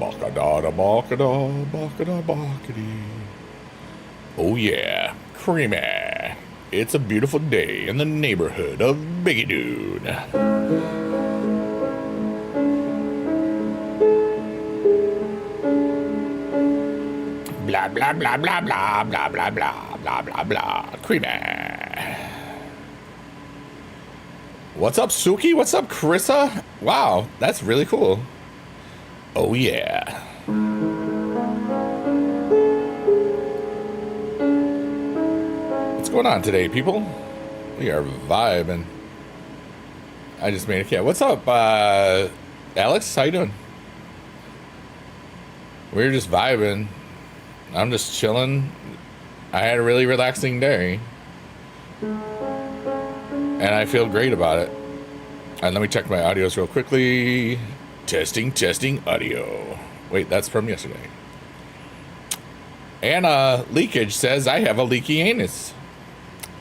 Bakada, bakada, bakada, bakady. Oh yeah, creamy. It's a beautiful day in the neighborhood of Biggie Dude. Blah, blah, blah, blah, blah, blah, blah, blah, blah, blah, blah. Creamy. What's up, Suki? What's up, Carissa? Wow, that's really cool. Oh, yeah. What's going on today, people? We are vibing. I just made a cat. What's up, Alex? How you doing? We're just vibing. I'm just chilling. I had a really relaxing day. And I feel great about it. And let me check my audios real quickly. Testing, testing audio. Wait, that's from yesterday. Anna Leakage says, I have a leaky anus.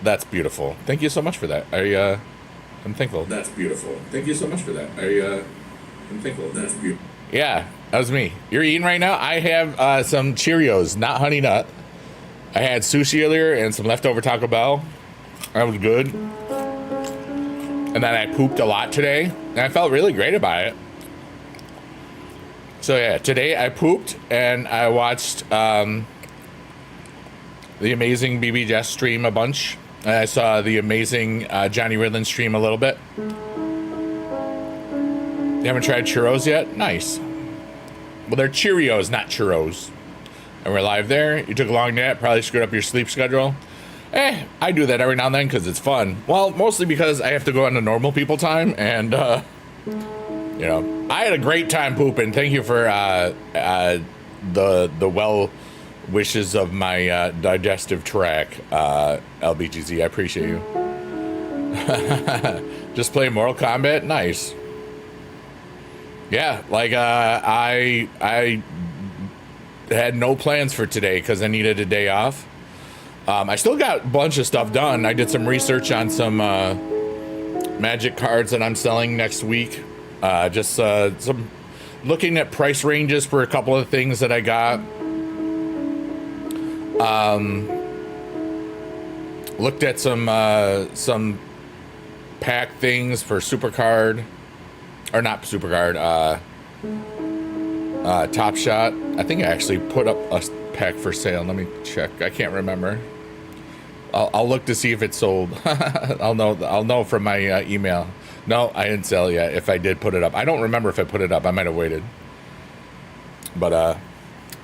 That's beautiful. Thank you so much for that. I'm thankful. That's beautiful. Thank you so much for that. I'm thankful. That's beautiful. Yeah, that was me. You're eating right now? I have some Cheerios, not Honey Nut. I had sushi earlier and some leftover Taco Bell. That was good. And then I pooped a lot today, and I felt really great about it. So yeah, today I pooped, and I watched the amazing BB Jess stream a bunch. And I saw the amazing Johnny Ridlin stream a little bit. You haven't tried churros yet? Nice. Well, they're Cheerios, not churros. And we're live there. You took a long nap, probably screwed up your sleep schedule. I do that every now and then because it's fun. Well, mostly because I have to go into normal people time, and you know, I had a great time pooping. Thank you for the well wishes of my digestive tract, LBGZ. I appreciate you. Just play Mortal Kombat. Nice. Yeah, like I had no plans for today because I needed a day off. I still got a bunch of stuff done. I did some research on some magic cards that I'm selling next week. Just some looking at price ranges for a couple of things that I got. Looked at some pack things for Supercard, or not Supercard. Top Shot. I think I actually put up a pack for sale. Let me check. I can't remember. I'll look to see if it's sold. I'll know from my email. No, I didn't sell it yet. If I did put it up, I don't remember if I put it up. I might have waited. But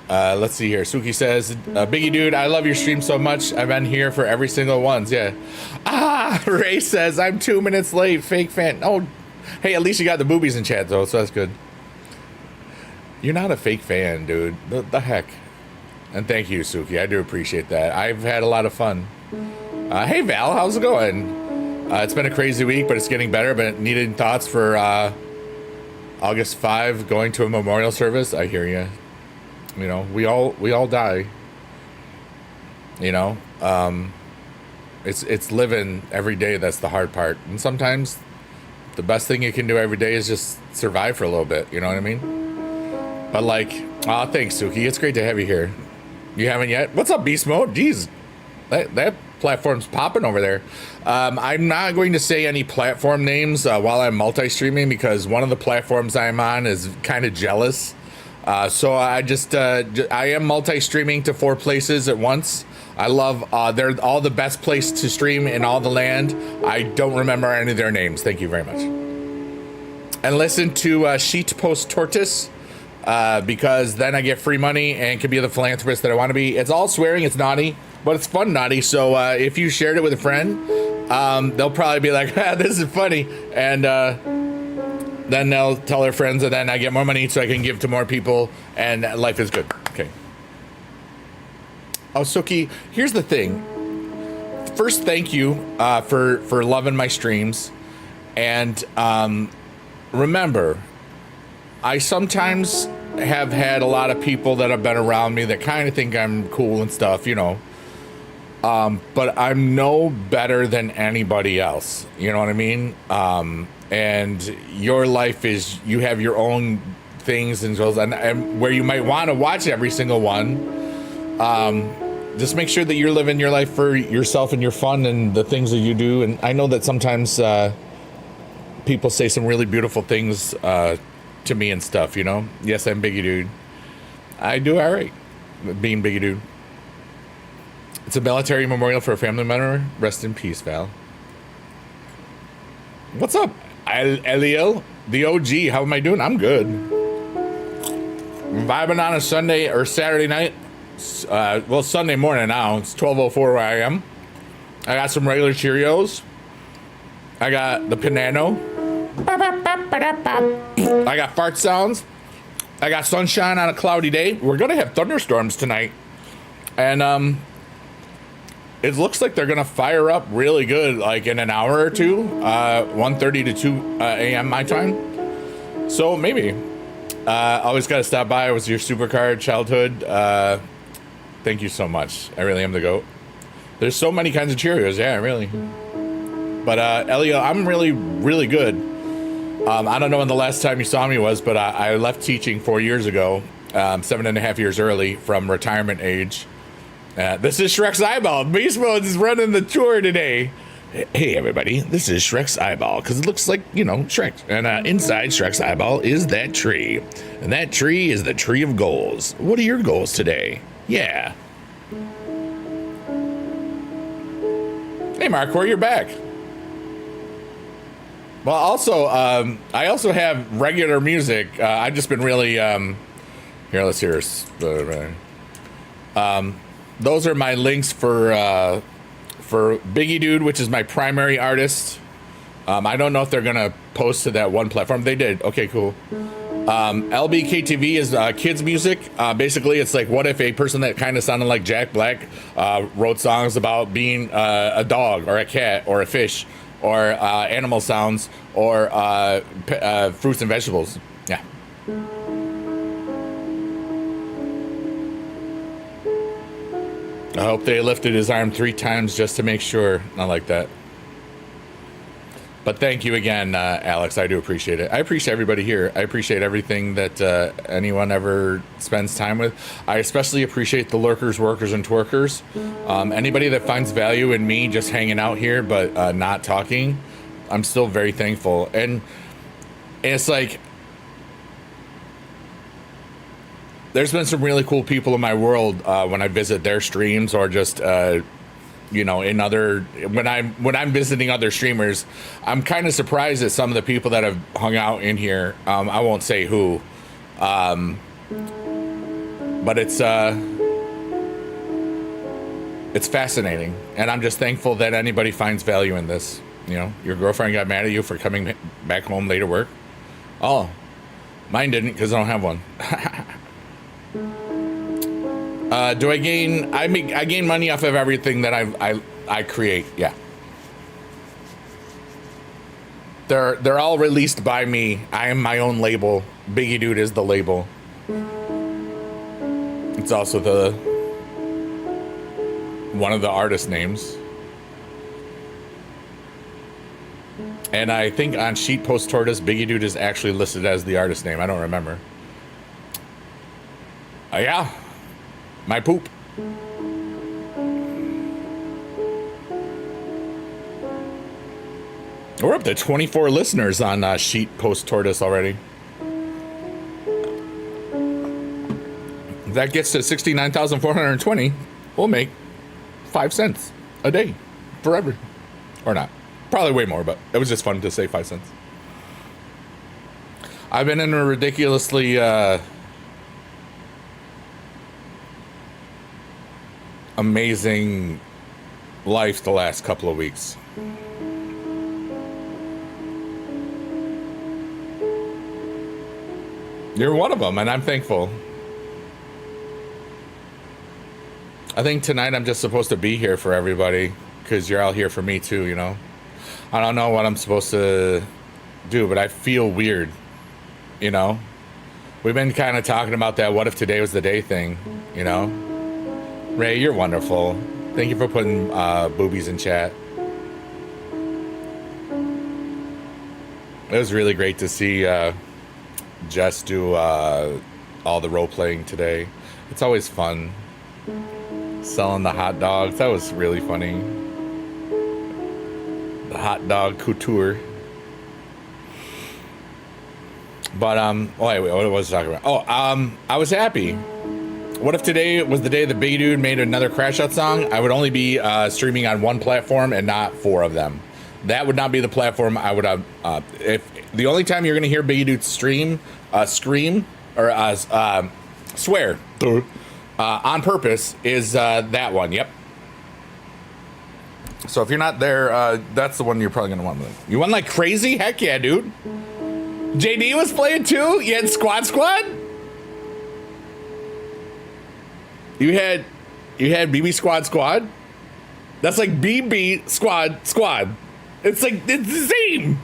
let's see here. Suki says, Biggie Dude, I love your stream so much. I've been here for every single ones. Yeah. Ray says, I'm 2 minutes late. Fake fan. Oh, hey, at least you got the boobies in chat though, so that's good. You're not a fake fan, dude. The heck. And thank you, Suki. I do appreciate that. I've had a lot of fun. Hey, Val, how's it going? It's been a crazy week, but it's getting better. But needed thoughts for August 5, going to a memorial service. I hear you. You know, we all die. You know, it's living every day that's the hard part. And sometimes the best thing you can do every day is just survive for a little bit. You know what I mean? But like, thanks, Suki. It's great to have you here. You haven't yet? What's up, Beast Mode? Jeez, that platform's popping over there. I'm not going to say any platform names while I'm multi-streaming because one of the platforms I'm on is kind of jealous. So I am multi-streaming to 4 places at once. I love, they're all the best place to stream in all the land. I don't remember any of their names. Thank you very much. And listen to Sheet Post Tortoise. Because then I get free money and can be the philanthropist that I want to be. It's all swearing, it's naughty, but it's fun naughty. So if you shared it with a friend, they'll probably be like, this is funny. And then they'll tell their friends, and then I get more money so I can give to more people, and life is good. Okay. Oh, Suki, here's the thing. First, thank you for loving my streams. And remember, I sometimes have had a lot of people that have been around me that kind of think I'm cool and stuff, you know. But I'm no better than anybody else. You know what I mean? And your life is, you have your own things and shows, and where you might want to watch every single one. Just make sure that you're living your life for yourself and your fun and the things that you do. And I know that sometimes people say some really beautiful things to me and stuff, you know. Yes, I'm Biggie Dude. I do all right being Biggie Dude. It's a military memorial for a family member. Rest in peace, Val. What's up, Elio? The OG. How am I doing? I'm good. Vibing on a Sunday or Saturday night. Well, Sunday morning now. It's 12:04 where I am. I got some regular Cheerios. I got the Panano. I got fart sounds. I got sunshine on a cloudy day. We're gonna have thunderstorms tonight, and it looks like they're gonna fire up really good, like in an hour or two, 1:30 to 2 a.m. my time. So maybe. Always gotta stop by. I was your supercar childhood. Thank you so much. I really am the GOAT. There's so many kinds of Cheerios. Yeah, really. But Elio, I'm really, really good. I don't know when the last time you saw me was, but I left teaching 4 years ago, 7.5 years early from retirement age. This is Shrek's Eyeball. Beast Mode is running the tour today. Hey, everybody. This is Shrek's Eyeball, because it looks like, you know, Shrek. And inside Shrek's Eyeball is that tree. And that tree is the tree of goals. What are your goals today? Yeah. Hey, Mark, you're back. Well, also, I also have regular music. I've just been really, here, let's hear this. Those are my links for Biggie Dude, which is my primary artist. I don't know if they're going to post to that one platform. They did. Okay, cool. LBKTV is kids music. Basically, it's like, what if a person that kind of sounded like Jack Black wrote songs about being a dog or a cat or a fish or animal sounds or fruits and vegetables. Yeah. I hope they lifted his arm 3 times just to make sure. Not like that. But thank you again, Alex. I do appreciate it. I appreciate everybody here. I appreciate everything that anyone ever spends time with. I especially appreciate the lurkers, workers, and twerkers. Anybody that finds value in me just hanging out here but not talking, I'm still very thankful. And it's like, there's been some really cool people in my world when I visit their streams or just you know, in other when I'm visiting other streamers. I'm kind of surprised at some of the people that have hung out in here. I won't say who, but it's fascinating, and I'm just thankful that anybody finds value in this. You know, your girlfriend got mad at you for coming back home late to work. Oh, mine didn't, because I don't have one. Do I gain? I gain money off of everything that I create. Yeah. They're all released by me. I am my own label. Biggie Dude is the label. It's also one of the artist names. And I think on Sheet Post Tortoise, Biggie Dude is actually listed as the artist name. I don't remember. Yeah. My poop. We're up to 24 listeners on Sheet Post Tortoise already. If that gets to 69,420, we'll make 5 cents a day forever. Or not. Probably way more, but it was just fun to say 5 cents. I've been in a ridiculously amazing life the last couple of weeks. You're one of them, and I'm thankful. I think tonight I'm just supposed to be here for everybody, because you're all here for me too, you know? I don't know what I'm supposed to do, but I feel weird, you know? We've been kind of talking about that what if today was the day thing, you know? Ray, you're wonderful. Thank you for putting boobies in chat. It was really great to see Jess do all the role playing today. It's always fun. Selling the hot dogs. That was really funny. The hot dog couture. But wait, what was I talking about? Oh, I was happy. What if today was the day the big dude made another Crash Out song? I would only be streaming on one platform and not 4 of them. That would not be the platform I would have. If the only time you're gonna hear Big Dude scream or swear on purpose is that one. Yep. So if you're not there, that's the one you're probably gonna want. You won like crazy? Heck yeah, dude. JD was playing too. You had Squad. You had BB Squad. That's like BB Squad. It's like it's the same.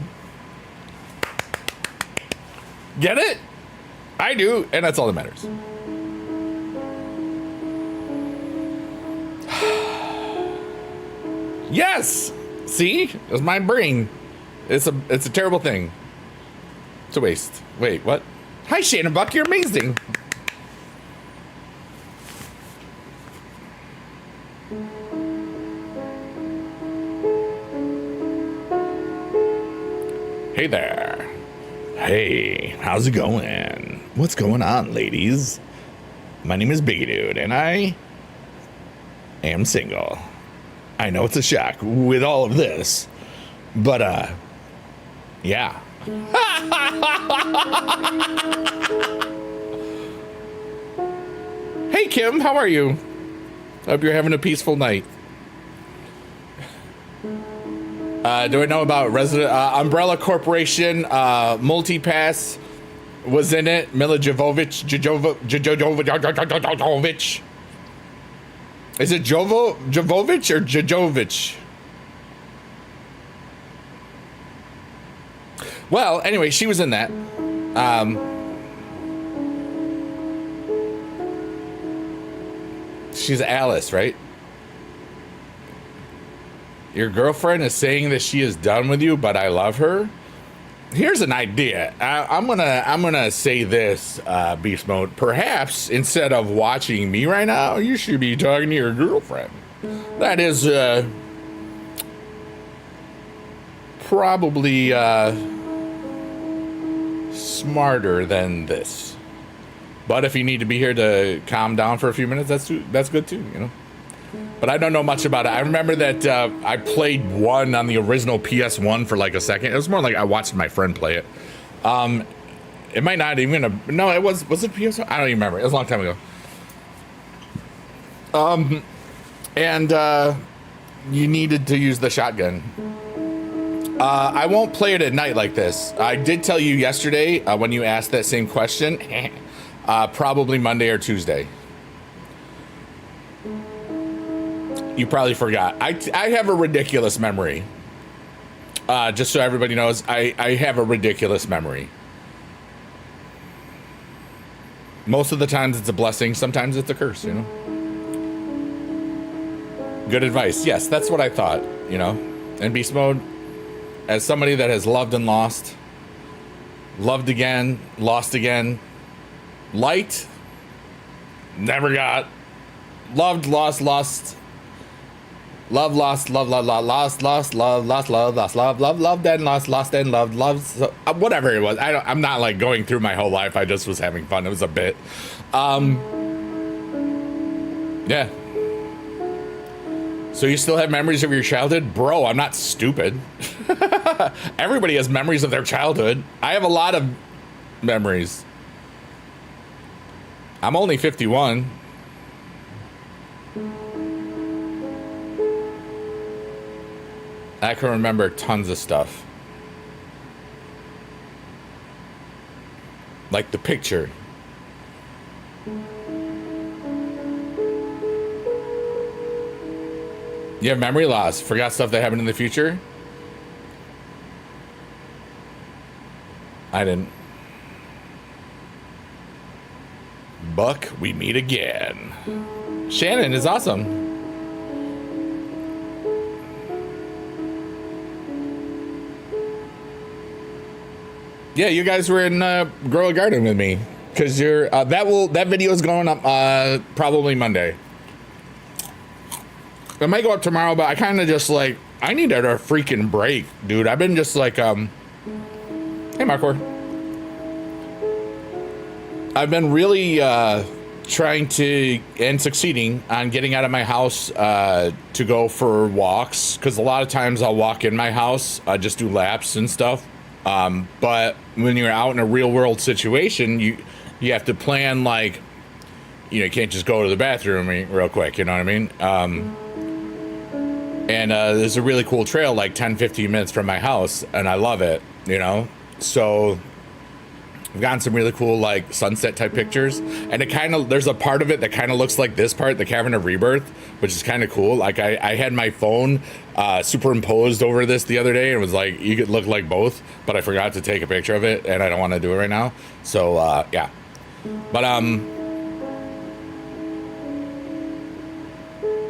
Get it? I do, and that's all that matters. Yes. See, it was my brain. It's a terrible thing. It's a waste. Wait, what? Hi, Shannon Buck. You're amazing. Hey there. Hey, how's it going? What's going on, ladies? My name is Big Dude, and I am single. I know it's a shock with all of this, but yeah. Hey Kim, how are you? Hope you're having a peaceful night. Do I know about Resident Umbrella Corporation? Multipass was in it. Mila Jovovich. Is it Jovovich or Jovovich? Well, anyway, she was in that. She's Alice, right? Your girlfriend is saying that she is done with you, but I love her. Here's an idea. I'm gonna say this, Beast Mode. Perhaps instead of watching me right now, you should be talking to your girlfriend. That is probably smarter than this. But if you need to be here to calm down for a few minutes, that's good too, you know. But I don't know much about it. I remember that I played one on the original PS1 for like a second. It was more like I watched my friend play it. It might not even have, no, it was it PS1? I don't even remember. It was a long time ago. And you needed to use the shotgun. I won't play it at night like this. I did tell you yesterday when you asked that same question, probably Monday or Tuesday. You probably forgot. I have a ridiculous memory. Just so everybody knows, I have a ridiculous memory. Most of the times it's a blessing. Sometimes it's a curse, you know. Good advice. Yes, that's what I thought, you know. In Beast Mode, as somebody that has loved and lost, loved again, lost again, light, never got, loved, lost, lost, love, lost, love, love, love, lost, lost, love, lost, love, lost, love, love, loved and lost and loved, loved, so, whatever it was. I'm not like going through my whole life. I just was having fun. It was a bit. Yeah. So you still have memories of your childhood? Bro, I'm not stupid. Everybody has memories of their childhood. I have a lot of memories. I'm only 51. I can remember tons of stuff. Like the picture. You have memory loss. Forgot stuff that happened in the future? I didn't. Buck, we meet again. Shannon is awesome. Yeah, you guys were in Grow a Garden with me because you're that video is going up probably Monday. It might go up tomorrow, but I kind of just like I needed a freaking break, dude. I've been just like hey Marcor. I've been really trying to and succeeding on getting out of my house to go for walks because a lot of times I'll walk in my house, just do laps and stuff. But when you're out in a real world situation, you have to plan like, you can't just go to the bathroom real quick, you know what I mean? And there's a really cool trail like 10-15 minutes from my house and I love it, so I've gotten some really cool like sunset type pictures, and there's a part of it that kind of looks like this part, the Cavern of Rebirth, which is kind of cool. Like I had my phone superimposed over this the other day and it was like you could look like both, but I forgot to take a picture of it and I don't want to do it right now. So yeah, but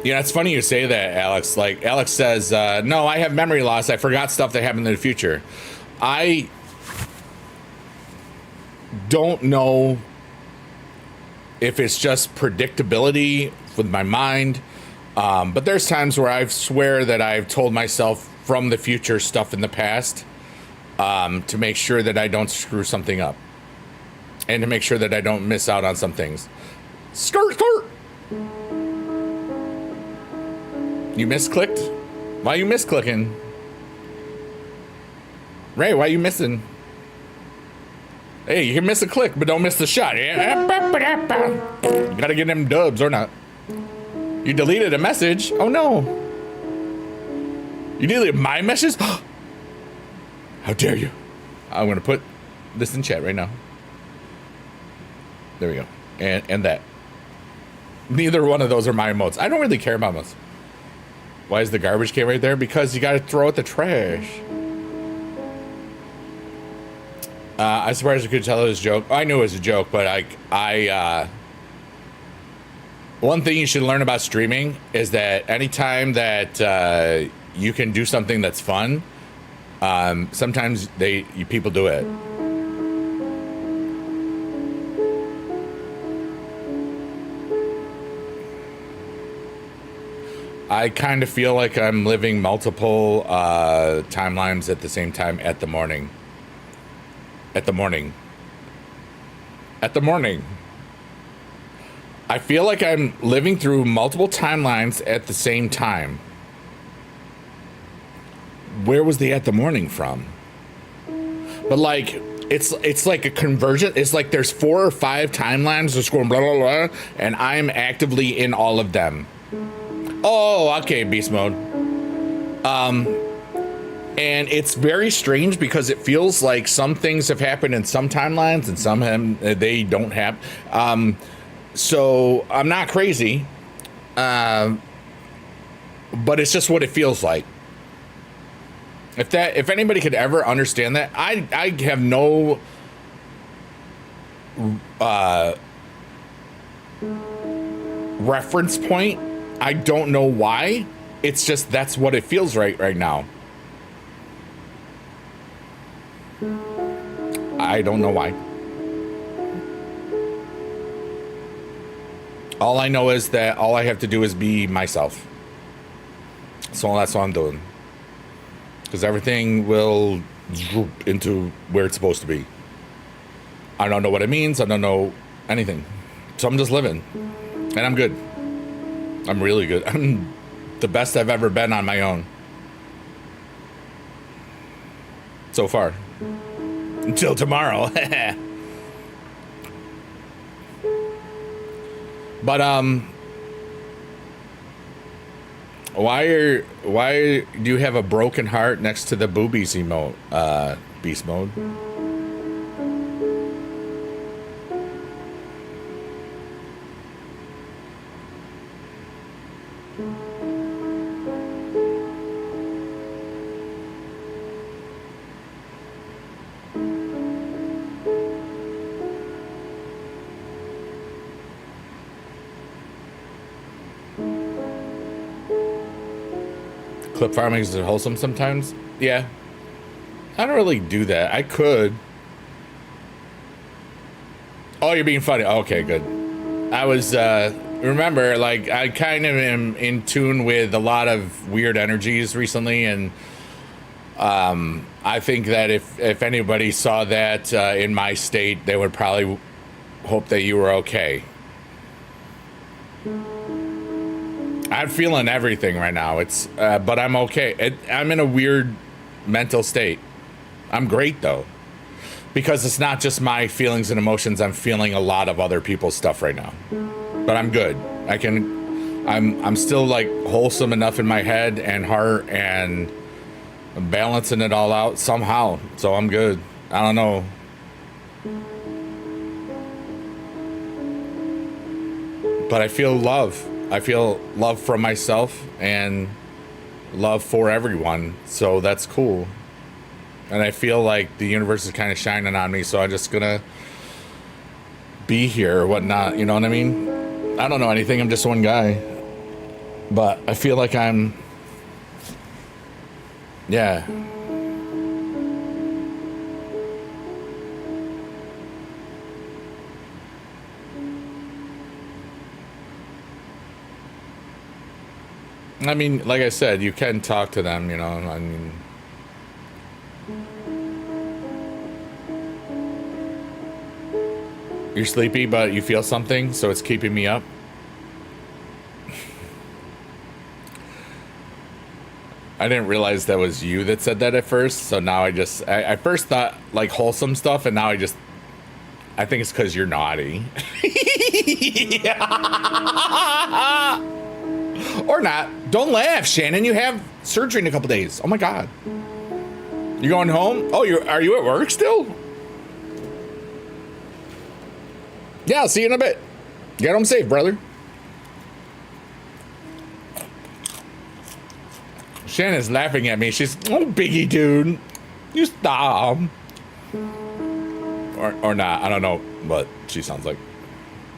it's funny you say that, Alex. Like Alex says, no, I have memory loss. I forgot stuff that happened in the future. I don't know if it's just predictability with my mind, but there's times where I swear that I've told myself from the future stuff in the past to make sure that I don't screw something up and to make sure that I don't miss out on some things. Skirt. You misclicked? Why you misclicking? Ray, why you missing? Hey, you can miss a click, but don't miss the shot. You gotta get them dubs or not. You deleted a message. Oh no. You deleted my message? How dare you? I'm gonna put this in chat right now. There we go. And that. Neither one of those are my emotes. I don't really care about emotes. Why is the garbage can right there? Because you gotta throw out the trash. I'm surprised you could tell it was a joke. I knew it was a joke, but one thing you should learn about streaming is that anytime that you can do something that's fun, sometimes people do it. I kind of feel like I'm living multiple timelines at the same time at the morning. At the morning. I feel like I'm living through multiple timelines at the same time. Where was the at the morning from? But like, it's like a conversion. It's like there's 4 or 5 timelines just going blah, blah, blah, and I'm actively in all of them. Oh, okay, beast mode. And it's very strange because it feels like some things have happened in some timelines and some they don't have. So I'm not crazy, but it's just what it feels like. If anybody could ever understand that, I have no reference point. I don't know why. It's just that's what it feels right now. I don't know why. All I know is that all I have to do is be myself. So that's what I'm doing. Because everything will droop into where it's supposed to be. I don't know what it means. I don't know anything. So I'm just living. And I'm good. I'm really good. I'm the best I've ever been on my own. So far. Until tomorrow. But why do you have a broken heart next to the boobies emote, beast mode? Clip farming is wholesome sometimes. Yeah, I don't really do that. I could, Oh, you're being funny. Okay, good. I was, remember, like, I kind of am in tune with a lot of weird energies recently, and I think that if anybody saw that in my state, they would probably hope that you were okay. I'm feeling everything right now. It's, but I'm okay. I'm in a weird mental state. I'm great though, because it's not just my feelings and emotions. I'm feeling a lot of other people's stuff right now, but I'm good. I'm still like wholesome enough in my head and heart, and I'm balancing it all out somehow. So I'm good. I don't know. But I feel love. I feel love from myself and love for everyone. So that's cool. And I feel like the universe is kind of shining on me. So I'm just going to be here or whatnot. You know what I mean? I don't know anything. I'm just one guy. But I feel like I'm... Yeah. I mean, like I said, you can talk to them, you know, I mean... You're sleepy, but you feel something, so it's keeping me up. I didn't realize that was you that said that at first, so now I first thought, like, wholesome stuff, and now I think it's because you're naughty. Or not. Don't laugh, Shannon. You have surgery in a couple days. Oh my God. You going home? Oh, are you at work still? Yeah, I'll see you in a bit. Get home safe, brother. Shannon's laughing at me. She's, oh, Biggie, dude. You stop. Or not. I don't know what she sounds like.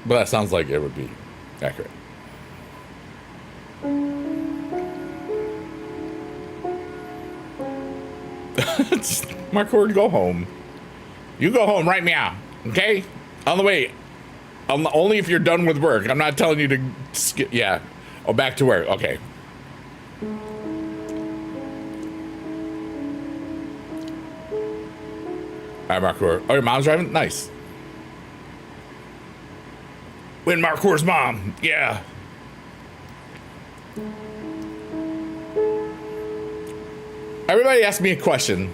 But that sounds like it would be accurate. Marcord, go home. You go home right now, okay? On the way. Only if you're done with work. I'm not telling you to skip. Yeah. Oh, back to work. Okay. All right, Marcord. Oh, your mom's driving? Nice. When Marcord's mom. Yeah. Everybody ask me a question.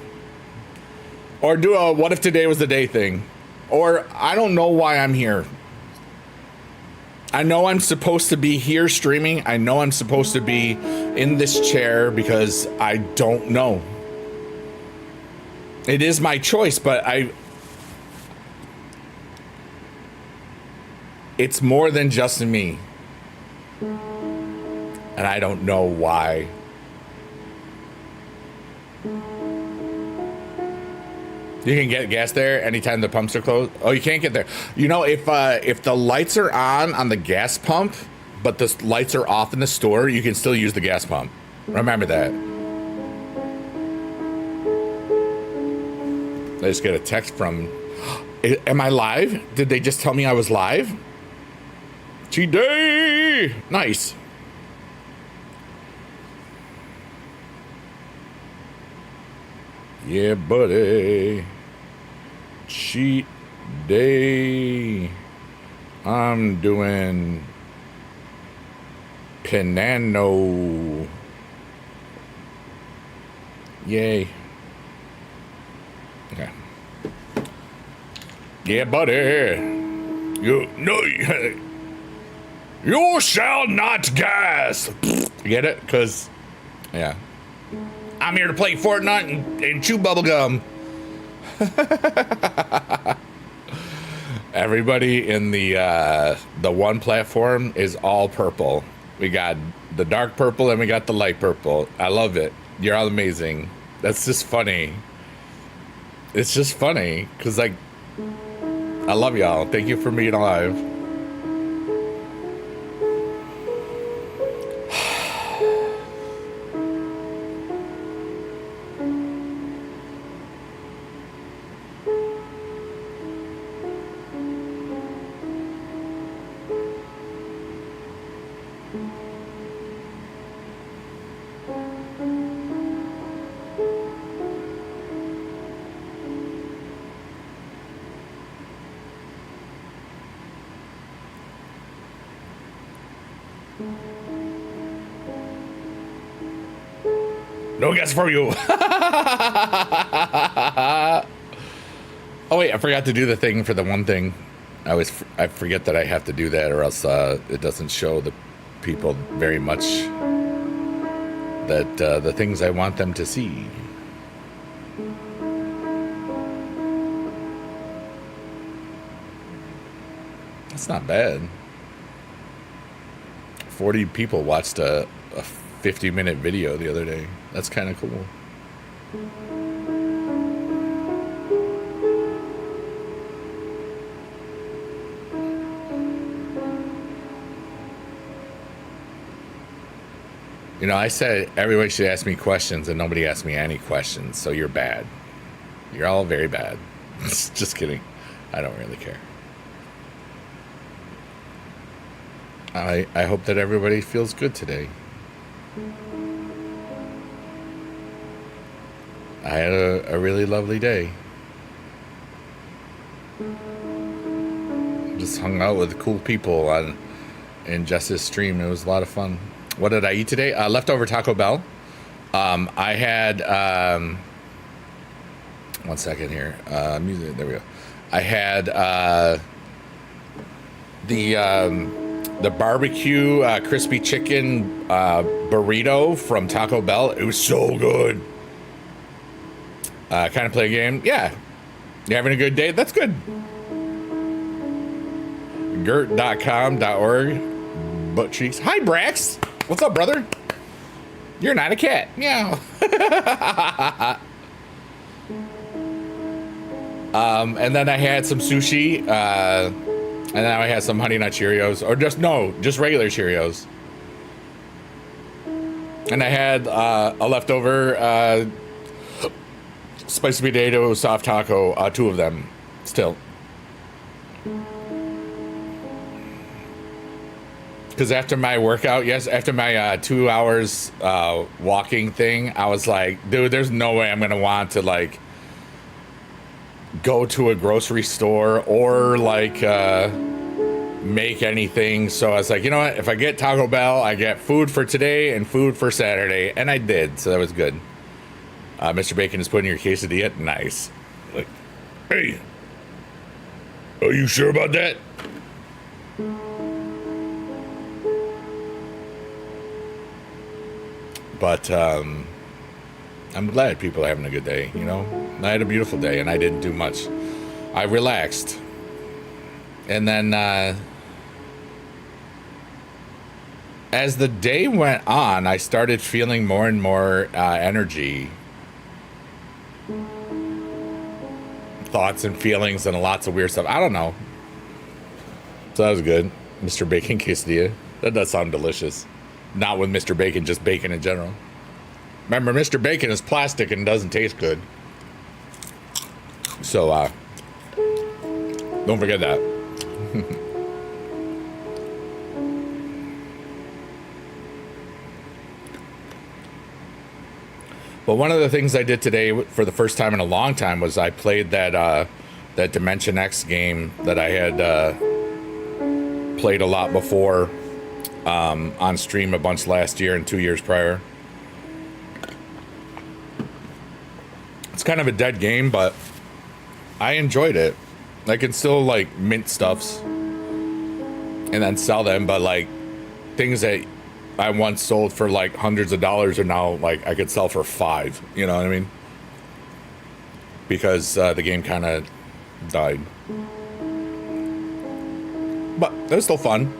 Or do a what if today was the day thing. Or I don't know why I'm here. I know I'm supposed to be here streaming. I know I'm supposed to be in this chair because I don't know. It is my choice, but it's more than just me. And I don't know why. You can get gas there anytime the pumps are closed. Oh, you can't get there. You know, if the lights are on the gas pump, but the lights are off in the store, you can still use the gas pump. Remember that. I just get a text from... Am I live? Did they just tell me I was live? Cheat day! Nice. Yeah, buddy. Cheat day. I'm doing Pinano. Yay. Okay. Yeah, buddy. You shall not gas. Get it? Because, yeah. I'm here to play Fortnite and chew bubblegum. Everybody in the one platform is all purple. We got the dark purple and we got the light purple. I love it. You're all amazing. That's just funny. It's just funny because, like, I love y'all. Thank you for being alive. No guess for you. Oh wait, I forgot to do the thing for the one thing. I forget that I have to do that, or else it doesn't show the people very much that the things I want them to see. That's not bad. 40 people watched a 50-minute video the other day. That's kind of cool. You know, I said everybody should ask me questions, and nobody asked me any questions, so you're bad. You're all very bad. Just kidding. I don't really care. I hope that everybody feels good today. I had a really lovely day. Just hung out with cool people in Jess's stream. It was a lot of fun. What did I eat today? Leftover Taco Bell. I had 1 second here. Music. There we go. I had the barbecue crispy chicken burrito from Taco Bell. It was so good. Kind of play a game. Yeah. You having a good day? That's good. Gert.com.org. Butt cheeks. Hi, Brax. What's up, brother? You're not a cat. Meow. And then I had some sushi. And then I had some Honey Nut Cheerios. Or just regular Cheerios. And I had a leftover spicy potato soft taco. 2 of them. Still. Because after my workout, after my 2 hours walking thing, I was like, dude, there's no way I'm going to want to, like, go to a grocery store or, like, make anything. So I was like, you know what? If I get Taco Bell, I get food for today and food for Saturday. And I did, so that was good. Mr. Bacon is putting your quesadilla. Nice. Like, hey, are you sure about that? But I'm glad people are having a good day, you know? I had a beautiful day, and I didn't do much. I relaxed. And then as the day went on, I started feeling more and more energy. Thoughts and feelings and lots of weird stuff. I don't know. So that was good. Mr. Bacon quesadilla. That does sound delicious. Not with Mr. Bacon, just bacon in general. Remember, Mr. Bacon is plastic and doesn't taste good. So, don't forget that. But one of the things I did today for the first time in a long time was I played that Dimension X game that I had played a lot before. On stream a bunch last year and 2 years prior. It's kind of a dead game, but I enjoyed it. I can still, like, mint stuffs and then sell them, but, like, things that I once sold for, like, hundreds of dollars are now, like, I could sell for $5. You know what I mean? Because the game kind of died. But it was still fun.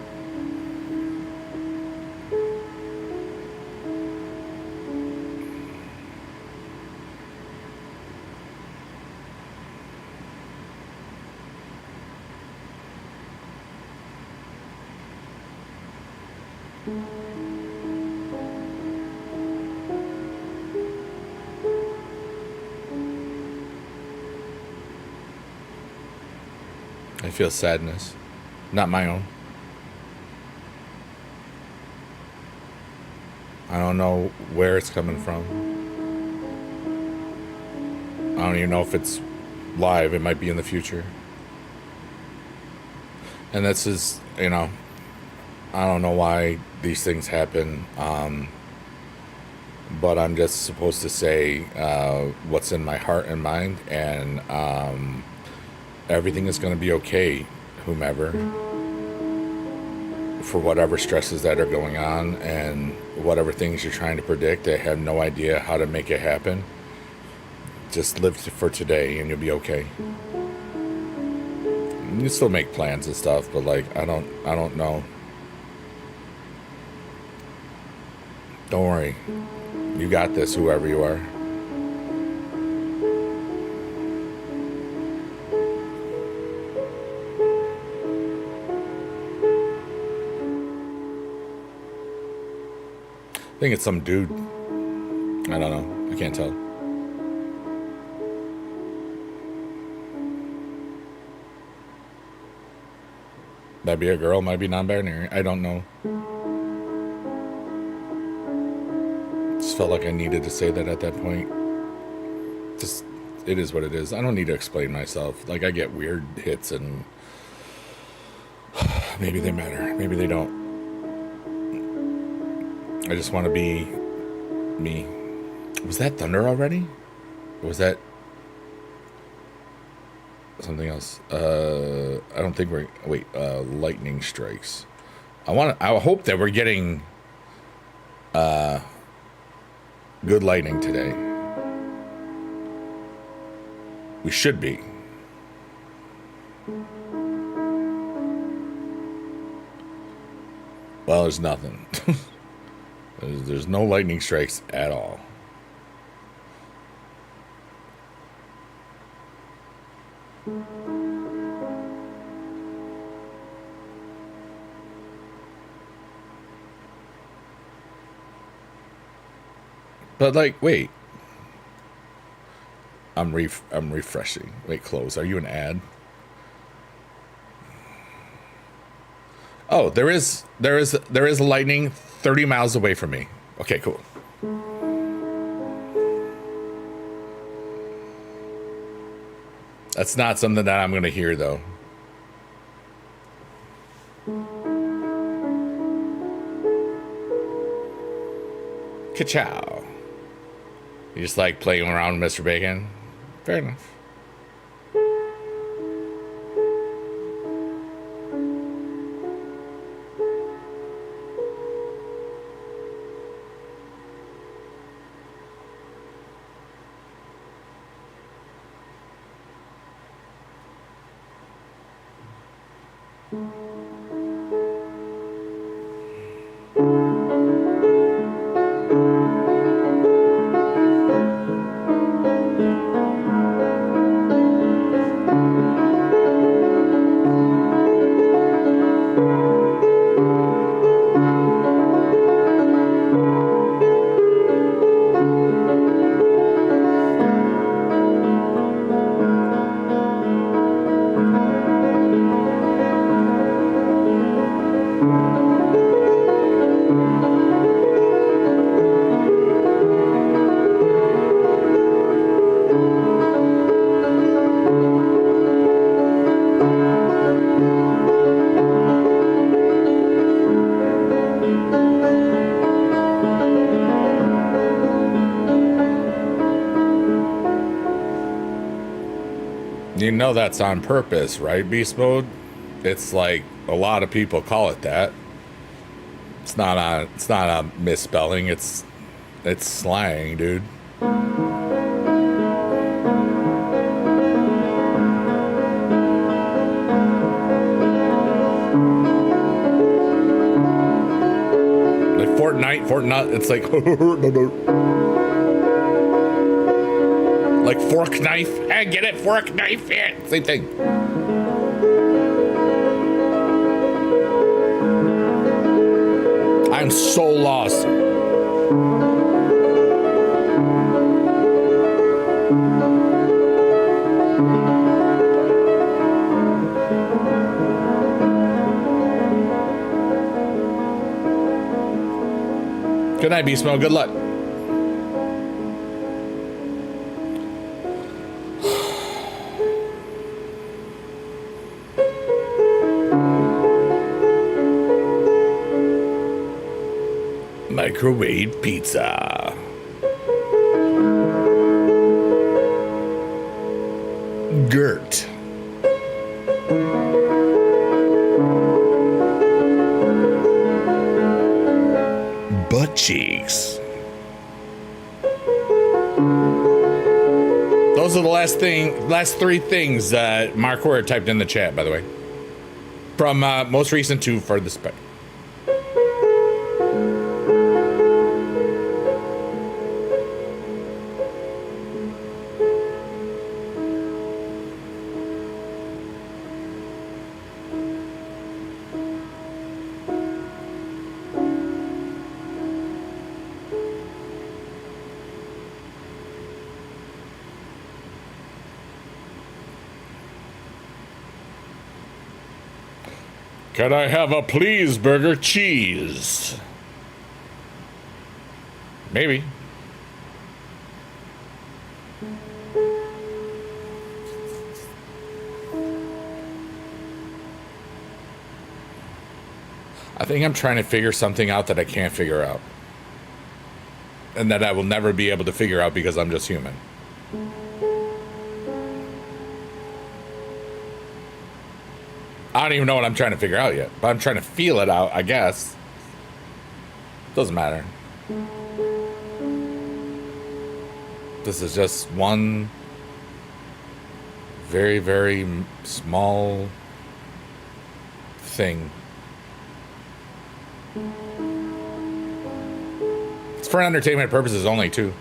I feel sadness, not my own. I don't know where it's coming from. I don't even know if it's live. It might be in the future. And this is, I don't know why these things happen. But I'm just supposed to say what's in my heart and mind, and everything is going to be okay, whomever, for whatever stresses that are going on and whatever things you're trying to predict. I have no idea how to make it happen. Just live for today, and you'll be okay. You can still make plans and stuff, but like I don't know. Don't worry. You got this, whoever you are. I think it's some dude. I don't know. I can't tell. Might be a girl, might be non-binary. I don't know. Just felt like I needed to say that at that point. Just, it is what it is. I don't need to explain myself. Like, I get weird hits and maybe they matter. Maybe they don't. I just want to be me. Was that thunder already? Or was that something else? I don't think we're... Wait, lightning strikes. I hope that we're getting good lightning today. We should be. Well, there's nothing. There's no lightning strikes at all. But like, wait. I'm refreshing. Wait, close. Are you an ad? Oh, there is lightning 30 miles away from me. Okay, cool. That's not something that I'm going to hear though. Ka-chow. You just like playing around with Mr. Bacon? Fair enough. You know that's on purpose, right, Beast Mode? It's like a lot of people call it that. It's not a misspelling, it's slang, dude. Like Fortnite, it's like like fork knife. Hey, get it? Fork knife. Yeah, same thing. I'm so lost. Good night, Beast Mode. Good luck. Microwave pizza. Gert. Butt cheeks. Those are the last three things Mark Word typed in the chat, by the way. From most recent to furthest back. Can I have a please burger cheese? Maybe. I think I'm trying to figure something out that I can't figure out. And that I will never be able to figure out because I'm just human. I don't even know what I'm trying to figure out yet, but I'm trying to feel it out, I guess. Doesn't matter. This is just one very, very small thing. It's for entertainment purposes only, too.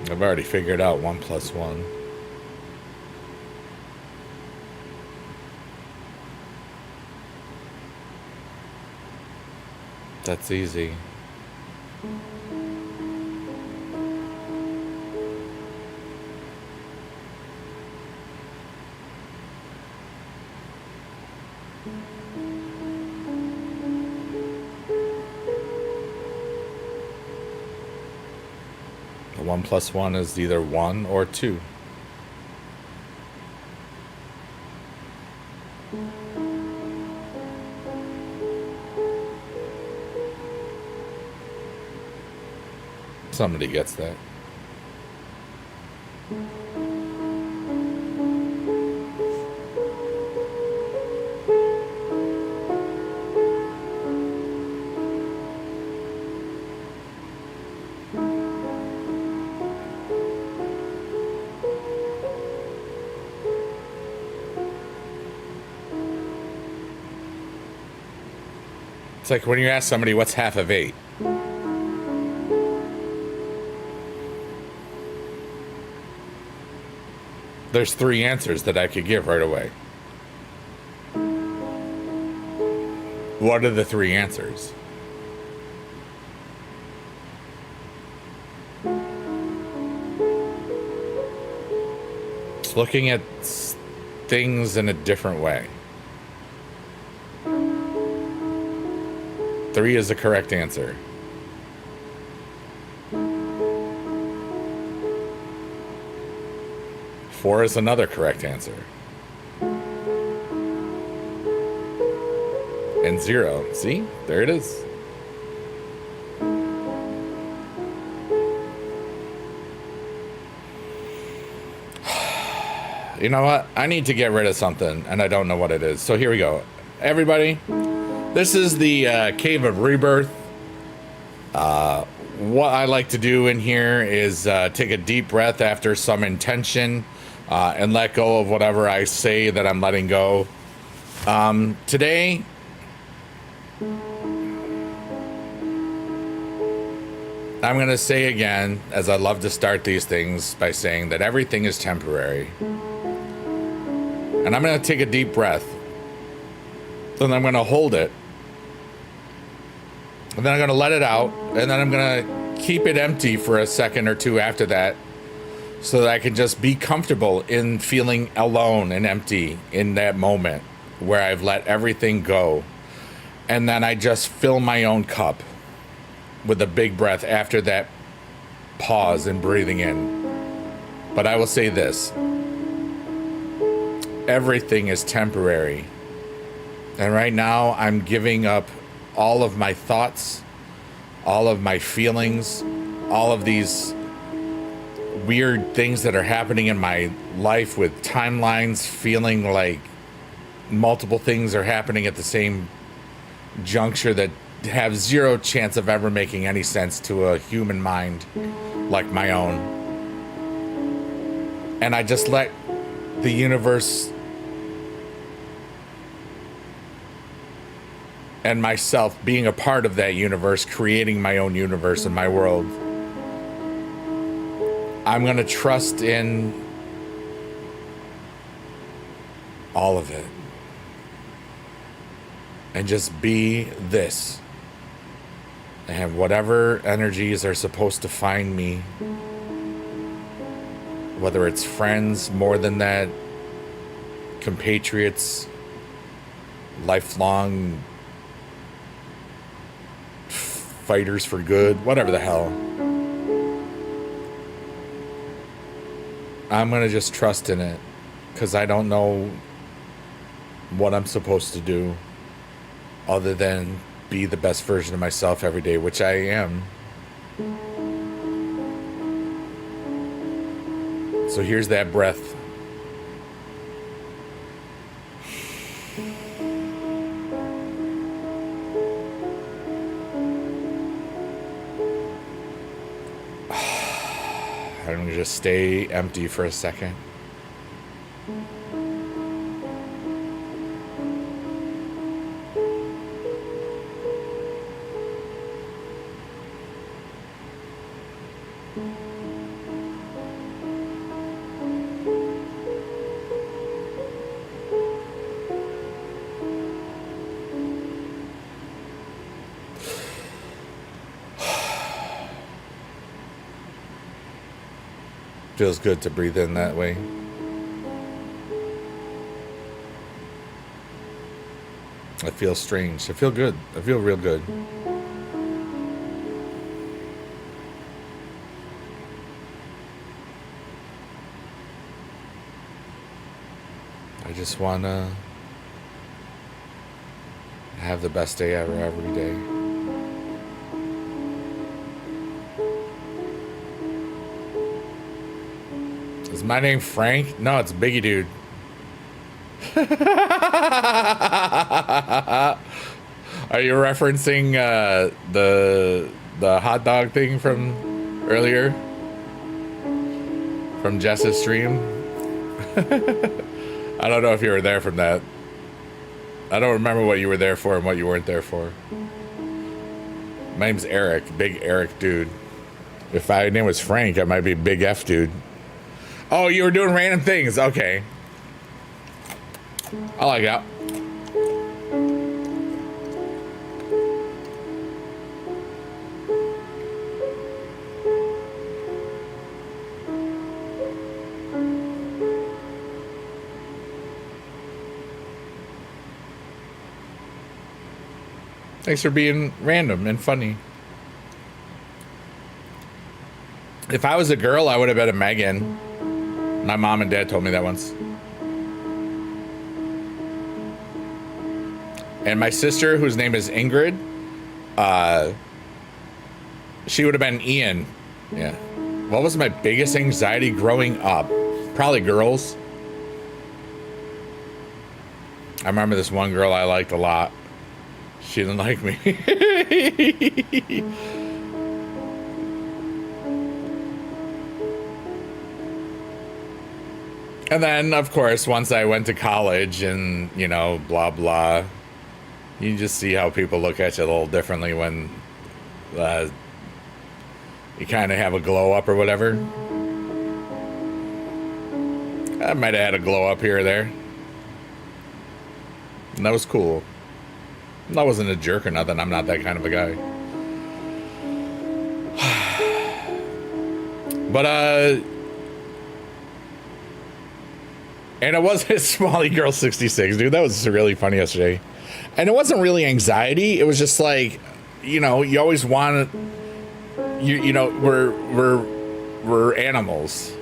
I've already figured out 1 + 1. That's easy. The 1 + 1 is either 1 or 2. Somebody gets that. It's like when you ask somebody what's half of 8. There's 3 answers that I could give right away. What are the 3 answers? It's looking at things in a different way. 3 is the correct answer. Four is another correct answer. And 0. See? There it is. You know what? I need to get rid of something, and I don't know what it is. So here we go. Everybody, this is the Cave of Rebirth. What I like to do in here is take a deep breath after some intention and let go of whatever I say that I'm letting go. Today, I'm going to say again, as I love to start these things, by saying that everything is temporary. And I'm going to take a deep breath. Then I'm going to hold it. And then I'm going to let it out. And then I'm going to keep it empty for a second or two after that, so that I can just be comfortable in feeling alone and empty in that moment where I've let everything go. And then I just fill my own cup with a big breath after that pause and breathing in. But I will say this. Everything is temporary. And right now I'm giving up all of my thoughts, all of my feelings, all of these weird things that are happening in my life with timelines, feeling like multiple things are happening at the same juncture that have zero chance of ever making any sense to a human mind like my own. And I just let the universe and myself being a part of that universe, creating my own universe in my world. I'm going to trust in all of it and just be this. And whatever energies are supposed to find me, whether it's friends, more than that, compatriots, lifelong fighters for good, whatever the hell. I'm going to just trust in it, because I don't know what I'm supposed to do other than be the best version of myself every day, which I am. So here's that breath. I'm going to just stay empty for a second. Feels good to breathe in that way. I feel strange. I feel good. I feel real good. I just want to have the best day ever every day. Is my name Frank? No, it's Biggie Dude. Are you referencing the hot dog thing from earlier? From Jess's stream? I don't know if you were there from that. I don't remember what you were there for and what you weren't there for. My name's Eric, Big Eric Dude. If my name was Frank, I might be Big F Dude. Oh, you were doing random things. Okay. I like that. Thanks for being random and funny. If I was a girl, I would have been a Megan. My mom and dad told me that once. And my sister, whose name is Ingrid, she would have been Ian. Yeah. What was my biggest anxiety growing up? Probably girls. I remember this one girl I liked a lot. She didn't like me. And then, of course, once I went to college and, you know, blah, blah, you just see how people look at you a little differently when you kind of have a glow up or whatever. I might have had a glow up here or there. And that was cool. I wasn't a jerk or nothing. I'm not that kind of a guy. But, and it was his Smalley Girl 66, dude. That was really funny yesterday. And it wasn't really anxiety. It was just like, you know, you always want to, you know, we're animals.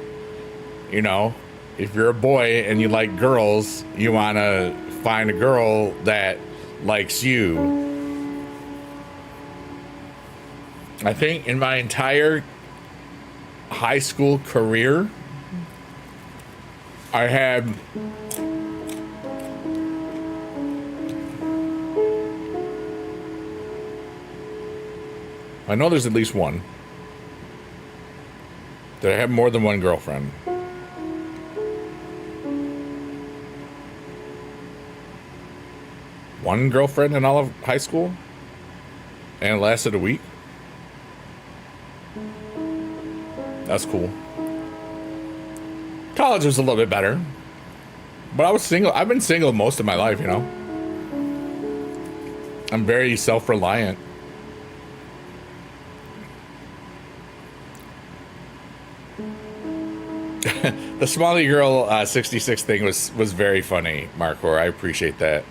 You know, if you're a boy and you like girls, you want to find a girl that likes you. I think in my entire high school career, I had I know there's at least one that I have more than one girlfriend. One girlfriend in all of high school, and it lasted a week. That's cool. College was a little bit better, but I was single. I've been single most of my life, you know. I'm very self-reliant. The Smalley Girl 66 thing was very funny, Markor. I appreciate that.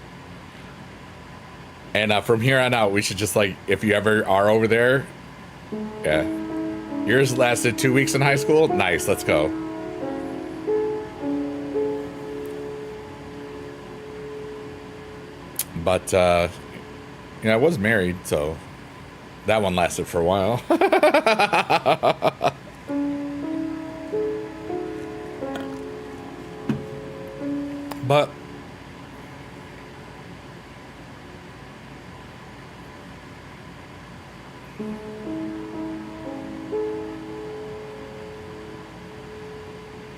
And from here on out, we should just, like, if you ever are over there, yeah. Yours lasted 2 weeks in high school? Nice, let's go. But, you know, I was married, so that one lasted for a while. But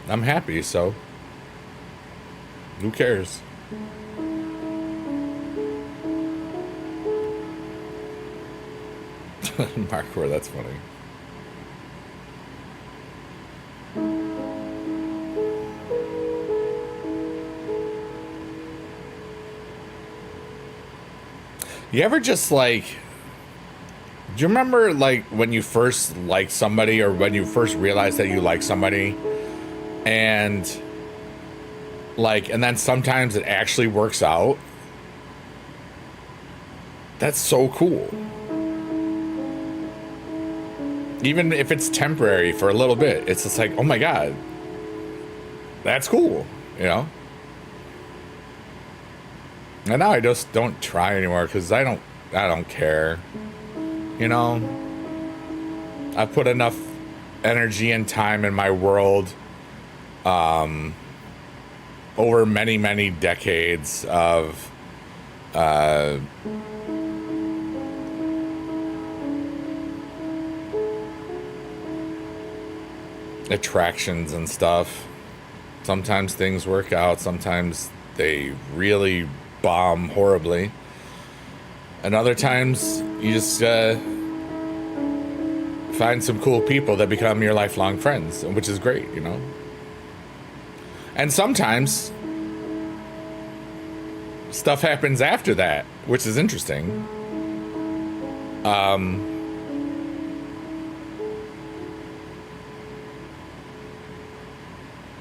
I'm happy, so who cares? Markor, that's funny. You ever just like, do you remember like when you first liked somebody or when you first realized that you like somebody and like, and then sometimes it actually works out? That's so cool. Even if it's temporary for a little bit, it's just like, oh my God, that's cool, you know? And now I just don't try anymore because I don't care. You know, I put enough energy and time in my world over many, many decades of attractions and stuff. Sometimes things work out, sometimes they really bomb horribly, and other times you just find some cool people that become your lifelong friends, which is great, you know. And sometimes stuff happens after that, which is interesting.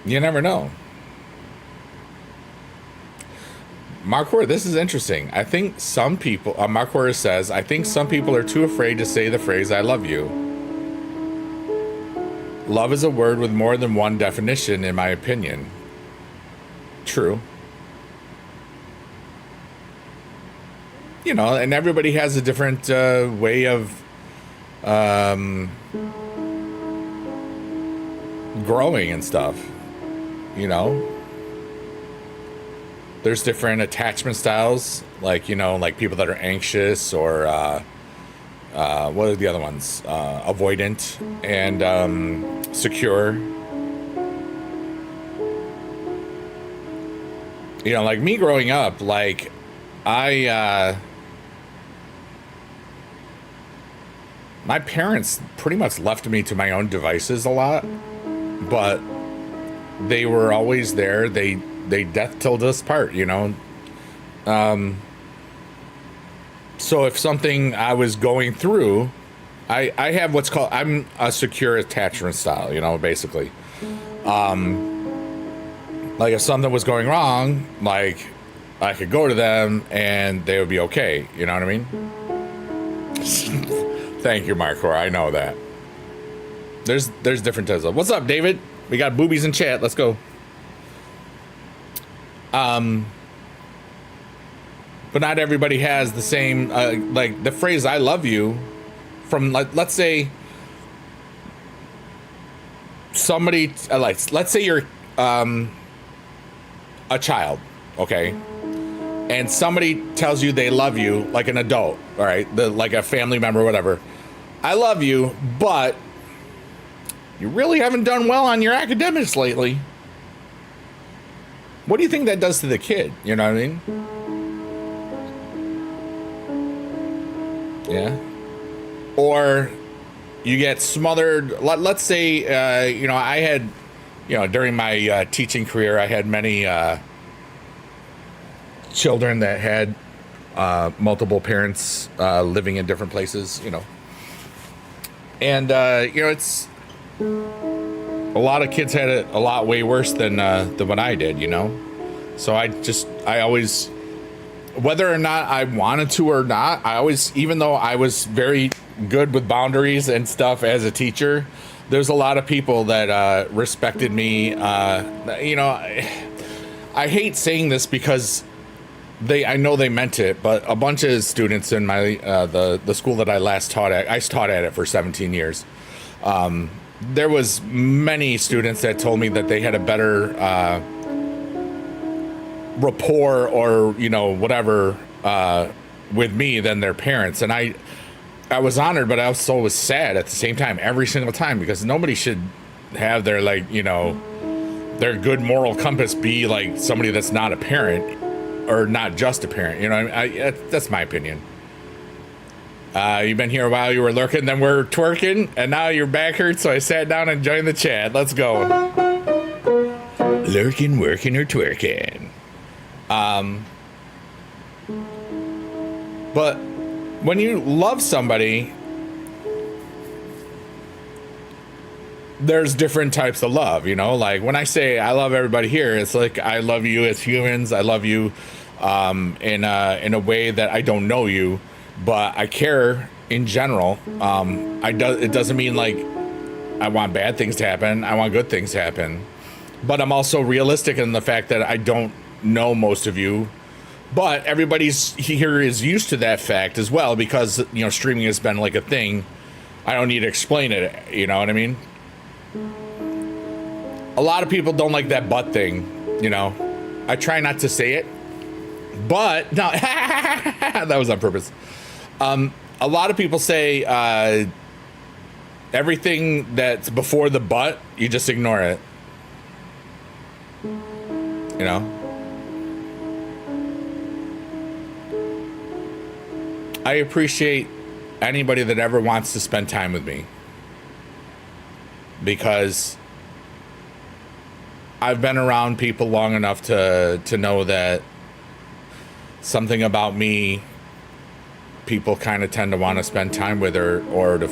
You never know. Markor, this is interesting. I think some people, Markor says, I think some people are too afraid to say the phrase, I love you. Love is a word with more than one definition, in my opinion. True. You know, and everybody has a different way of growing and stuff, you know. There's different attachment styles, like, you know, like people that are anxious or what are the other ones? Avoidant and secure. You know, like me growing up, like my parents pretty much left me to my own devices a lot, but they were always there. They death till us part, you know. So if something I was going through, I have what's called, I'm a secure attachment style, you know, basically. Like if something was going wrong, like I could go to them and they would be okay. You know what I mean? Thank you, Marcor. I know that. There's different types of. What's up, David? We got boobies in chat. Let's go. But not everybody has the same, like the phrase "I love you" from, like, let's say somebody, let's say you're a child, okay, and somebody tells you they love you, like an adult, all right, like a family member or whatever. I love you, but you really haven't done well on your academics lately. What do you think that does to the kid? You know what I mean? Yeah. Or you get smothered. Let's say, you know, I had, you know, during my teaching career, I had many children that had multiple parents living in different places, you know. And, you know, it's a lot of kids had it a lot way worse than what I did, you know. So I always, whether or not I wanted to or not, I always, even though I was very good with boundaries and stuff as a teacher, there's a lot of people that respected me. You know, I hate saying this because I know they meant it, but a bunch of students in my the school that I last taught at, I taught at it for 17 years. There was many students that told me that they had a better rapport or, you know, whatever with me than their parents. And I was honored, but I also was sad at the same time every single time, because nobody should have their, like, you know, their good moral compass be like somebody that's not a parent or not just a parent. You know what I mean? That's my opinion. You've been here a while, you were lurking, then we're twerking, and now your back hurts, so I sat down and joined the chat. Let's go. Lurking, working, or twerking. But when you love somebody, there's different types of love, you know? Like when I say I love everybody here, it's like I love you as humans. I love you in a way that I don't know you, but I care in general. It doesn't mean like I want bad things to happen. I want good things to happen. But I'm also realistic in the fact that I don't know most of you. But everybody's here is used to that fact as well, because, you know, streaming has been like a thing. I don't need to explain it, you know what I mean? A lot of people don't like that butt thing, you know. I try not to say it, but no, that was on purpose. A lot of people say everything that's before the butt, you just ignore it, you know. I appreciate anybody that ever wants to spend time with me, because I've been around people long enough to know that something about me people kind of tend to want to spend time with, or to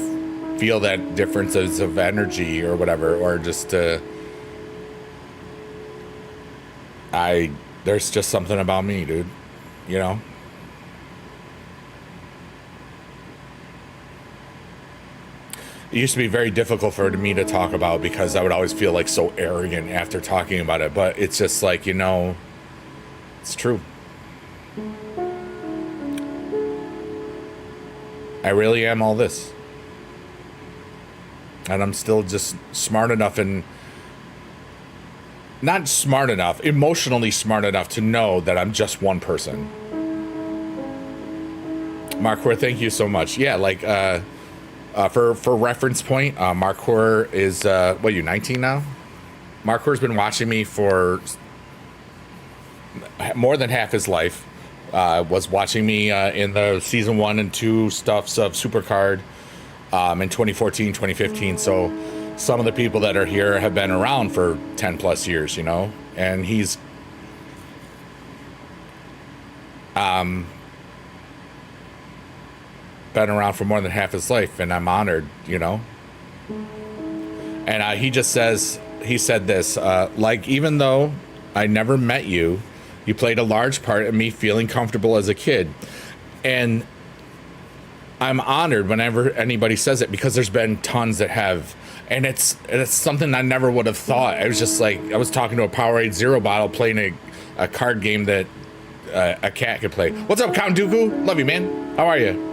feel that differences of energy or whatever, or just to, there's just something about me, dude, you know. It used to be very difficult for me to talk about, because I would always feel like so arrogant after talking about it. But it's just like, you know, it's true. I really am all this. And I'm still just smart enough, and not smart enough, emotionally smart enough to know that I'm just one person. Markor, thank you so much. Yeah, like, for reference point, Markor is, what are you, 19 now? Markor's been watching me for more than half his life. Was watching me in the season 1 and 2 stuffs of Supercard. in 2014, 2015. So some of the people that are here have been around for 10 plus years, you know, and he's been around for more than half his life, and I'm honored, you know. And he said this, like, even though I never met you, you played a large part in me feeling comfortable as a kid. And I'm honored whenever anybody says it, because there's been tons that have, and it's something I never would have thought. I was just like, I was talking to a Powerade Zero bottle playing a card game that a cat could play. What's up, Count Dooku? Love you, man. How are you?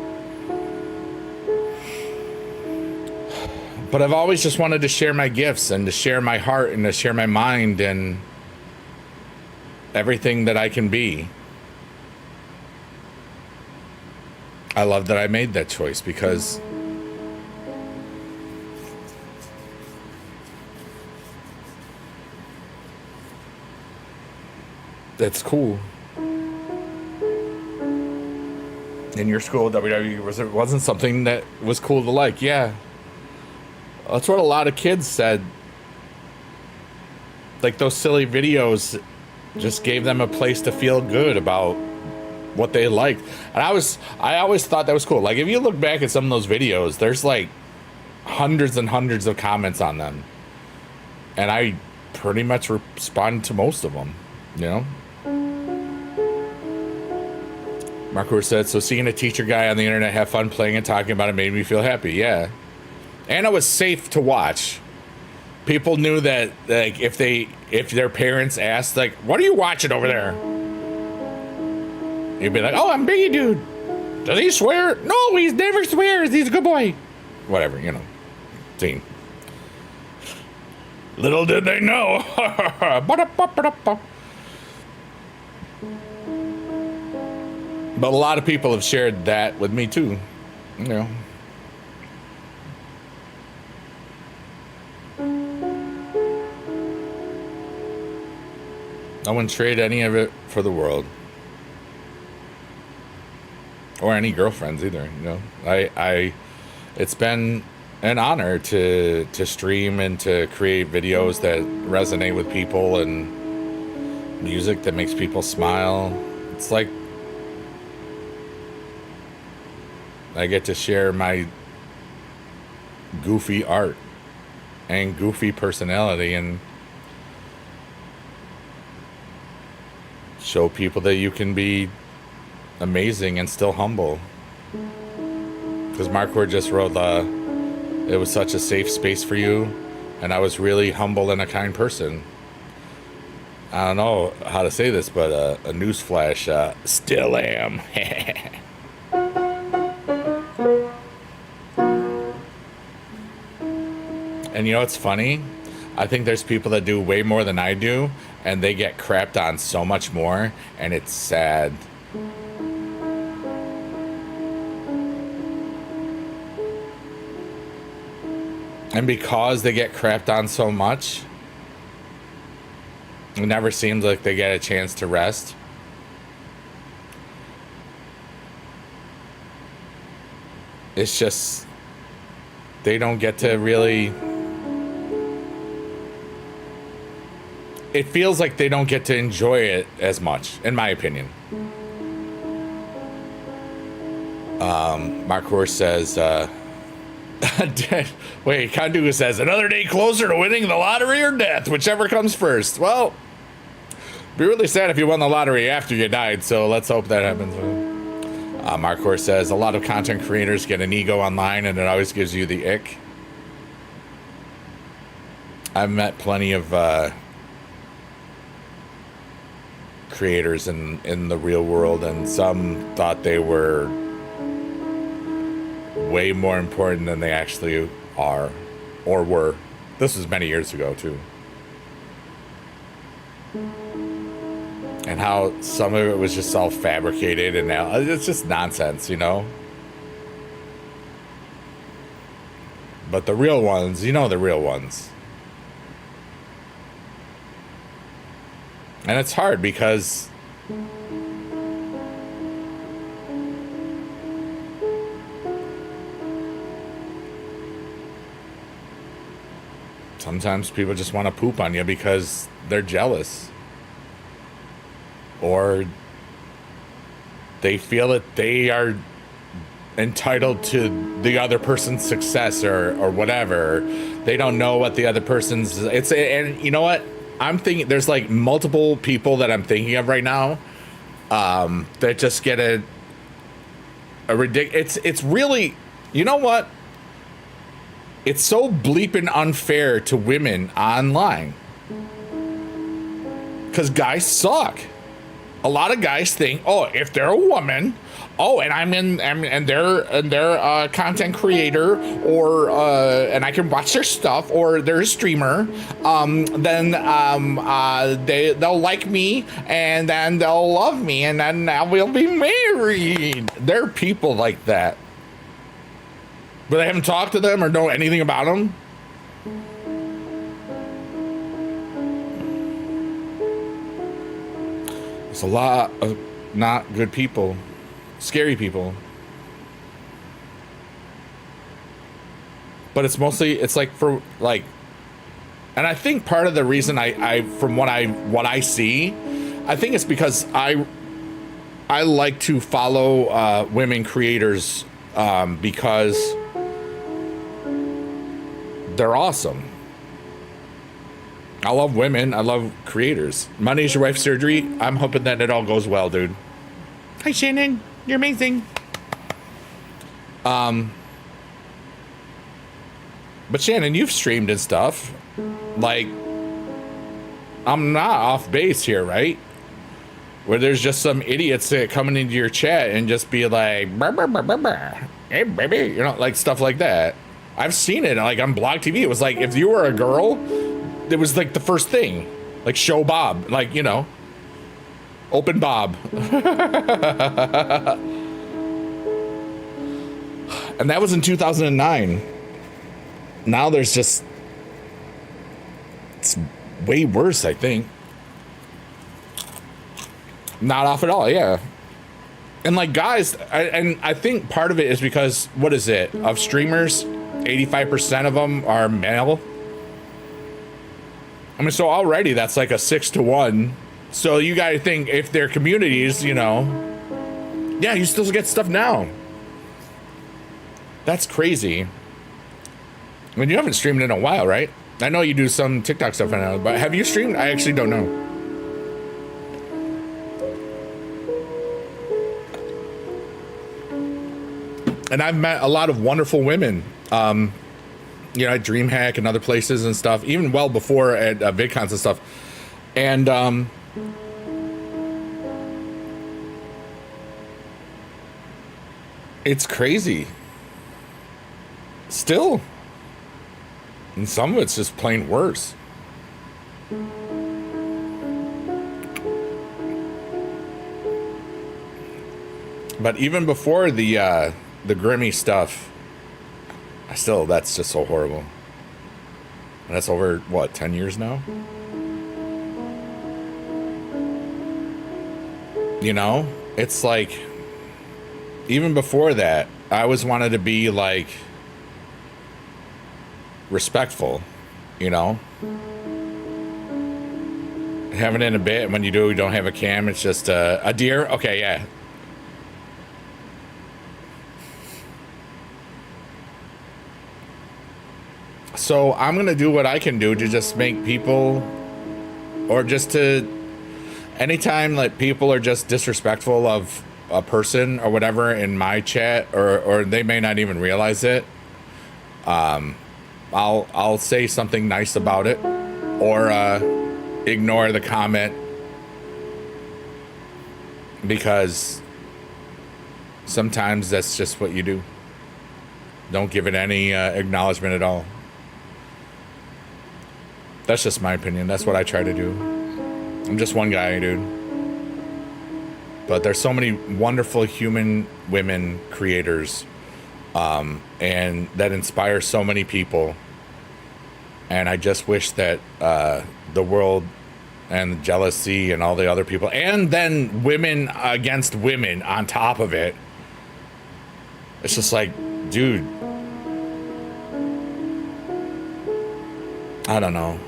But I've always just wanted to share my gifts and to share my heart and to share my mind and everything that I can be. I love that I made that choice, because that's cool. In your school, WWE wasn't something that was cool to like. Yeah. That's what a lot of kids said. Like, those silly videos just gave them a place to feel good about what they liked. And I always thought that was cool. Like, if you look back at some of those videos, there's like hundreds and hundreds of comments on them. And I pretty much respond to most of them, you know? Marco said, so seeing a teacher guy on the internet have fun playing and talking about it made me feel happy. Yeah. And it was safe to watch. People knew that, like, if their parents asked, like, what are you watching over there? You'd be like, oh, I'm Biggie Dude. Does he swear? No, he never swears. He's a good boy. Whatever, you know. Scene. Little did they know. But a lot of people have shared that with me too. You know. I wouldn't trade any of it for the world. Or any girlfriends either, you know. It's been an honor to stream and to create videos that resonate with people and music that makes people smile. It's like I get to share my goofy art and goofy personality and show people that you can be amazing and still humble. Because Mark just wrote, it was such a safe space for you, and I was really humble and a kind person. I don't know how to say this, but a newsflash, still am. And you know what's funny? I think there's people that do way more than I do, and they get crapped on so much more, and it's sad. And because they get crapped on so much, it never seems like they get a chance to rest. It's just, they don't get to really... It feels like they don't get to enjoy it as much, in my opinion. Mark Horse says, wait, Kandu says, another day closer to winning the lottery or death, whichever comes first. Well, it'd be really sad if you won the lottery after you died, so let's hope that happens. Mark Horse says, a lot of content creators get an ego online, and it always gives you the ick. I've met plenty of creators in the real world, and some thought they were way more important than they actually are or were. This was many years ago too. And how some of it was just all fabricated, and now it's just nonsense, you know. But the real ones, you know, the real ones. And it's hard because Sometimes people just want to poop on you because they're jealous. Or they feel that they are entitled to the other person's success or whatever. They don't know what the other person's and you know what? I'm thinking there's like multiple people that I'm thinking of right now that just get a ridiculous. It's really, you know what? It's so bleeping unfair to women online because guys suck. A lot of guys think, oh, if they're a woman, oh, and they're a content creator, or and I can watch their stuff, or they're a streamer, then they'll like me, and then they'll love me, and then we'll be married. There are people like that, but I haven't talked to them or know anything about them. There's a lot of not good people. Scary people. But it's mostly, it's like for like, and I think part of the reason I from what I see, I think it's because I like to follow women creators because they're awesome. I love women. I love creators. Money's your wife's surgery. I'm hoping that it all goes well, dude. Hi, Shannon. You're amazing. But Shannon, you've streamed and stuff. Like, I'm not off base here, right? Where there's just some idiots that coming into your chat and just be like, "Brr, brr, brr, brr, brr. Hey, baby," you know, like stuff like that. I've seen it. Like on Blog TV, it was like if you were a girl, it was like the first thing, like show Bob, like, you know. Open Bob. And that was in 2009. Now there's just, it's way worse, I think. Not off at all, yeah. And like guys, I think part of it is because, what is it? Of streamers, 85% of them are male. I mean, so already that's like a 6-to-1. So you gotta think if their communities, you know, yeah, you still get stuff now. That's crazy. I mean, you haven't streamed in a while, right? I know you do some TikTok stuff now, but have you streamed? I actually don't know. And I've met a lot of wonderful women, you know, at DreamHack and other places and stuff, even well before at VidCons and stuff. And, it's crazy. Still. And some of it's just plain worse. But even before the Grimmy stuff, that's just so horrible. And that's over, what, 10 years now? You know? It's like, even before that, I always wanted to be like respectful, you know? Having it in a bit, when you don't have a cam, it's just a deer. Okay, yeah. So I'm gonna do what I can do to just make people, or just to, anytime like people are just disrespectful of a person or whatever in my chat, or they may not even realize it, I'll say something nice about it, or ignore the comment, because sometimes that's just what you do. Don't give it any acknowledgement at all. That's just my opinion. That's what I try to do. I'm just one guy, dude. But there's so many wonderful human women creators, and that inspire so many people. And I just wish that the world and the jealousy and all the other people, and then women against women on top of it. It's just like, dude, I don't know.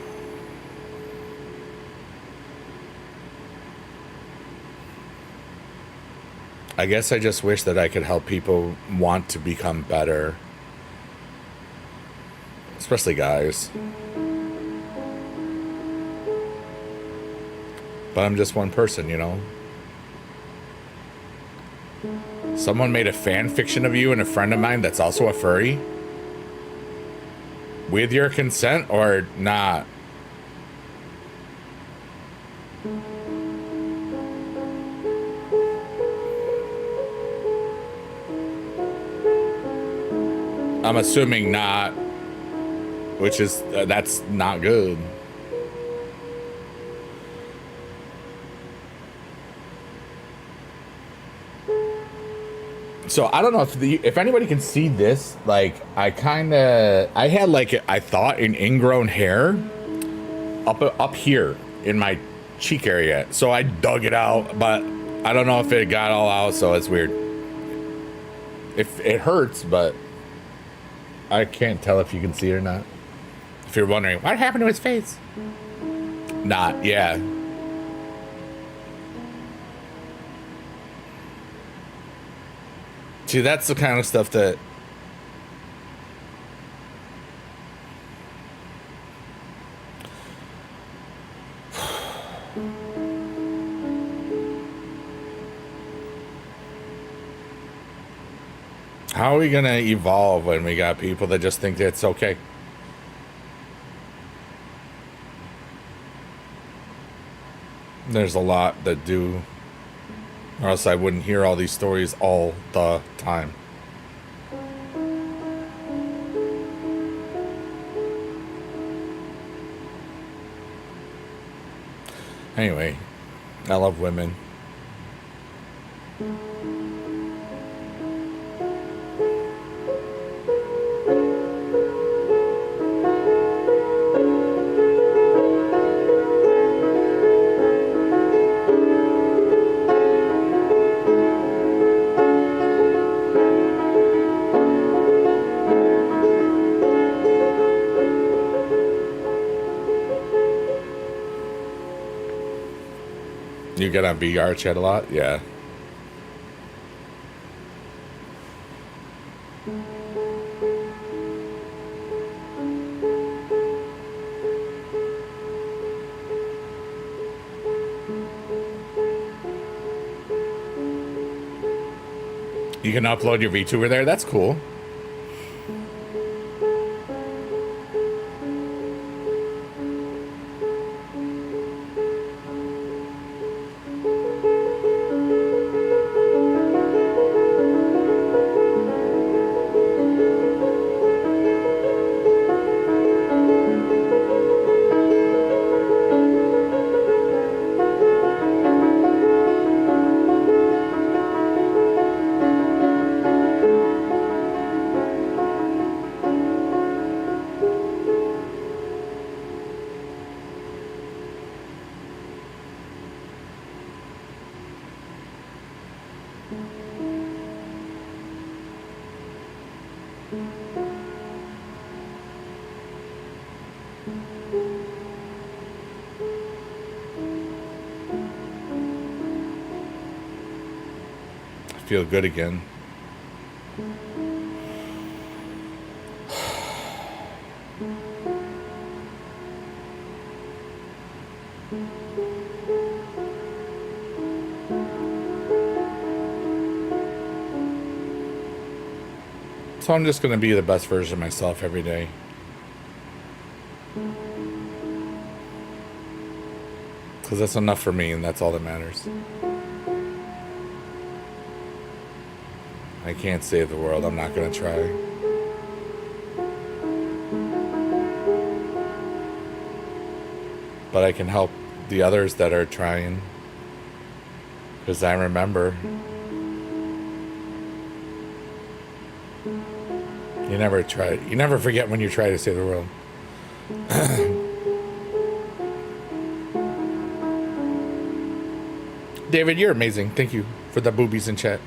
I guess I just wish that I could help people want to become better, especially guys. But I'm just one person, you know? Someone made a fan fiction of you and a friend of mine that's also a furry? With your consent or not? I'm assuming not, which is, that's not good. So I don't know if anybody can see this. Like I had like I thought an ingrown hair up here in my cheek area. So I dug it out, but I don't know if it got all out. So it's weird. If it hurts, but I can't tell if you can see it or not. If you're wondering what happened to his face, not yeah. See, that's the kind of stuff that how are we gonna evolve when we got people that just think that it's okay? There's a lot that do, or else I wouldn't hear all these stories all the time. Anyway, I love women. You get on VR chat a lot? Yeah. You can upload your VTuber there? That's cool. Feel good again. So I'm just going to be the best version of myself every day. Because that's enough for me, and that's all that matters. I can't save the world. I'm not going to try. But I can help the others that are trying. Because I remember. You never try. You never forget when you try to save the world. David, you're amazing. Thank you for the boobies in chat.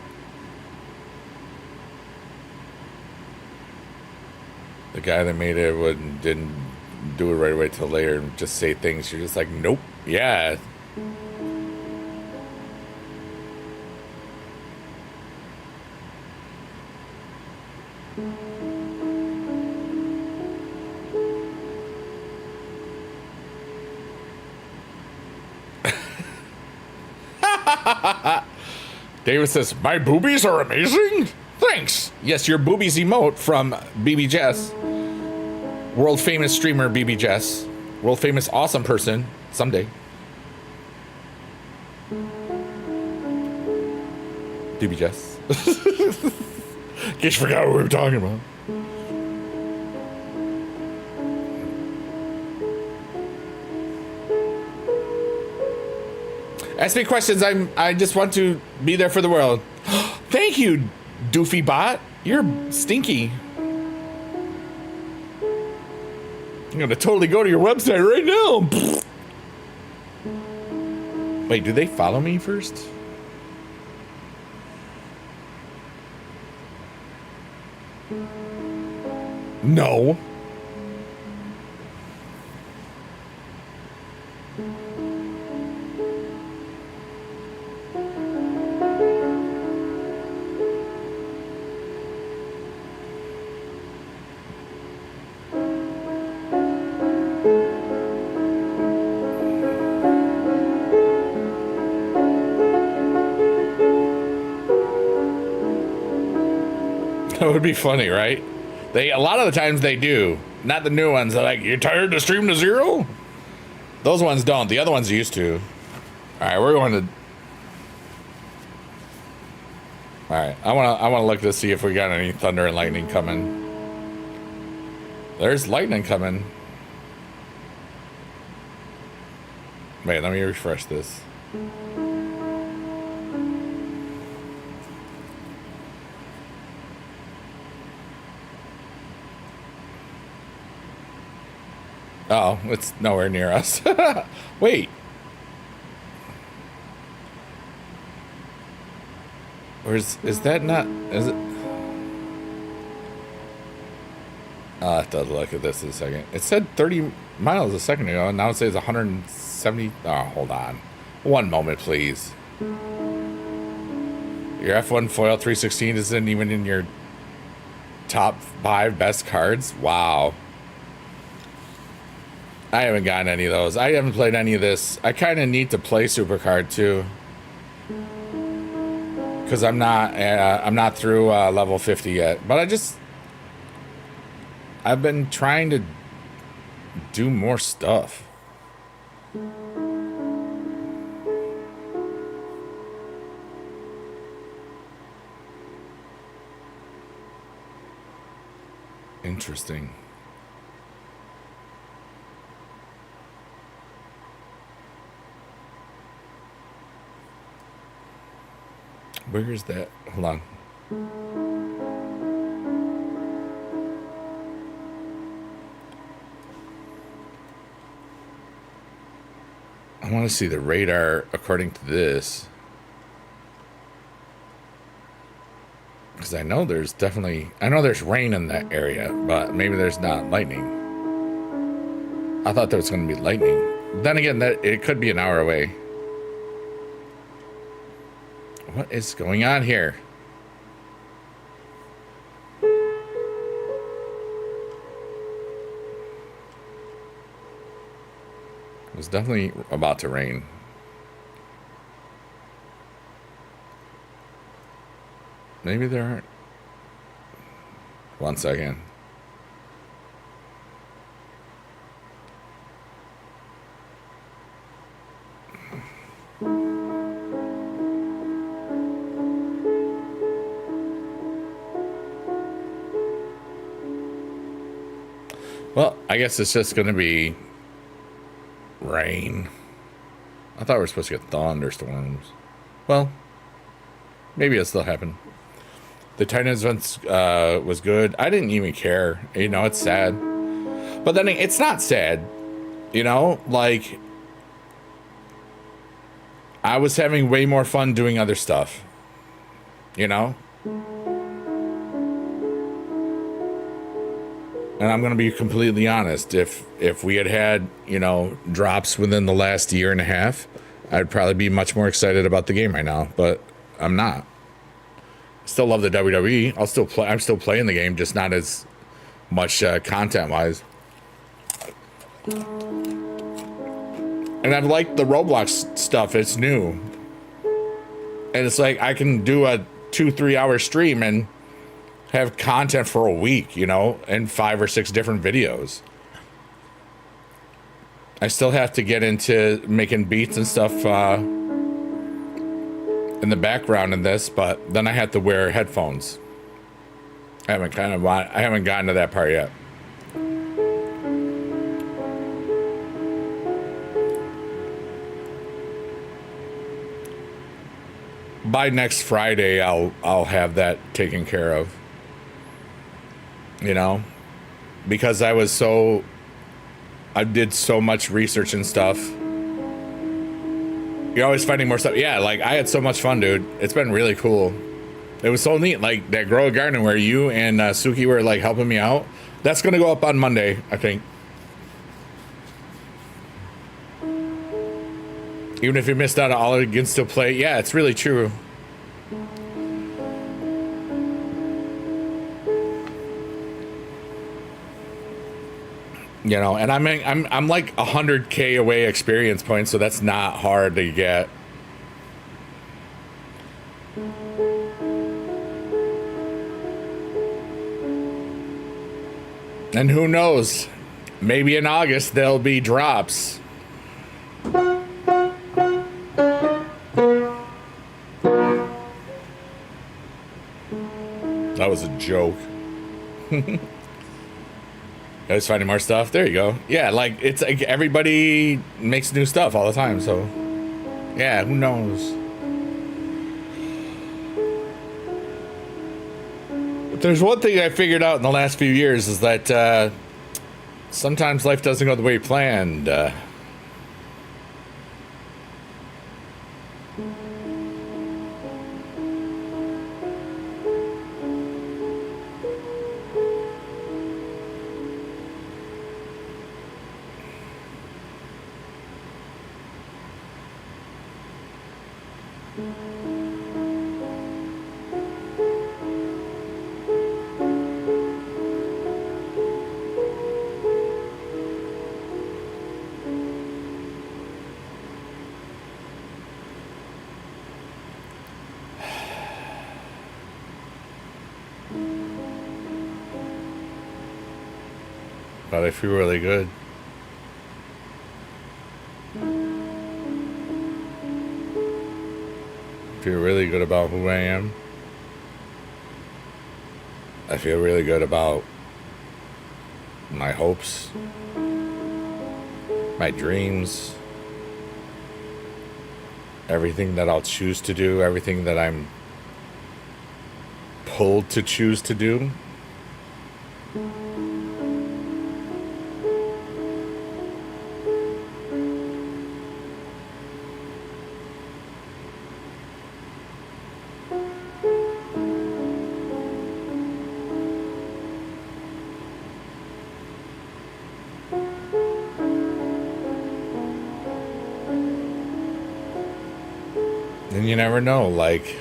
The guy that made it didn't do it right away till later and just say things. You're just like, nope. Yeah. David says, my boobies are amazing. Thanks. Yes, your boobies emote from BB Jess. World famous streamer BB Jess. World famous awesome person someday. BB Jess. In case you forgot what we were talking about. Ask me questions. I just want to be there for the world. Thank you, doofy bot. You're stinky. I'm gonna totally go to your website right now. Wait, do they follow me first? No. That would be funny, right? A lot of the times they do. Not the new ones. They're like, you're tired to stream to zero? Those ones don't. The other ones used to. All right, we're going to. All right, I want to look to see if we got any thunder and lightning coming. There's lightning coming. Wait, let me refresh this. Oh, it's nowhere near us. Wait. Is that not, is it? I'll have to look at this in a second. It said 30 miles a second ago, and now it says 170. Oh, hold on. One moment, please. Your F1 Foil 316 isn't even in your top 5 best cards? Wow. I haven't gotten any of those. I haven't played any of this. I kind of need to play Supercard too, because I'm not through level 50 yet. But I've been trying to do more stuff. Interesting. Where is that? Hold on. I want to see the radar according to this. Because I know there's rain in that area, but maybe there's not lightning. I thought there was going to be lightning. Then again, it could be an hour away. What is going on here? It was definitely about to rain. Maybe there aren't. One second. Well, I guess it's just going to be rain. I thought we were supposed to get thunderstorms. Well, maybe it'll still happen. The Titans event was good. I didn't even care. You know, it's sad. But then it's not sad. You know, like, I was having way more fun doing other stuff. You know? And I'm going to be completely honest. If we had, you know, drops within the last year and a half, I'd probably be much more excited about the game right now. But I'm not. Still love the WWE. I'll still play. I'm still playing the game, just not as much content wise. And I've liked the Roblox stuff. It's new, and it's like I can do a 2-3 hour stream and have content for a week, you know, and 5 or 6 different videos. I still have to get into making beats and stuff in the background in this, but then I have to wear headphones. I haven't gotten to that part yet. By next Friday, I'll have that taken care of. You know, because I did so much research and stuff. You're always finding more stuff. Yeah, like I had so much fun, dude. It's been really cool. It was so neat. Like that Grow a Garden where you and Suki were like helping me out. That's gonna go up on Monday, I think. Even if you missed out on all of it, you can still play. Yeah, it's really true. You know, and I'm like 100K away experience points, so that's not hard to get. And who knows? Maybe in August there'll be drops. That was a joke. Always finding more stuff. There you go. Yeah, like it's like everybody makes new stuff all the time. So, yeah, who knows? But there's one thing I figured out in the last few years is that sometimes life doesn't go the way you planned. But I feel really good. I feel really good about who I am. I feel really good about my hopes, my dreams, everything that I'll choose to do, everything that I'm pulled to choose to do. And you never know, like,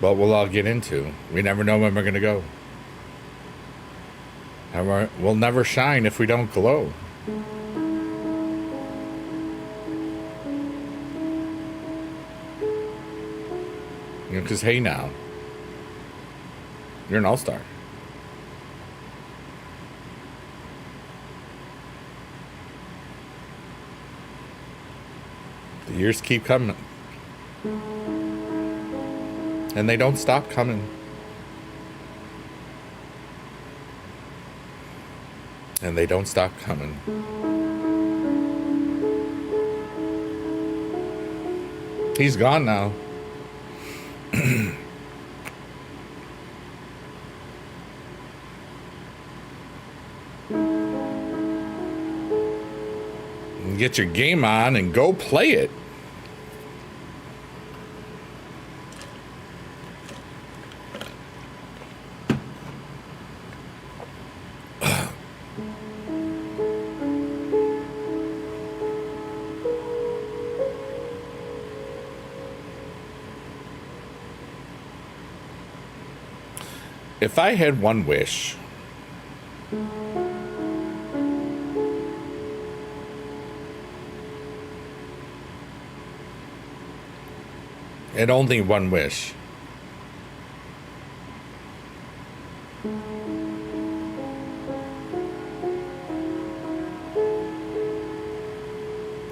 what we'll all get into. We never know when we're gonna go. And we'll never shine if we don't glow. You know, because hey now, you're an all-star. The years keep coming. And they don't stop coming. And they don't stop coming. He's gone now. Get your game on and go play it. If I had one wish, and only one wish,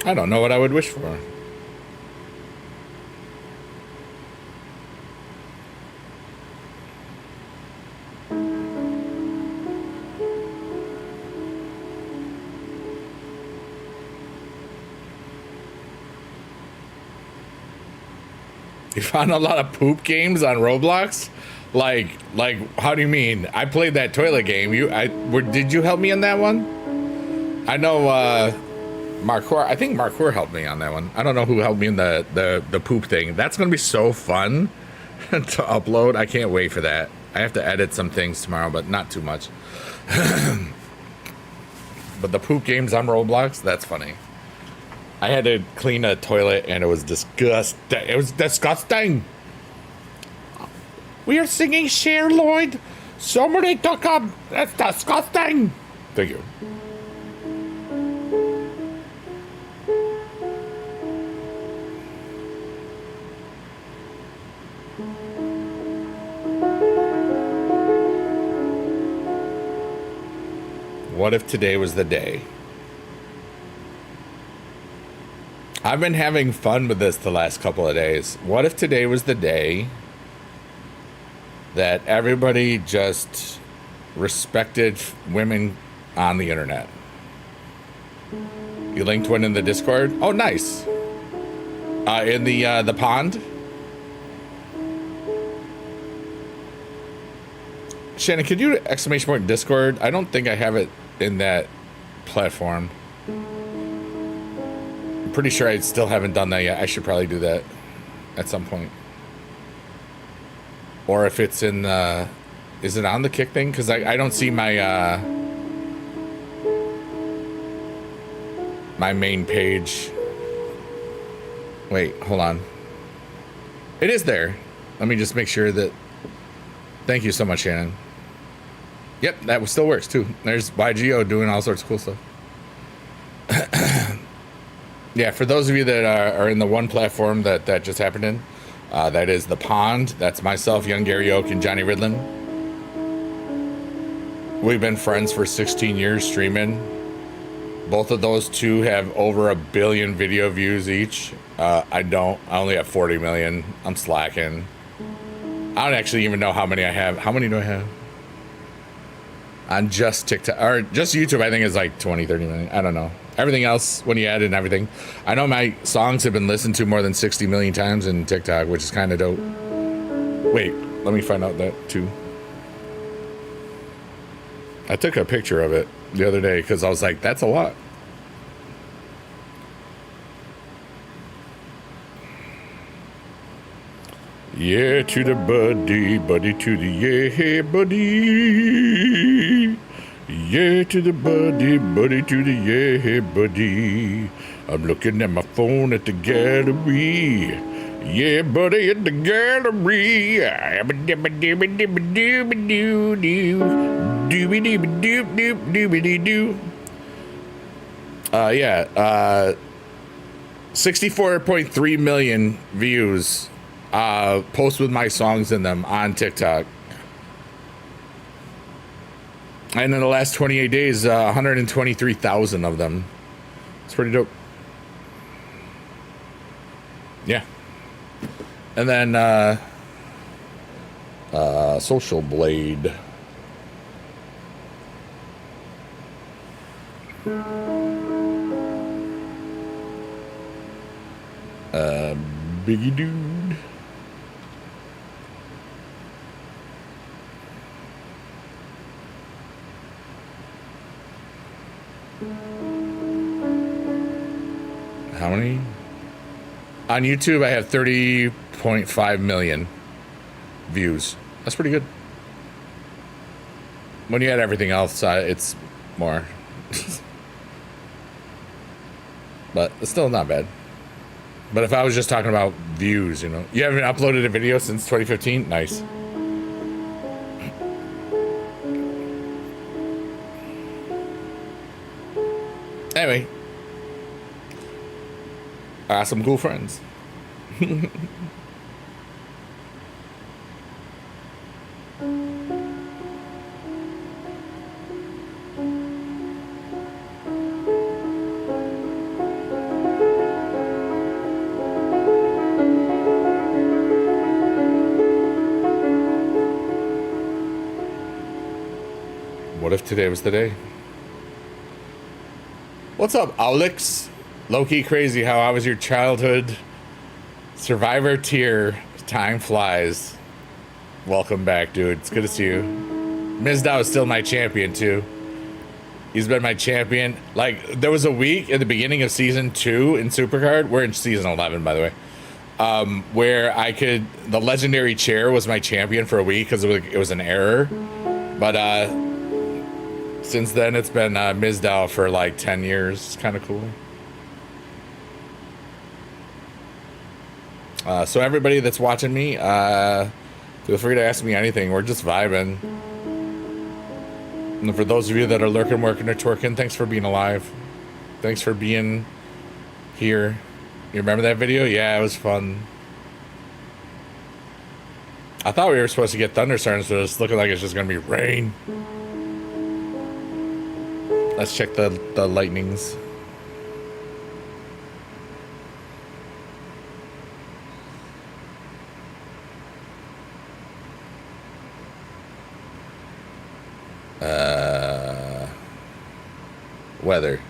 I don't know what I would wish for. You found a lot of poop games on Roblox? Like, how do you mean? I played that toilet game. Did you help me on that one? I know, Marcour. I think Marcour helped me on that one. I don't know who helped me in the poop thing. That's gonna be so fun to upload. I can't wait for that. I have to edit some things tomorrow, but not too much. But the poop games on Roblox, that's funny. I had to clean a toilet and it was disgusting. It was disgusting. We are singing Cher Lloyd. Somebody took up. That's disgusting. Thank you. What if today was the day? I've been having fun with this the last couple of days. What if today was the day that everybody just respected women on the internet? You linked one in the Discord? Oh, nice. In the pond? Shannon, could you exclamation point Discord? I don't think I have it in that platform. Pretty sure I still haven't done that yet. I should probably do that at some point. Or if it's in is it on the Kick thing? Because I don't see my my main page. Wait, hold on. It is there. Let me just make sure that. Thank you so much, Shannon. Yep, that still works too. There's YGO doing all sorts of cool stuff. Yeah, for those of you that are in the one platform that just happened in, that is the Pond. That's myself, Young Gary Oak, and Johnny Ridlin. We've been friends for 16 years streaming. Both of those two have over 1 billion video views each. I only have 40 million. I'm slacking. I don't actually even know how many I have. How many do I have? On just TikTok, or just YouTube, I think is like 20, 30 million. I don't know. Everything else, when you add in everything. I know my songs have been listened to more than 60 million times in TikTok, which is kind of dope. Wait, let me find out that too. I took a picture of it the other day because I was like, that's a lot. Yeah to the buddy, buddy to the yeah, buddy. Yeah to the buddy, buddy to the yeah, buddy. I'm looking at my phone at the gallery. Yeah, buddy at the gallery. Yeah, 64.3 million views. Posts with my songs in them on TikTok. And in the last 28 days, 123,000 of them. It's pretty dope. Yeah. And then Social Blade. Biggie Dude. How many? On YouTube, I have 30.5 million views. That's pretty good. When you add everything else, it's more. But it's still not bad. But if I was just talking about views, you know. You haven't uploaded a video since 2015? Nice. Anyway, some cool friends. What if today was the day? What's up, Alex? Low-key crazy how I was your childhood survivor tier. Time flies. Welcome back, dude. It's good to see you. Mizdow is still my champion, too. He's been my champion. Like, there was a week at the beginning of Season 2 in Supercard. We're in Season 11, by the way. Where I could... The Legendary Chair was my champion for a week because it was an error. But, since then, it's been Mizdow for like 10 years. It's kind of cool. So everybody that's watching me, feel free to ask me anything. We're just vibing. And for those of you that are lurking, working, or twerking, thanks for being alive. Thanks for being here. You remember that video? Yeah, it was fun. I thought we were supposed to get thunderstorms, but it's looking like it's just going to be rain. Let's check the lightnings. Weather.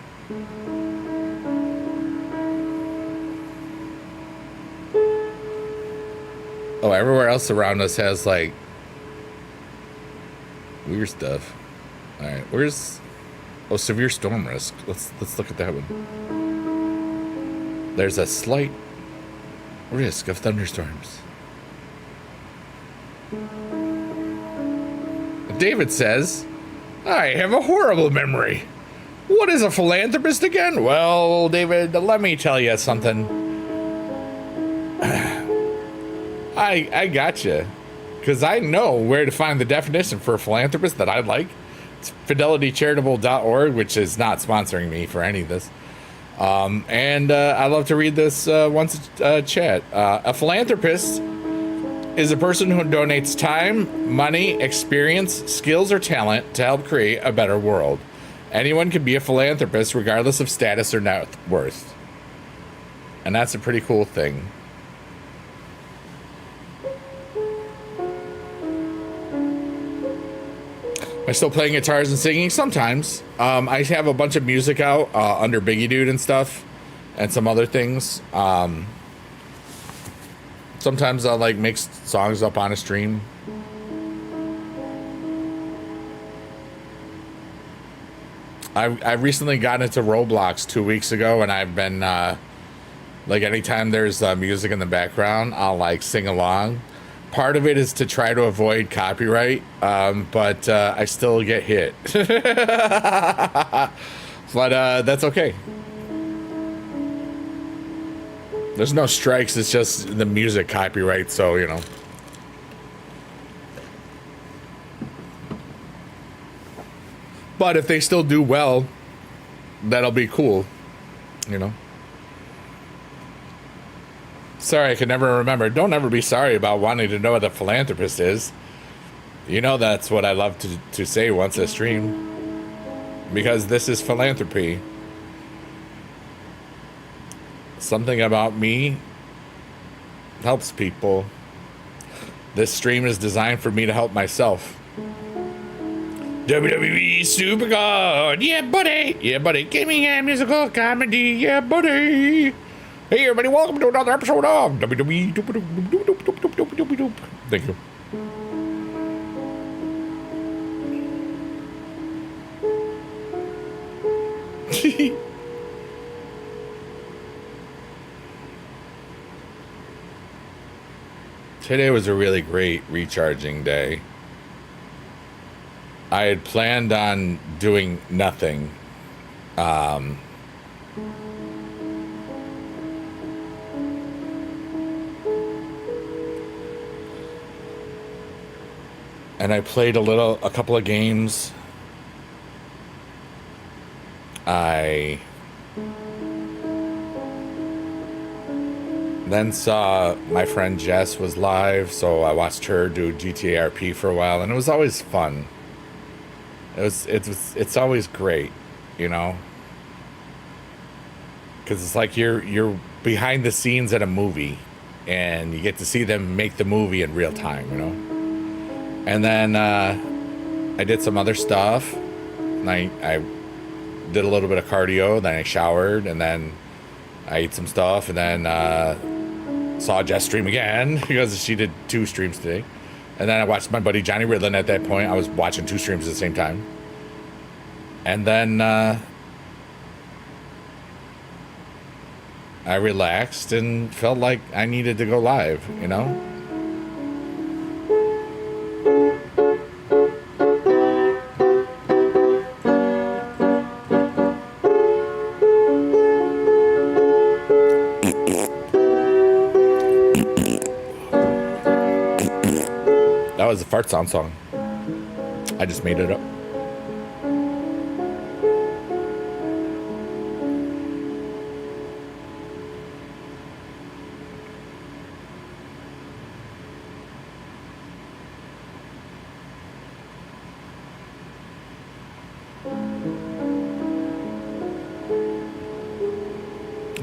Oh, everywhere else around us has like weird stuff. All right, where's severe storm risk? Let's look at that one. There's a slight risk of thunderstorms. David says, I have a horrible memory. What is a philanthropist again? Well, David, let me tell you something. I gotcha. Because I know where to find the definition for a philanthropist that I like. It's fidelitycharitable.org, which is not sponsoring me for any of this. And I love to read this once chat. A philanthropist is a person who donates time, money, experience, skills, or talent to help create a better world. Anyone can be a philanthropist regardless of status or net worth. And that's a pretty cool thing. Am I still playing guitars and singing? Sometimes. I have a bunch of music out under Biggie Dude and stuff and some other things. Sometimes I'll like make songs up on a stream. I recently got into Roblox 2 weeks ago, and I've been like anytime there's music in the background, I'll like sing along. Part of it is to try to avoid copyright, but I still get hit. But that's okay. There's no strikes, it's just the music copyright, so you know. But if they still do well, that'll be cool, you know. Sorry, I can never remember. Don't ever be sorry about wanting to know what a philanthropist is. You know that's what I love to say once a stream. Because this is philanthropy. Something about me helps people. This stream is designed for me to help myself. WWE Supercard, yeah buddy, gaming and musical comedy, yeah buddy. Hey everybody, welcome to another episode of WWE. Thank you. Today was a really great recharging day. I had planned on doing nothing. And I played a couple of games. I Then saw my friend Jess was live, so I watched her do GTA RP for a while, and it was always fun. It's always great, you know, because it's like you're behind the scenes at a movie, and you get to see them make the movie in real time, you know. And then I did some other stuff. And I did a little bit of cardio, then I showered, and then I ate some stuff, and then saw Jess stream again because she did 2 streams today. And then I watched my buddy Johnny Ridlin at that point. I was watching 2 streams at the same time. And then I relaxed and felt like I needed to go live, you know? That was a fart sound song. I just made it up.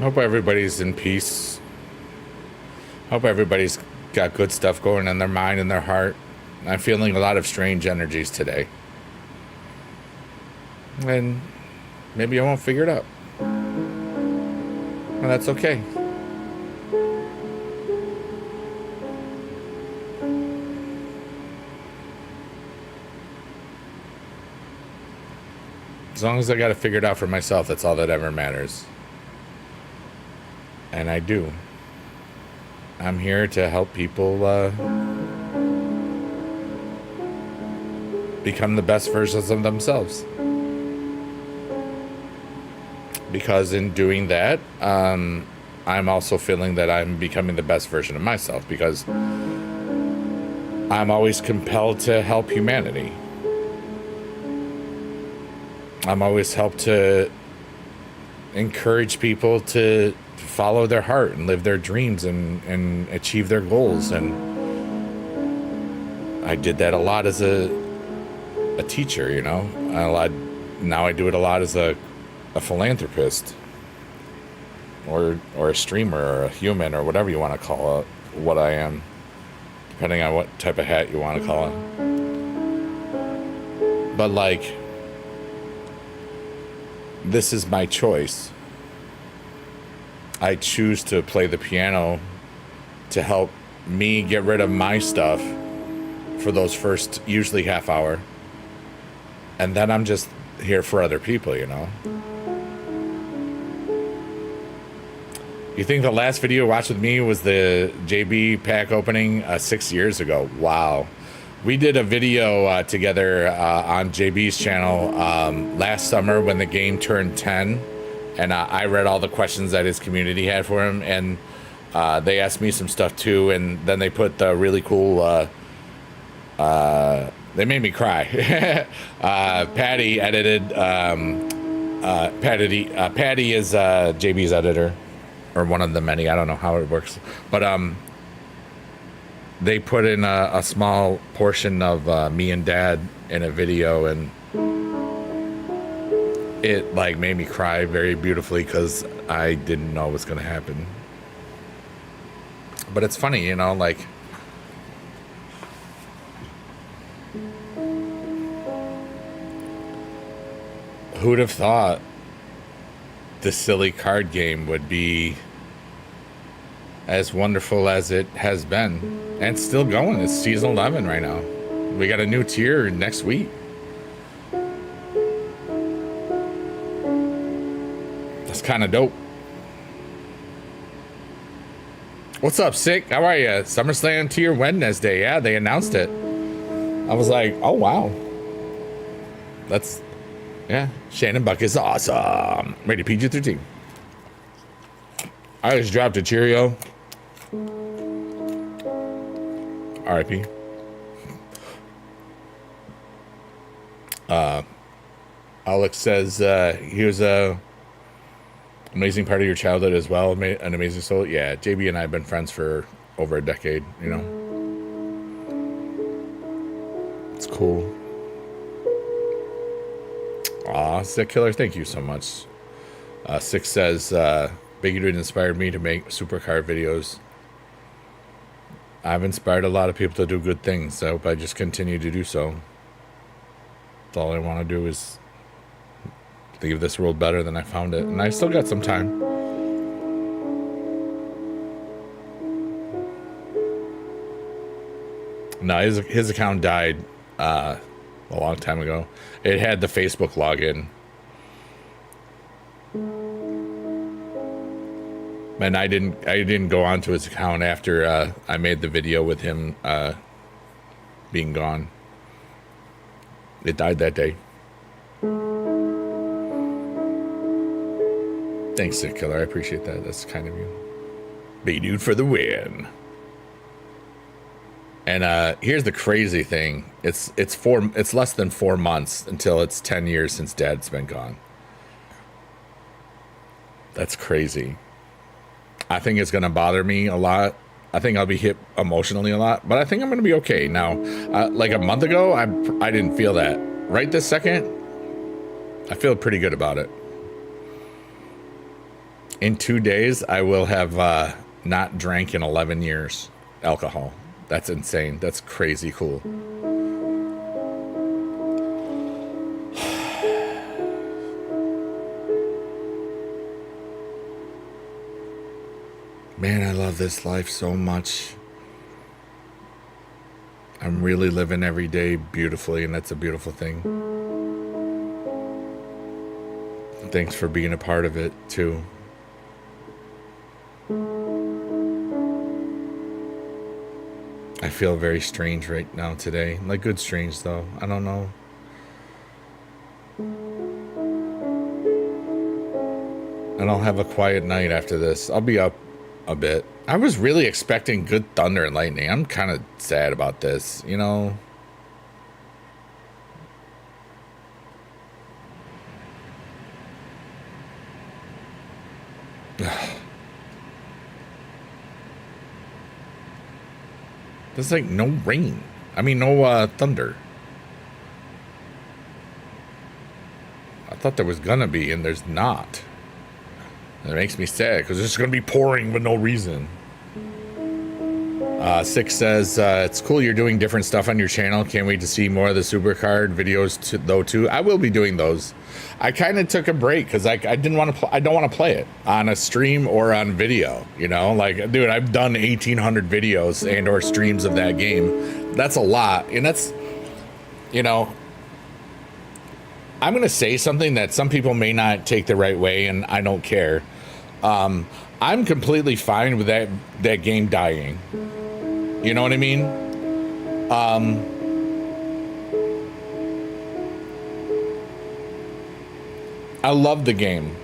Hope everybody's in peace. Hope everybody's got good stuff going in their mind and their heart. I'm feeling a lot of strange energies today. And maybe I won't figure it out. Well, that's okay. As long as I got it figured out for myself, that's all that ever matters. And I do. I'm here to help people become the best versions of themselves. Because in doing that, I'm also feeling that I'm becoming the best version of myself, because I'm always compelled to help humanity. I'm always helped to encourage people to follow their heart and live their dreams and achieve their goals. And I did that a lot as a teacher, you know. Now I do it a lot as a philanthropist, or a streamer, or a human, or whatever you want to call it, what I am, depending on what type of hat you want to call it. But like, this is my choice. I choose to play the piano to help me get rid of my stuff for those first, usually half hour. And then I'm just here for other people, you know? You think the last video you watched with me was the JB pack opening 6 years ago? Wow. We did a video together on JB's channel last summer when the game turned 10. And I read all the questions that his community had for him, and they asked me some stuff too. And then they put the really cool. They made me cry. Patty edited. Patty is JB's editor, or one of the many. I don't know how it works, but they put in a small portion of me and Dad in a video, and it like made me cry very beautifully because I didn't know it was going to happen. But it's funny, you know, like, who'd have thought the silly card game would be as wonderful as it has been, and it's still going. It's season 11 right now. We got a new tier next week. That's kind of dope. What's up, Sick? How are you? SummerSlam tier Wednesday. Yeah, they announced it. I was like, oh wow. That's, yeah. Shannon Buck is awesome. Rated PG-13. I just dropped a Cheerio. R.I.P. Alex says, here's a Amazing part of your childhood as well. An amazing soul. Yeah, JB and I have been friends for over a decade, you know. It's cool. Aw, Sick Killer, thank you so much. Six says, Biggie Dude inspired me to make supercar videos. I've inspired a lot of people to do good things. I hope I just continue to do so. That's all I want to do is leave this world better than I found it. And I still got some time. No, his account died a long time ago. It had the Facebook login. And I didn't go onto his account after I made the video with him being gone. It died that day. Thanks, Sick Killer. I appreciate that. That's kind of you. Big Dude for the win. And here's the crazy thing. It's less than 4 months until it's 10 years since Dad's been gone. That's crazy. I think it's going to bother me a lot. I think I'll be hit emotionally a lot, but I think I'm going to be okay. Now, like a month ago, I didn't feel that. Right this second, I feel pretty good about it. In 2 days, I will have not drank in 11 years alcohol. That's insane. That's crazy cool. Man, I love this life so much. I'm really living every day beautifully, and that's a beautiful thing. Thanks for being a part of it, too. I feel very strange right now today. Like good strange, though. I don't know. And I'll have a quiet night after this. I'll be up a bit. I was really expecting good thunder and lightning. I'm kind of sad about this, you know. There's like no rain. I mean, no thunder. I thought there was gonna be, and there's not. It makes me sad because it's going to be pouring for no reason. Six says, it's cool you're doing different stuff on your channel. Can't wait to see more of the Supercard videos too. I will be doing those. I kind of took a break because I didn't want to. I don't want to play it on a stream or on video. You know, like, dude, I've done 1,800 videos and or streams of that game. That's a lot, and that's, you know. I'm going to say something that some people may not take the right way, and I don't care. I'm completely fine with that game dying. You know what I mean? I love the game.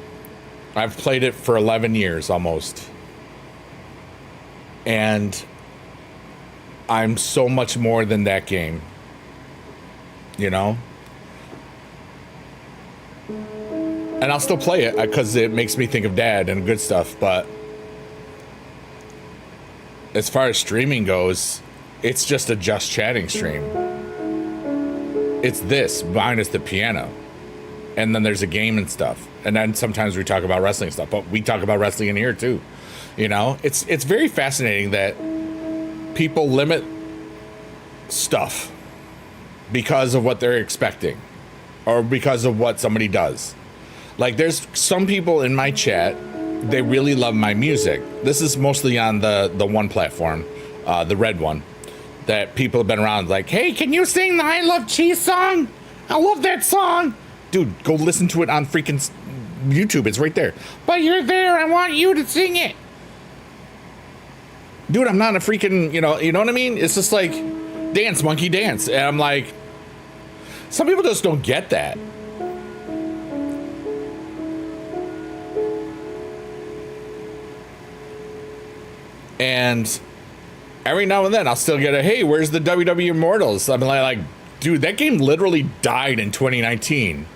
I've played it for 11 years almost. And I'm so much more than that game. You know? And I'll still play it because it makes me think of Dad and good stuff. But as far as streaming goes, it's just a just chatting stream. It's this minus the piano. And then there's a game and stuff. And then sometimes we talk about wrestling stuff, but we talk about wrestling in here too. You know, it's very fascinating that people limit stuff because of what they're expecting or because of what somebody does. Like, there's some people in my chat, they really love my music. This is mostly on the one platform, the red one, that people have been around like, hey, can you sing the I Love Cheese song? I love that song. Dude, go listen to it on freaking YouTube. It's right there. But you're there. I want you to sing it. Dude, I'm not a freaking, you know what I mean? It's just like, dance, monkey, dance. And I'm like, some people just don't get that. And every now and then I'll still get a, hey, where's the WWE Immortals? I'm like, dude, that game literally died in 2019.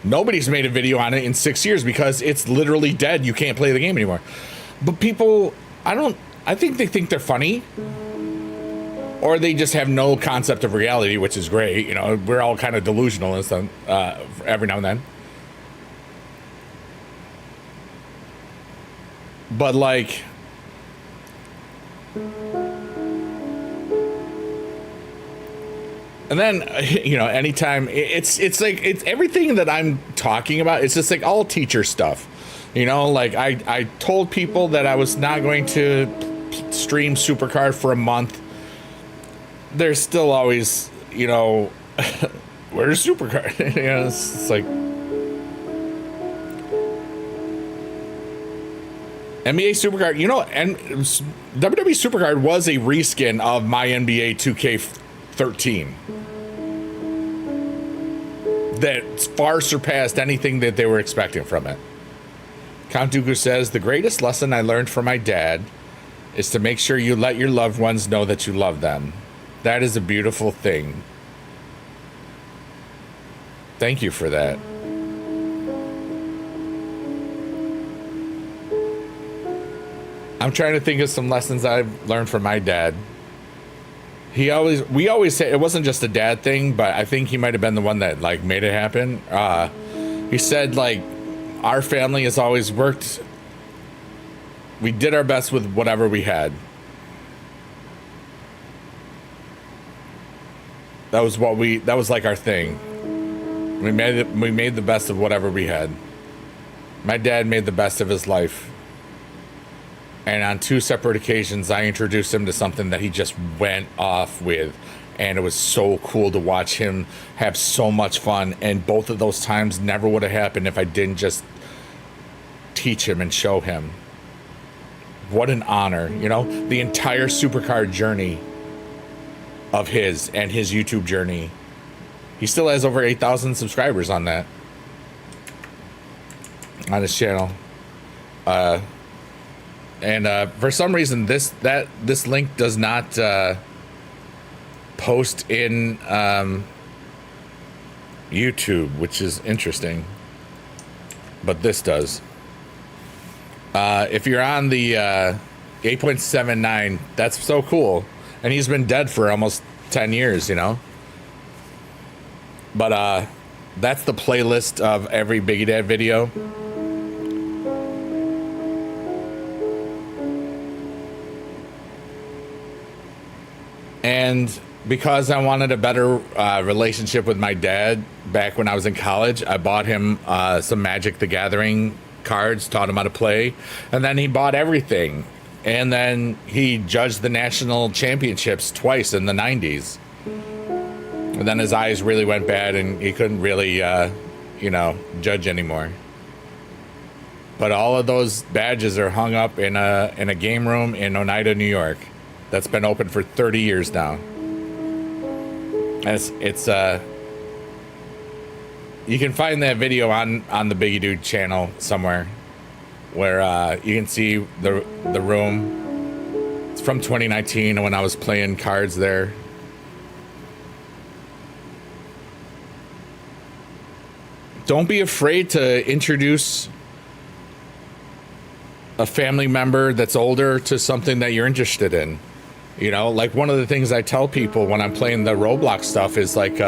Nobody's made a video on it in 6 years because it's literally dead. You can't play the game anymore. But people, I think they think they're funny, or they just have no concept of reality, which is great. You know, we're all kind of delusional and stuff, every now and then. But like, and then, you know, anytime it's like, it's everything that I'm talking about. It's just like all teacher stuff, you know, like I told people that I was not going to stream Supercard for a month. There's still always, you know, where's Supercard? You know, it's like NBA Supercard, you know, and WWE Supercard was a reskin of my NBA 2K13 that far surpassed anything that they were expecting from it. Count Dooku says, the greatest lesson I learned from my dad is to make sure you let your loved ones know that you love them. That is a beautiful thing. Thank you for that. I'm trying to think of some lessons I've learned from my dad. We always say it wasn't just a dad thing, but I think he might have been the one that like made it happen. He said like our family has always worked. We did our best with whatever we had. That was like our thing. We made the best of whatever we had. My dad made the best of his life. And on 2 separate occasions, I introduced him to something that he just went off with. And it was so cool to watch him have so much fun. And both of those times never would have happened if I didn't just teach him and show him. What an honor, you know? The entire Supercard journey of his and his YouTube journey. He still has over 8,000 subscribers on that. On his channel. And for some reason, this link does not post in YouTube, which is interesting. But this does. If you're on the 8.79, that's so cool. And he's been dead for almost 10 years, you know? But that's the playlist of every Biggie Dad video. And because I wanted a better relationship with my dad back when I was in college, I bought him some Magic the Gathering cards, taught him how to play, and then he bought everything. And then he judged the national championships twice in the 90s. And then his eyes really went bad and he couldn't really, judge anymore. But all of those badges are hung up in a game room in Oneida, New York. That's been open for 30 years now. And it's you can find that video on the Biggie Dude channel somewhere, where you can see the room. It's from 2019 when I was playing cards there. Don't be afraid to introduce a family member that's older to something that you're interested in. You know, like one of the things I tell people when I'm playing the Roblox stuff is like,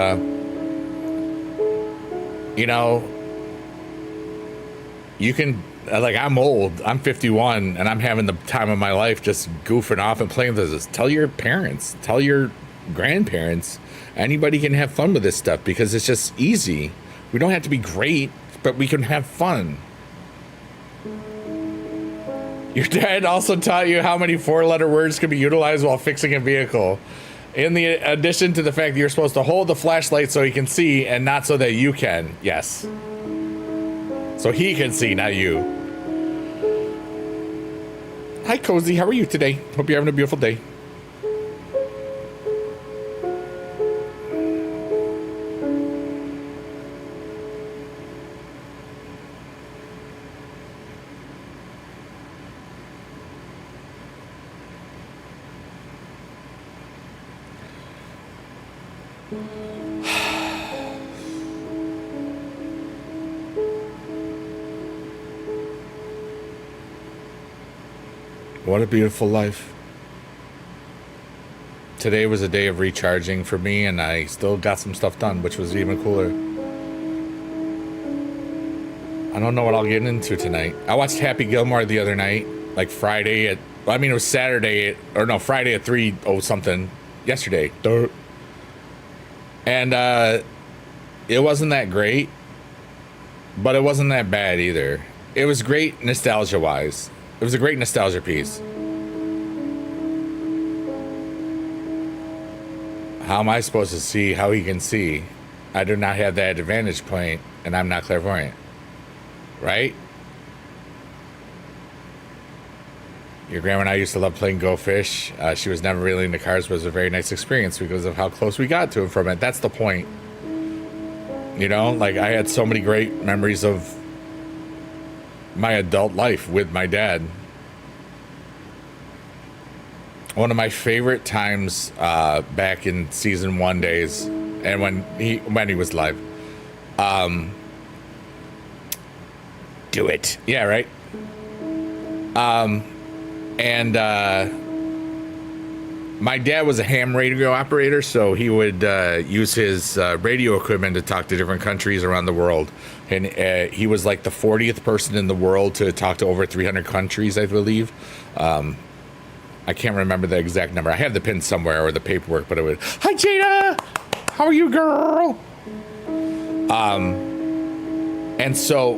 you can, like, I'm old, I'm 51, and I'm having the time of my life just goofing off and playing with this. Tell your parents, tell your grandparents, anybody can have fun with this stuff because it's just easy. We don't have to be great, but we can have fun. Your dad also taught you how many 4-letter words can be utilized while fixing a vehicle. In the addition to the fact that you're supposed to hold the flashlight so he can see and not so that you can. Yes. So he can see, not you. Hi, Cozy. How are you today? Hope you're having a beautiful day. What a beautiful life. Today was a day of recharging for me, and I still got some stuff done, which was even cooler. I don't know what I'll get into tonight. I watched Happy Gilmore the other night, like Friday at, well, I mean, it was Saturday at, or no, Friday at 3 oh something, yesterday. And it wasn't that great, but it wasn't that bad either. It was great nostalgia-wise. It was a great nostalgia piece. How am I supposed to see how he can see? I do not have that advantage point, and I'm not clairvoyant. Right? Your grandma and I used to love playing Go Fish. She was never really into cars, but it was a very nice experience because of how close we got to him from it. That's the point. You know, like I had so many great memories of my adult life with my dad. One of my favorite times back in season 1 days, and when he was live. Do it. Yeah, right. And my dad was a ham radio operator, so he would use his radio equipment to talk to different countries around the world. And he was like the 40th person in the world to talk to over 300 countries, I believe. I can't remember the exact number. I have the pin somewhere or the paperwork, but it would, hi, Jada! How are you, girl? And so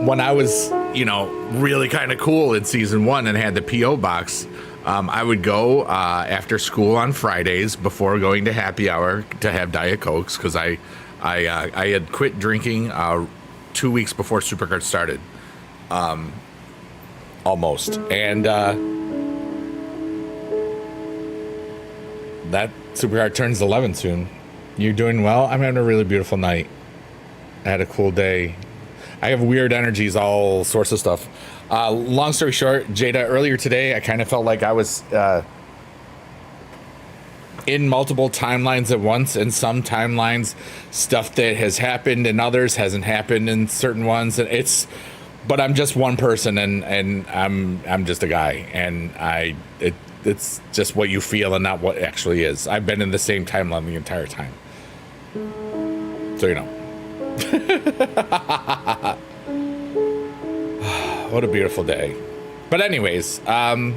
when I was, you know, really kind of cool in season 1 and had the P.O. box, I would go after school on Fridays before going to happy hour to have Diet Cokes because I had quit drinking 2 weeks before Supercard started, almost. And that Supercard turns 11 soon. You're doing well? I'm having a really beautiful night. I had a cool day. I have weird energies, all sorts of stuff. Long story short, Jada, earlier today, I kind of felt like I was in multiple timelines at once. And some timelines, stuff that has happened and others hasn't happened in certain ones. And but I'm just one person, and I'm just a guy, and it's just what you feel and not what actually is. I've been in the same timeline the entire time. So, you know. What a beautiful day. But anyways, I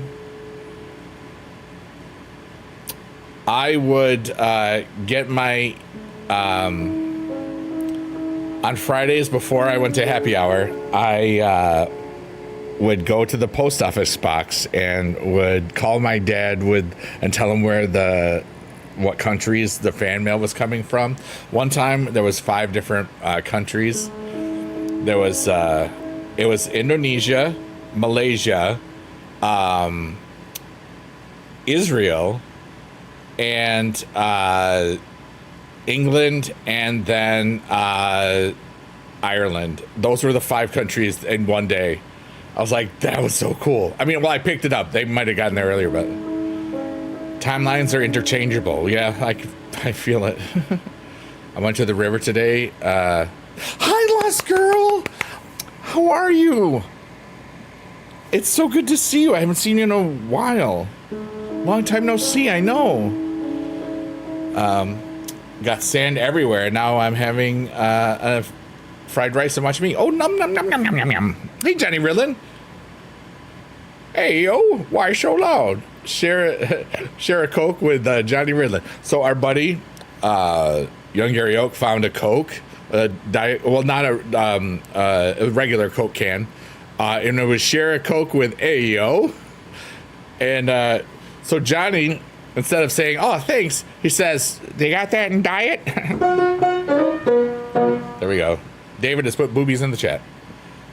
would get my on Fridays before I went to happy hour, I would go to the post office box and would call my dad and tell him what countries the fan mail was coming from. One time there was 5 different countries. There was it was Indonesia, Malaysia, Israel, and England, and then Ireland. Those were the 5 countries in one day. I was like, that was so cool. I mean, well, I picked it up. They might have gotten there earlier, but timelines are interchangeable. Yeah, I feel it. I went to the river today. Hi, Lost Girl. How are you? It's so good to see you. I haven't seen you in a while. Long time no see, I know. Got sand everywhere. Now I'm having a fried rice and watch me. Oh, num, num, num, num, num, num, num. Hey, Johnny Riddlin. Hey, yo, why so loud? Share a Coke with Johnny Riddlin. So our buddy, Young Gary Oak, found a Coke, not a regular Coke can, and it was share a Coke with Ayo. And so Johnny, instead of saying, oh, thanks, he says, they got that in diet? There we go. David has put boobies in the chat.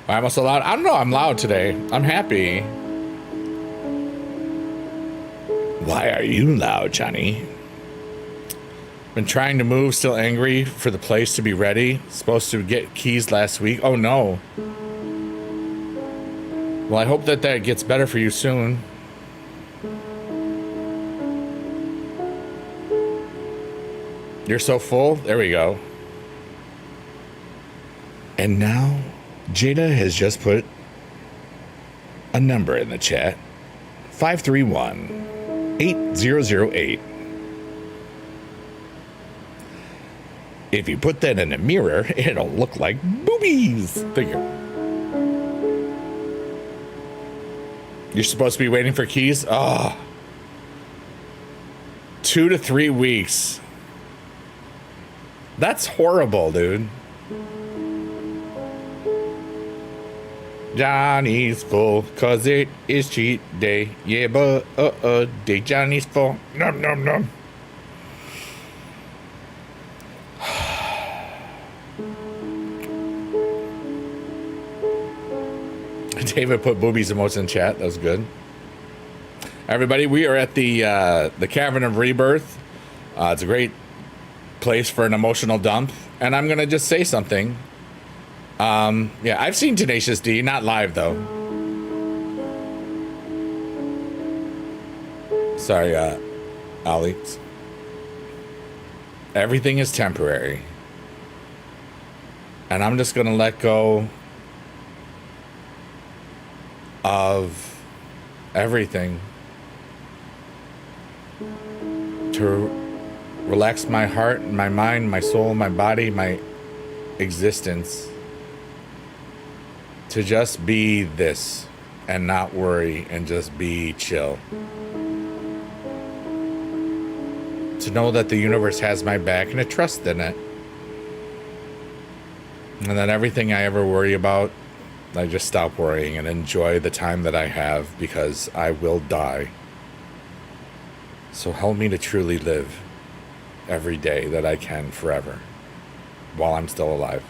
Why am I so loud? I don't know. I'm loud today. I'm happy. Why are you loud, Johnny? Been trying to move, still angry for the place to be ready. Supposed to get keys last week. Oh, no. Well, I hope that gets better for you soon. You're so full. There we go. And now, Jada has just put a number in the chat. 531-8008. If you put that in a mirror, it'll look like boobies. Thank you. You're supposed to be waiting for keys? Oh. 2 to 3 weeks. That's horrible, dude. Johnny's full, cause it is cheat day. Yeah, but day Johnny's full. Nom nom nom. David put boobies emotes in chat. That was good. Everybody, we are at the Cavern of Rebirth. It's a great place for an emotional dump, and I'm gonna just say something. Yeah, I've seen Tenacious D, not live though. Sorry, Alex. Everything is temporary, and I'm just gonna let go of everything to relax my heart, my mind, my soul, my body, my existence, to just be this and not worry and just be chill. To know that the universe has my back and to trust in it. And then everything I ever worry about, I just stop worrying and enjoy the time that I have, because I will die. So help me to truly live every day that I can forever while I'm still alive.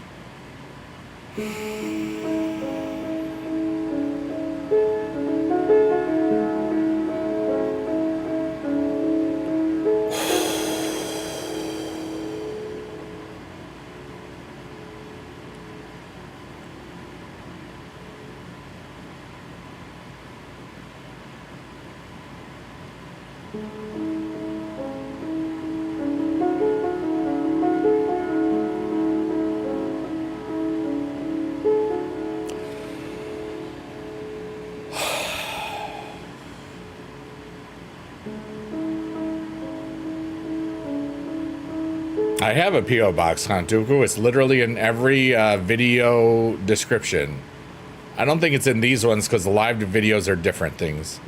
I have a P.O. box, Hantuku. It's literally in every video description. I don't think it's in these ones because the live videos are different things.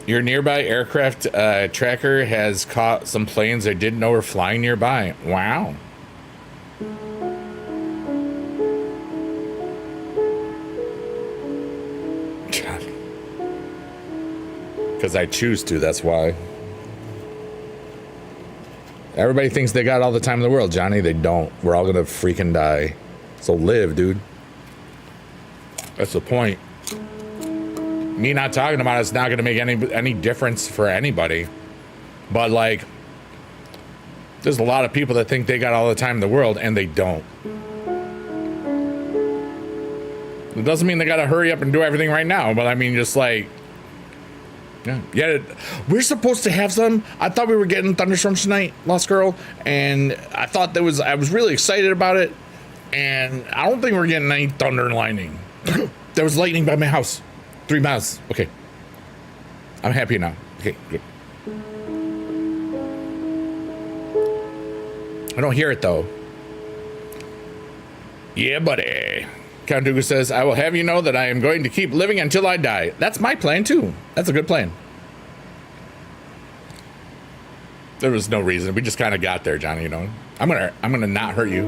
Your nearby aircraft tracker has caught some planes I didn't know were flying nearby. Wow. Because I choose to, that's why. Everybody thinks they got all the time in the world, Johnny. They don't. We're all gonna freaking die. So live, dude. That's the point. Me not talking about it's not gonna make any difference for anybody. But like, there's a lot of people that think they got all the time in the world and they don't. It doesn't mean they gotta hurry up and do everything right now, but I mean just like, yeah, we're supposed to have some. I thought we were getting thunderstorms tonight, Lost Girl, and I thought I was really excited about it, and I don't think we're getting any thunder and lightning. There was lightning by my house, 3 miles. Okay, I'm happy now. Okay, good. I don't hear it though. Yeah, buddy. Count Dooku says, I will have you know that I am going to keep living until I die. That's my plan too. That's a good plan. There was no reason. We just kind of got there, Johnny, you know. I'm gonna not hurt you.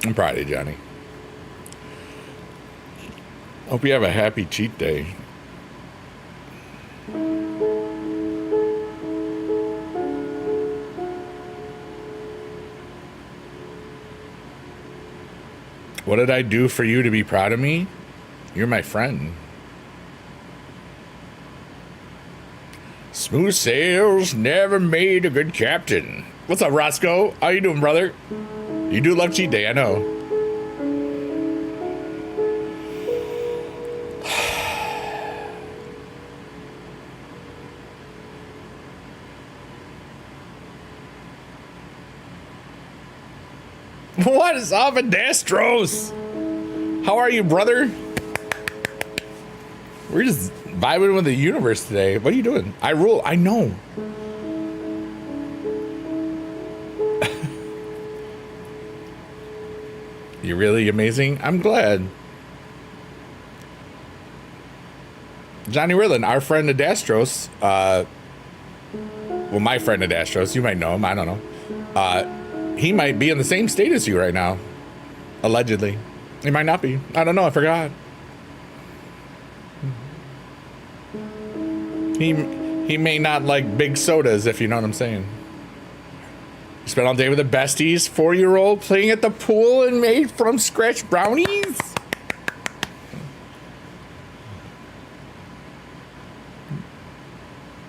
I'm proud of you, Johnny. Hope you have a happy cheat day. What did I do for you to be proud of me? You're my friend. Smooth sails never made a good captain. What's up, Roscoe? How you doing, brother? You do love cheat day, I know. What is up, Adastros? How are you, brother? We're just vibing with the universe today. What are you doing? I rule. I know. You're really amazing. I'm glad. Johnny Ridland, our friend Adastros, well, my friend Adastros, you might know him. I don't know. He might be in the same state as you right now. Allegedly. He might not be. I don't know. I forgot. He may not like big sodas, if you know what I'm saying. You spent all day with the besties, 4-year-old playing at the pool and made from scratch brownies.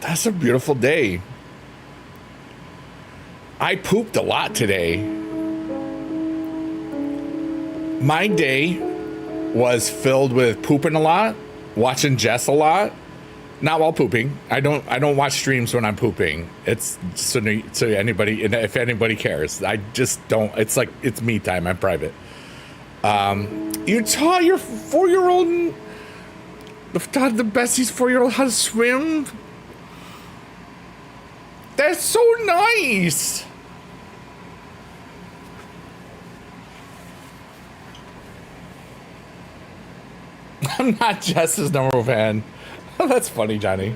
That's a beautiful day. I pooped a lot today. My day was filled with pooping a lot, watching Jess a lot. Not while pooping. I don't watch streams when I'm pooping. It's so anybody, if anybody cares. I just don't. It's like it's me time. I'm private. You taught your 4-year-old, taught the bestie's 4-year-old how to swim. That's so nice. I'm not Jess's number one fan. That's funny, Johnny.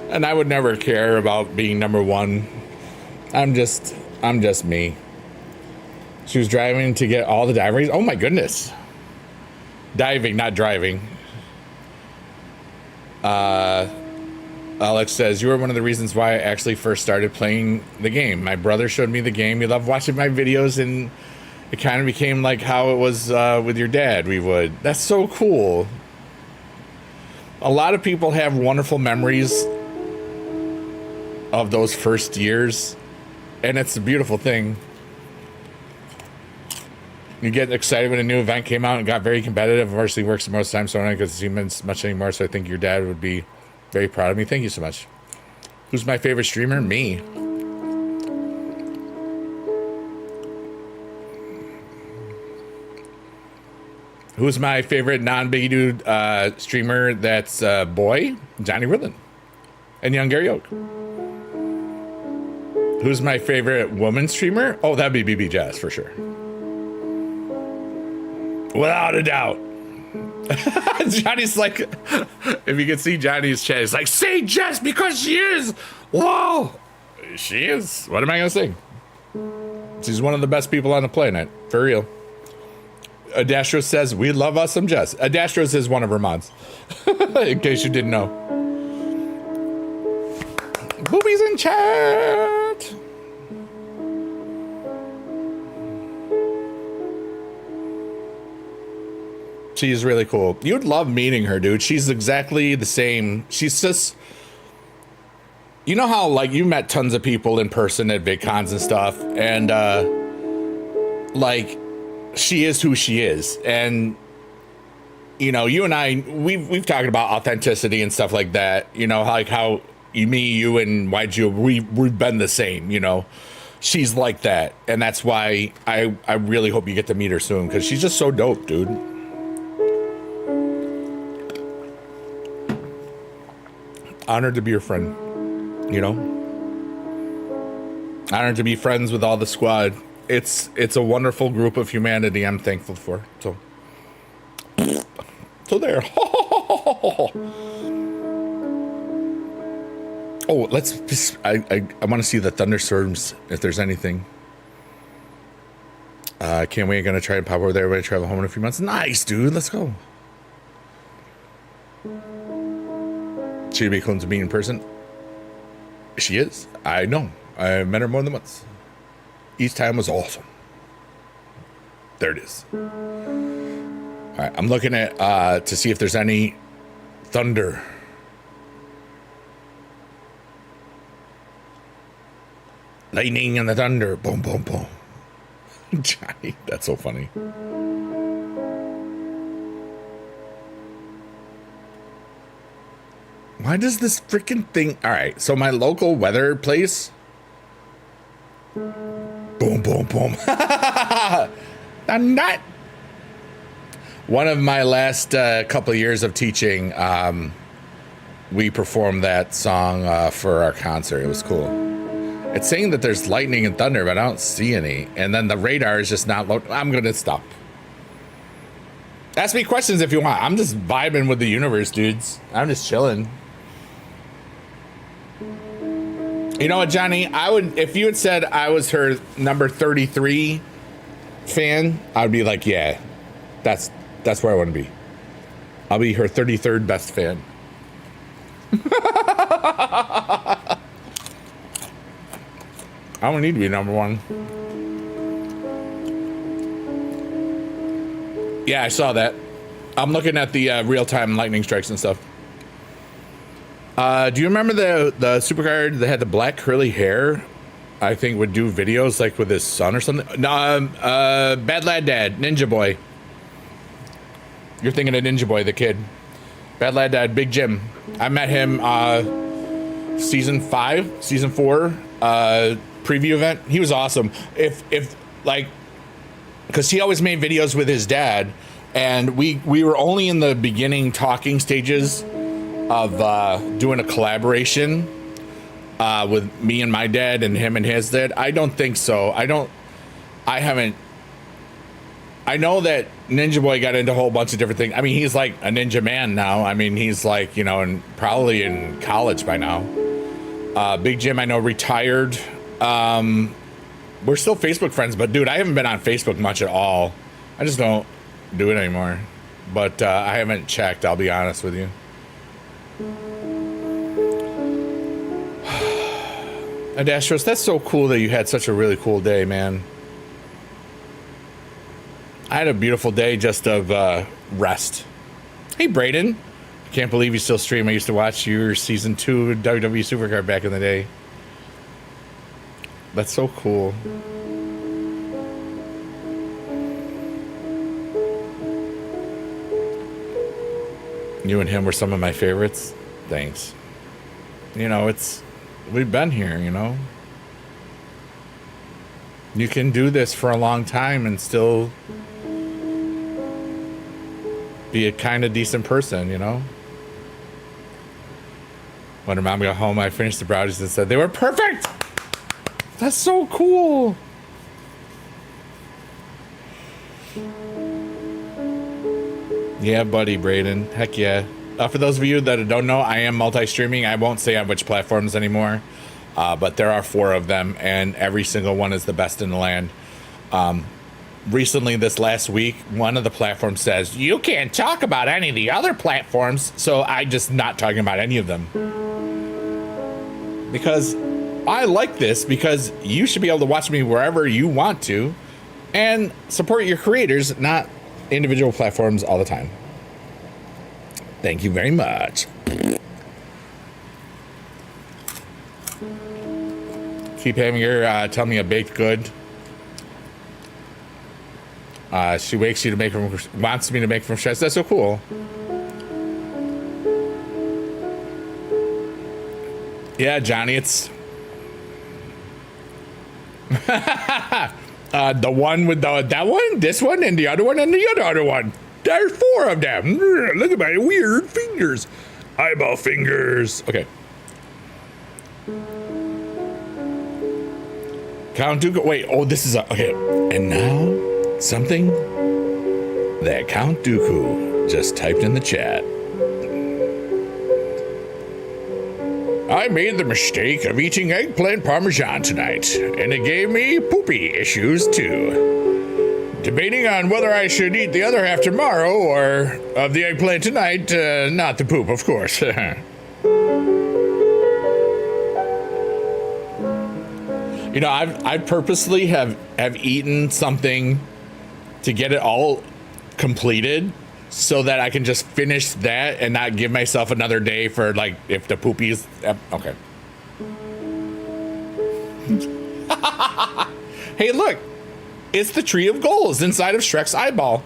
And I would never care about being number one. I'm just me. She was driving to get all the diving. Oh my goodness. Diving, not driving. Alex says, you were one of the reasons why I actually first started playing the game. My brother showed me the game. He loved watching my videos, and it kind of became like how it was with your dad. That's so cool. A lot of people have wonderful memories of those first years, and it's a beautiful thing. You get excited when a new event came out and got very competitive. Varsity works most of the time, so I don't get to see him much anymore, so I think your dad would be very proud of me. Thank you so much. Who's my favorite streamer? Me. Who's my favorite non-Biggie Dude streamer that's boy? Johnny Ridland and young Gary Oak. Who's my favorite woman streamer? Oh, that'd be BB Jazz for sure. Without a doubt. Johnny's like, if you can see Johnny's chat, he's like, say Jess because she is. Whoa. She is. What am I going to sing? She's one of the best people on the planet. For real. Adastros says, we love us some Jess. Adastros is one of her mods. In case you didn't know. Boobies in chat. She's really cool. You'd love meeting her, dude. She's exactly the same. She's just, you know how like you met tons of people in person at VidCons and stuff, and like she is who she is. And you know, you and I, we've talked about authenticity and stuff like that. You know, like how you and YG, we've been the same. You know, she's like that, and that's why I really hope you get to meet her soon, because she's just so dope, dude. Honored to be your friend, you know. Honored to be friends with all the squad. It's a wonderful group of humanity I'm thankful for. So there. Oh, let's just, I want to see the thunderstorms if there's anything. Can't wait. Gonna try and pop over there when I travel home in a few months. Nice, dude. Let's go. She'd be cool to meet in person. She is. I know. I met her more than once. Each time was awesome. There it is. All right, I'm looking at to see if there's any thunder. Lightning and the thunder. Boom, boom, boom. Johnny, that's so funny. Why does this freaking thing? All right, so my local weather place. Boom, boom, boom. I'm not. One of my last couple of years of teaching, we performed that song for our concert. It was cool. It's saying that there's lightning and thunder, but I don't see any. And then the radar is just not low. I'm going to stop. Ask me questions if you want. I'm just vibing with the universe, dudes. I'm just chilling. You know what, Johnny? I would, if you had said I was her number 33 fan, I would be like, yeah, that's where I want to be. I'll be her 33rd best fan. I don't need to be number one. Yeah, I saw that. I'm looking at the real-time lightning strikes and stuff. Do you remember the supercard that had the black curly hair? I think would do videos like with his son or something. No, Bad Lad Dad, Ninja Boy. You're thinking of Ninja Boy, the kid. Bad Lad Dad, Big Jim. I met him season 4 preview event. He was awesome. If like, because he always made videos with his dad, and we were only in the beginning talking stages of doing a collaboration with me and my dad and him and his dad. I don't think so. I know that Ninja Boy got into a whole bunch of different things. I mean, he's like a ninja man now. I mean, he's like, you know, and probably in college by now. Big Jim, I know, retired. We're still Facebook friends, but dude, I haven't been on Facebook much at all. I just don't do it anymore. But I haven't checked, I'll be honest with you. Adastros, that's so cool that you had such a really cool day, man. I had a beautiful day just of rest. Hey, Brayden. I can't believe you still stream. I used to watch your season 2 WWE Supercard back in the day. That's so cool. You and him were some of my favorites. Thanks. You know, we've been here, you know. You can do this for a long time and still be a kind of decent person, you know. When her mom got home, I finished the brownies and said they were perfect. That's so cool. Yeah, buddy, Brayden. Heck yeah. For those of you that don't know, I am multi-streaming. I won't say on which platforms anymore, but there are 4 of them, and every single one is the best in the land. Recently, this last week, one of the platforms says, you can't talk about any of the other platforms, so I just not talking about any of them. Because I like this, because you should be able to watch me wherever you want to, and support your creators, not individual platforms all the time. Thank you very much. Keep having her tell me a baked good. She wakes you to make from, wants me to make from scratch. That's so cool. Yeah, Johnny, it's the one with that one, this one, and the other one, and the other one. There's 4 of them. Look at my weird fingers. Eyeball fingers. Okay. Count Dooku. Wait, oh, this is okay. And now, something that Count Dooku just typed in the chat. I made the mistake of eating eggplant parmesan tonight, and it gave me poopy issues too. Debating on whether I should eat the other half tomorrow or of the eggplant tonight, not the poop, of course. You know, I purposely have eaten something to get it all completed so that I can just finish that and not give myself another day for, like, if the poopy is... Okay. Hey, look. It's the tree of goals inside of Shrek's eyeball.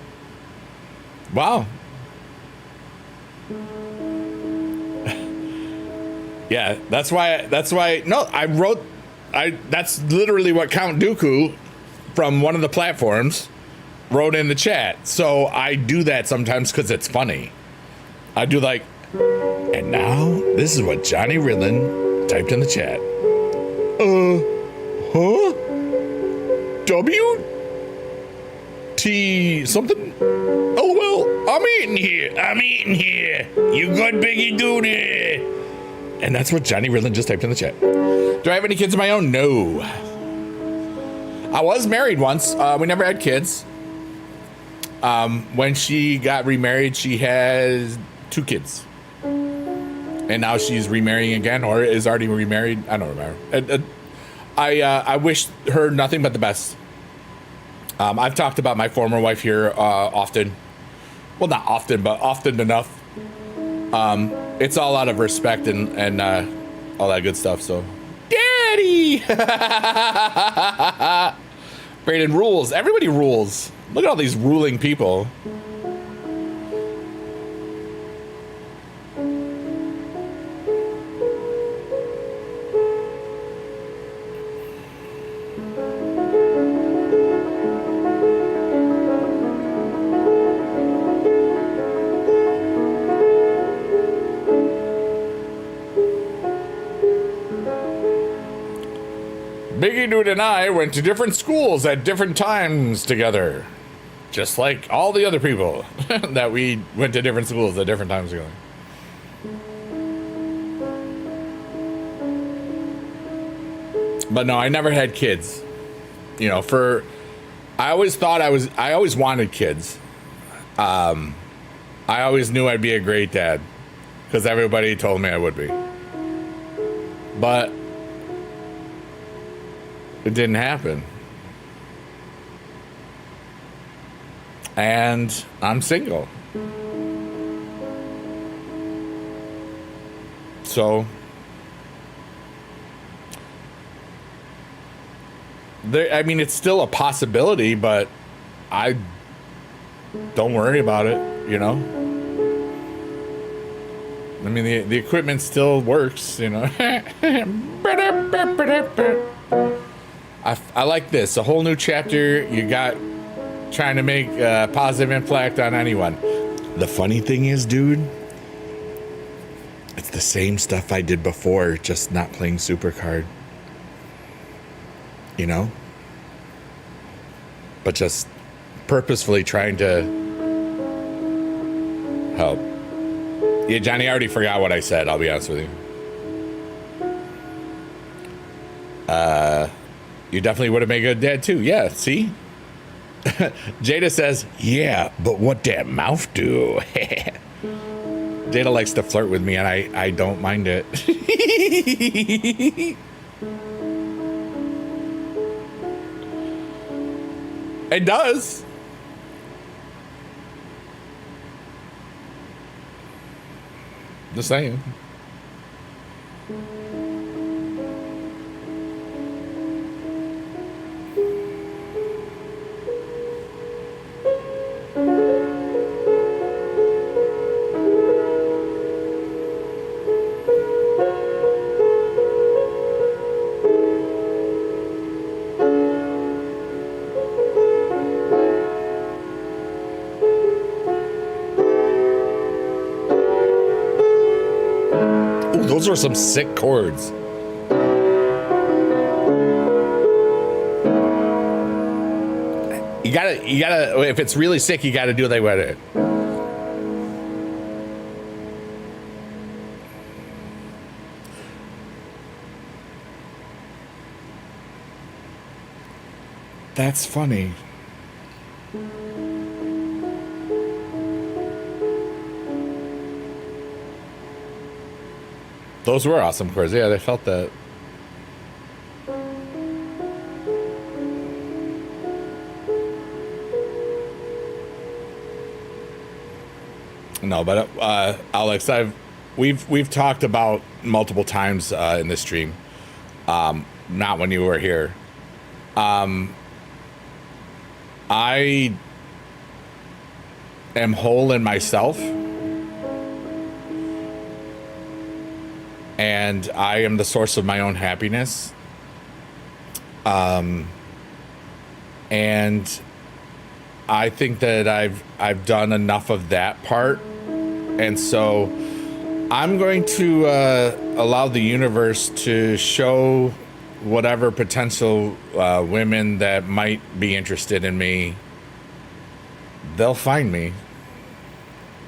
Wow. Yeah, that's why. No, I wrote. That's literally what Count Dooku from one of the platforms wrote in the chat. So I do that sometimes because it's funny. I do like, and now this is what Johnny Ridlin typed in the chat. Huh? W? T something? Oh, well, I'm eating here. You good, Biggie Duty? And that's what Johnny Ridlin just typed in the chat. Do I have any kids of my own? No. I was married once. We never had kids. When she got remarried, she has 2 kids. And now she's remarrying again, or is already remarried. I don't remember. I wish her nothing but the best. I've talked about my former wife here often. Well, not often, but often enough. It's all out of respect and all that good stuff. So, Daddy! Brayden rules. Everybody rules. Look at all these ruling people. Biggie Dude and I went to different schools at different times together. Just like all the other people that we went to different schools at different times together. But no, I never had kids. You know, I always wanted kids. I always knew I'd be a great dad because everybody told me I would be. But it didn't happen. And I'm single. So I mean, it's still a possibility, but I don't worry about it, you know? I mean, the equipment still works, you know? I like this. A whole new chapter. You got trying to make a positive impact on anyone. The funny thing is, dude, it's the same stuff I did before, just not playing Supercard. You know? But just purposefully trying to help. Yeah, Johnny, I already forgot what I said, I'll be honest with you. You definitely would have made a good dad too. Yeah, see? Jada says, yeah, but what that mouth do? Jada likes to flirt with me and I don't mind it. It does. Just saying. Those are some sick chords. You gotta, if it's really sick, you gotta do like with it. That's funny. Those were awesome chords. Yeah, they felt that. No, but Alex, we've talked about multiple times in this stream. Not when you were here. I am whole in myself. and I am the source of my own happiness. And I think that I've done enough of that part, and so I'm going to allow the universe to show whatever potential women that might be interested in me. They'll find me,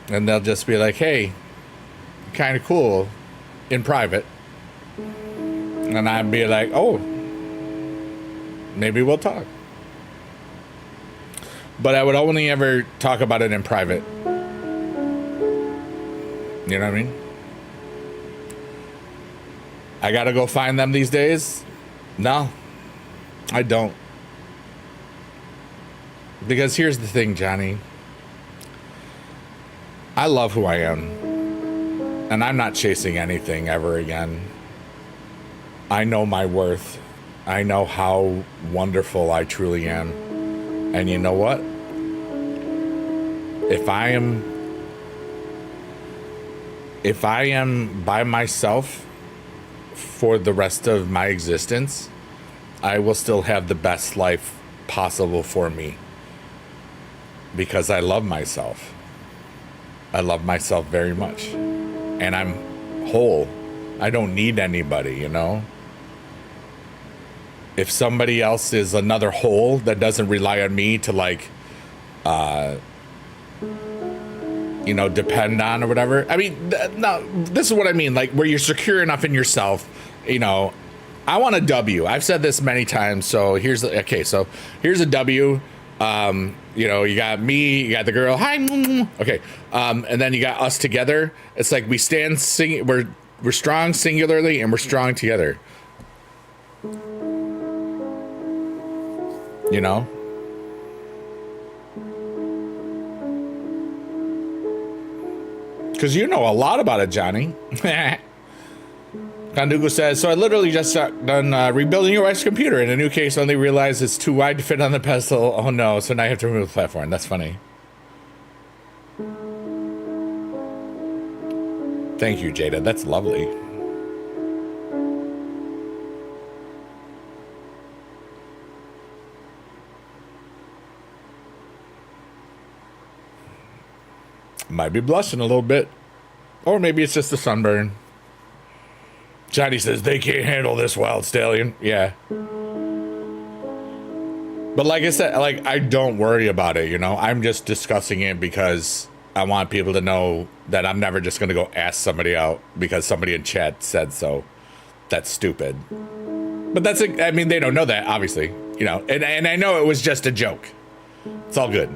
and they'll just be like, "Hey, kind of cool," in private, and I'd be like, "Oh, maybe we'll talk." But I would only ever talk about it in private. You know what I mean? I gotta go find them these days? No, I don't. Because here's the thing, Johnny. I love who I am. And I'm not chasing anything ever again. I know my worth. I know how wonderful I truly am. And you know what? If I am by myself for the rest of my existence, I will still have the best life possible for me. Because I love myself. I love myself very much. And I'm whole. I don't need anybody, you know? If somebody else is another whole that doesn't rely on me to depend on or whatever. I mean, no, this is what I mean. Like where you're secure enough in yourself, I want a W. I've said this many times. So here's a W. You got me, you got the girl. Hi. Okay. And then you got us together. It's like we stand we're strong singularly and we're strong together. You know? Because you know a lot about it, Johnny. Kandugu says, so I literally just got done rebuilding your wife's computer. In a new case, only realized it's too wide to fit on the pedestal. Oh no, so now I have to remove the platform. That's funny. Thank you, Jada. That's lovely. Might be blushing a little bit. Or maybe it's just a sunburn. Johnny says, they can't handle this wild stallion. Yeah. But like I said, I don't worry about it, I'm just discussing it because I want people to know that I'm never just going to go ask somebody out because somebody in chat said so. That's stupid. But they don't know that, obviously, and I know it was just a joke. It's all good.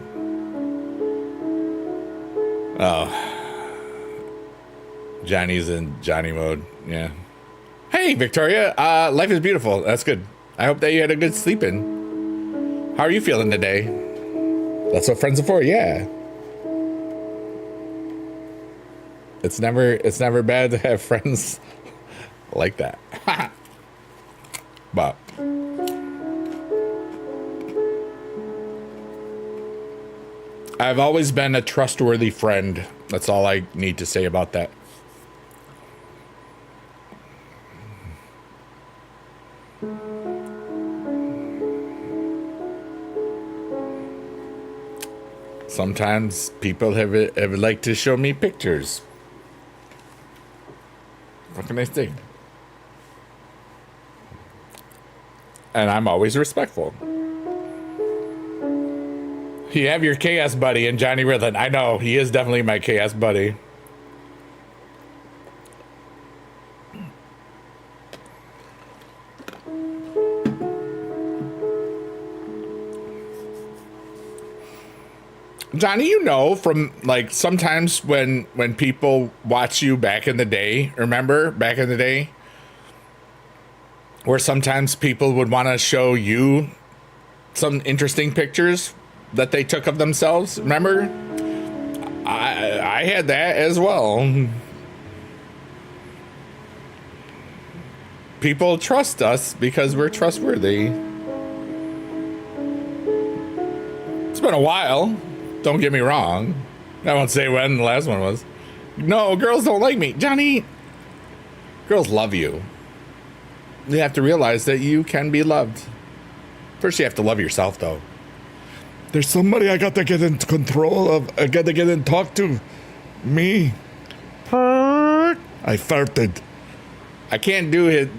Oh. Johnny's in Johnny mode. Yeah. Hey, Victoria. Life is beautiful. That's good. I hope that you had a good sleep in. How are you feeling today? That's what friends are for. Yeah. It's never bad to have friends like that. But I've always been a trustworthy friend. That's all I need to say about that. Sometimes people have like to show me pictures. What can I say? And I'm always respectful. You have your chaos buddy in Johnny Ridland. I know, he is definitely my chaos buddy. Johnny, from sometimes when people watch you back in the day, remember back in the day where sometimes people would want to show you some interesting pictures that they took of themselves. Remember? I had that as well. People trust us because we're trustworthy. It's been a while. Don't get me wrong. I won't say when the last one was. No, girls don't like me. Johnny, girls love you. You have to realize that you can be loved. First, you have to love yourself, though. There's somebody I got to get in control of. I got to get in talk to. Me. I farted. I can't do it.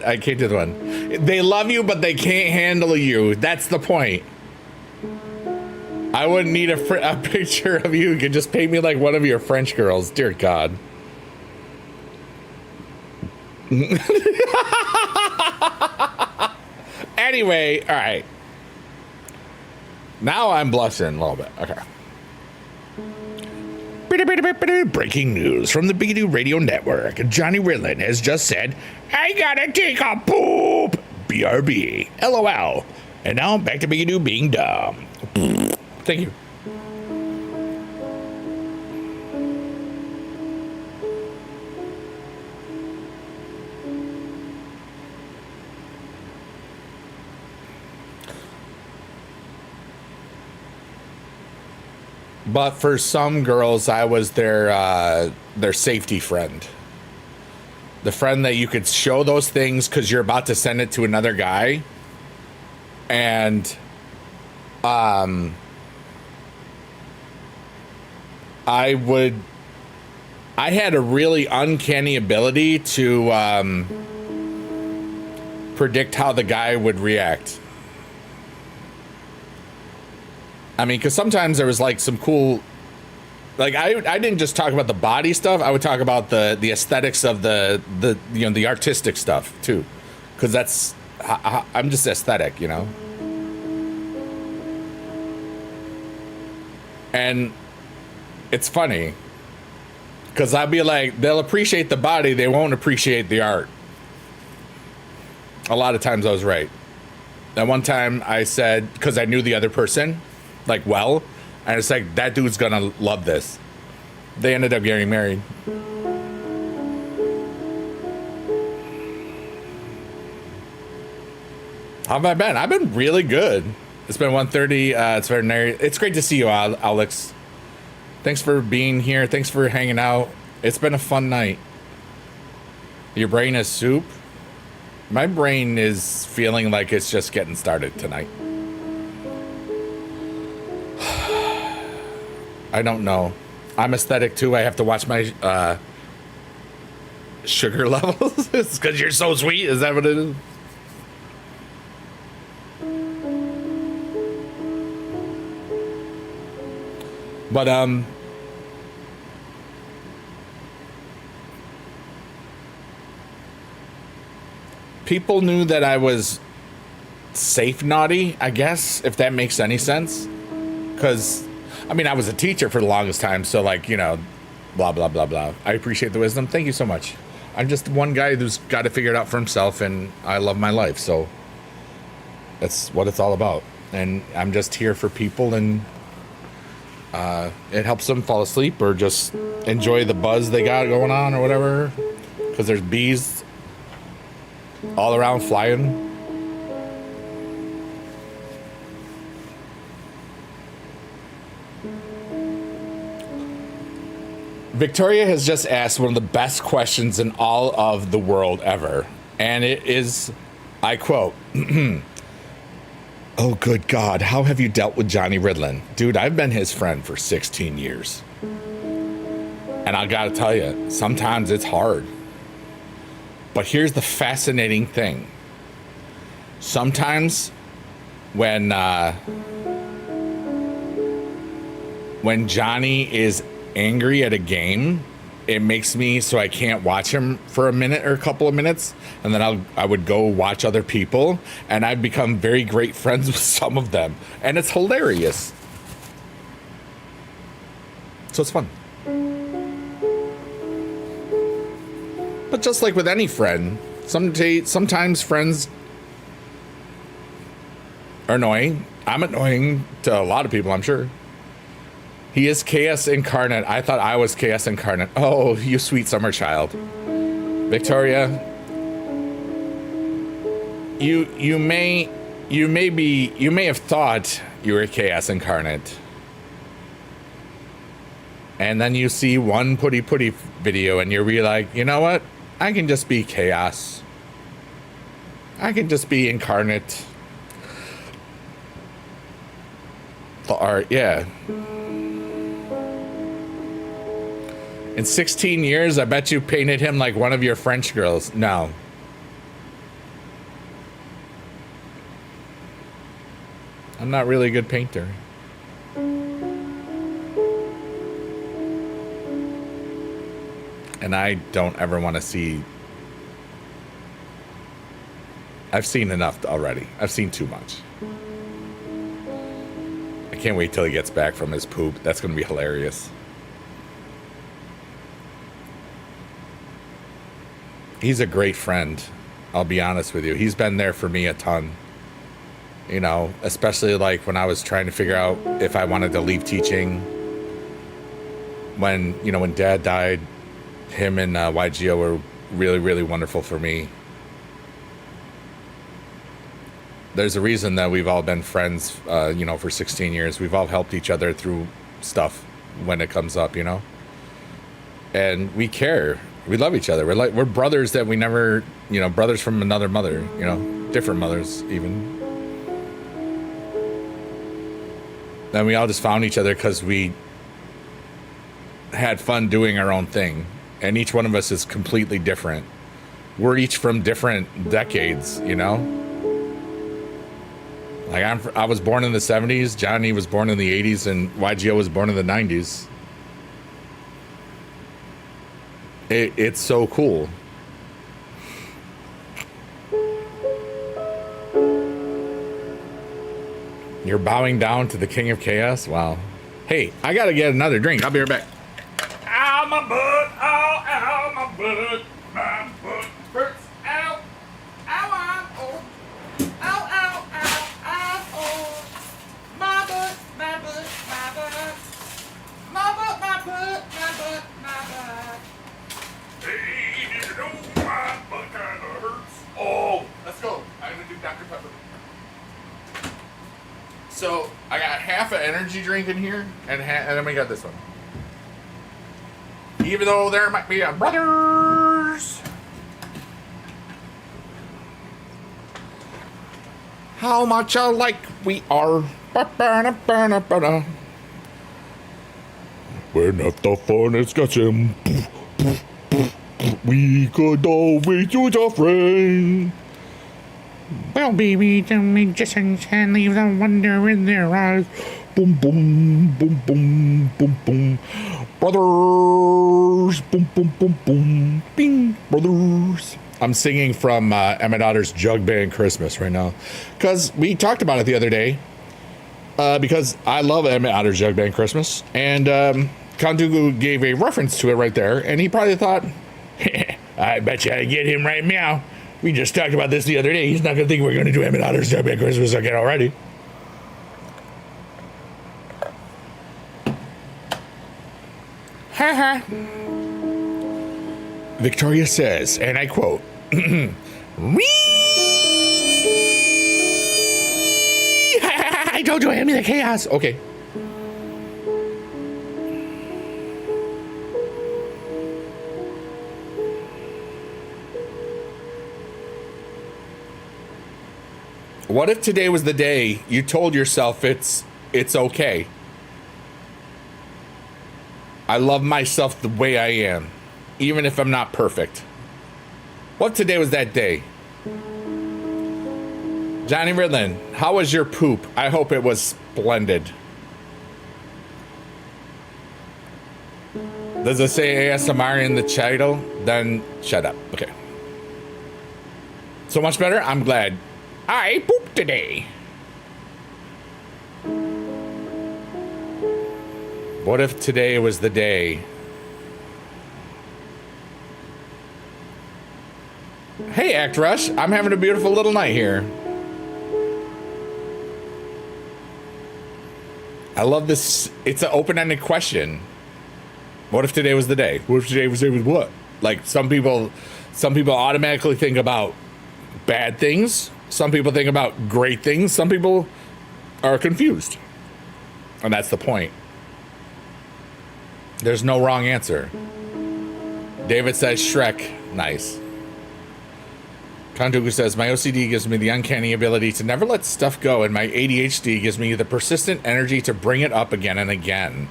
I can't do the one. They love you, but they can't handle you. That's the point. I wouldn't need a picture of you. You could just paint me like one of your French girls. Dear God. Anyway, all right. Now I'm blushing a little bit. Okay. Breaking news from the Bigadoo Radio Network. Johnny Ridlin has just said, I gotta take a poop. BRB. LOL. And now back to Bigadoo being dumb. Thank you. But for some girls, I was their safety friend. The friend that you could show those things because you're about to send it to another guy. And I had a really uncanny ability to predict how the guy would react. I mean, because sometimes there was like some cool, like I didn't just talk about the body stuff. I would talk about the aesthetics of the the artistic stuff too, because that's I'm just aesthetic, And it's funny because I'd be like, they'll appreciate the body, they won't appreciate the art. A lot of times I was right. That one time I said, because I knew the other person. And it's like, that dude's gonna love this. They ended up getting married. How have I been? I've been really good. It's been 1:30. It's great to see you, Alex. Thanks for being here. Thanks for hanging out. It's been a fun night. Your brain is soup? My brain is feeling like it's just getting started tonight. I don't know. I'm aesthetic too. I have to watch my sugar levels. It's because you're so sweet. Is that what it is? But people knew that I was safe naughty, I guess, if that makes any sense. Because I mean, I was a teacher for the longest time, so blah, blah, blah, blah. I appreciate the wisdom. Thank you so much. I'm just one guy who's got to figure it out for himself, and I love my life, so that's what it's all about. And I'm just here for people, and it helps them fall asleep or just enjoy the buzz they got going on or whatever, because there's bees all around flying. Victoria has just asked one of the best questions in all of the world ever. And it is, I quote, oh, good God, how have you dealt with Johnny Ridlin? Dude, I've been his friend for 16 years. And I gotta tell you, sometimes it's hard. But here's the fascinating thing. Sometimes when Johnny is angry at a game, it makes me so I can't watch him for a minute or a couple of minutes, and then I would go watch other people, and I've become very great friends with some of them, and it's hilarious. So it's fun. But just like with any friend, sometimes friends are annoying. I'm annoying to a lot of people, I'm sure. He is chaos incarnate. I thought I was chaos incarnate. Oh, you sweet summer child. Victoria, you may have thought you were chaos incarnate. And then you see one putty video and you're like, you know what? I can just be chaos. I can just be incarnate. The art, yeah. In 16 years, I bet you painted him like one of your French girls. No. I'm not really a good painter. And I don't ever want to see... I've seen enough already. I've seen too much. I can't wait till he gets back from his poop. That's going to be hilarious. He's a great friend. I'll be honest with you. He's been there for me a ton. You know, especially like when I was trying to figure out if I wanted to leave teaching. When, you know, when Dad died, him and YGO were really, really wonderful for me. There's a reason that we've all been friends, you know, for 16 years. We've all helped each other through stuff when it comes up, you know? And we care. We love each other. We're brothers that we never, you know, brothers from another mother, you know, different mothers even. And we all just found each other because we had fun doing our own thing. And each one of us is completely different. We're each from different decades, you know? Like I was born in the 70s, Johnny was born in the 80s, and YGO was born in the 90s. It's so cool. You're bowing down to the King of Chaos? Wow. Hey, I gotta get another drink. I'll be right back. Ow, my butt. Ow, ow, my butt. My butt hurts. Ow. Ow, ow, oh. Ow, ow, ow, ow, oh. My butt, my butt, my butt. My butt, my butt, my butt, my butt. Hey, you know my butt kinda hurts. Oh, let's go. I'm gonna do Dr. Pepper. So I got half an energy drink in here, and then we got this one. Even though there might be a brothers. How much alike we are. When at the fun is getting, we could always use a friend. Well, baby, the magicians can leave the wonder in their eyes. Boom, boom, boom, boom, boom, boom. Brothers, boom, boom, boom, boom. Bing, brothers. I'm singing from Emmett Otter's Jug Band Christmas right now. Because we talked about it the other day. Because I love Emmett Otter's Jug Band Christmas. And Kondugu gave a reference to it right there. And he probably thought, I bet you I get him right meow. We just talked about this the other day. He's not going to think we're going to do Emmett Otter's Jug Band Christmas again already. Ha ha. Victoria says, and I quote, I told you I am in the chaos. Okay. What if today was the day you told yourself it's okay? I love myself the way I am, even if I'm not perfect. What if today was that day? Johnny Ridlin, how was your poop? I hope it was splendid. Does it say ASMR in the title? Then shut up. Okay. So much better? I'm glad. I pooped today. What if today was the day? Hey, Act Rush. I'm having a beautiful little night here. I love this. It's an open-ended question. What if today was the day? What if today was what? Like some people automatically think about bad things. Some people think about great things. Some people are confused. And that's the point. There's no wrong answer. David says Shrek. Nice. Kondoku says, my OCD gives me the uncanny ability to never let stuff go, and my ADHD gives me the persistent energy to bring it up again and again.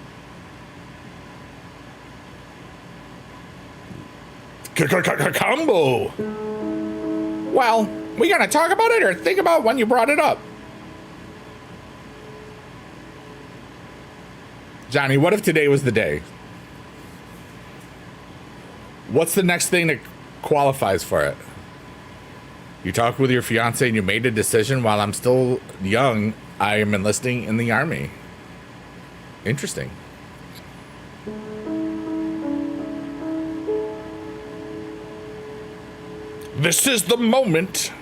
Combo! Well, we gonna talk about it or think about when you brought it up? Johnny, what if today was the day? What's the next thing that qualifies for it? You talked with your fiance and you made a decision while I'm still young. I am enlisting in the army. Interesting. This is the moment.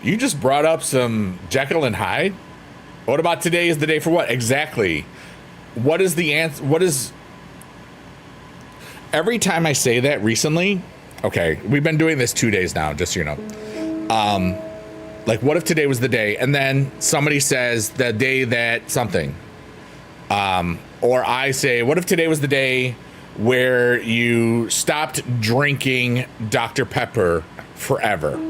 You just brought up some Jekyll and Hyde. What about today is the day for what? Exactly. What is the answer? What is... Every time I say that recently... Okay, we've been doing this 2 days now, just so you know. Like, what if today was the day? And then somebody says the day that something. Or I say, what if today was the day where you stopped drinking Dr. Pepper forever?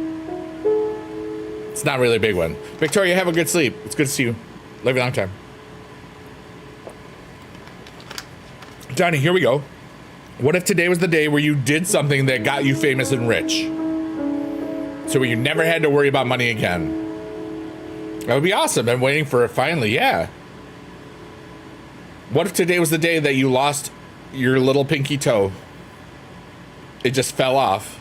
It's not really a big one. Victoria, have a good sleep. It's good to see you. Live a long time. Johnny, here we go. What if today was the day where you did something that got you famous and rich? So where you never had to worry about money again. That would be awesome. I'm waiting for it finally, yeah. What if today was the day that you lost your little pinky toe? It just fell off.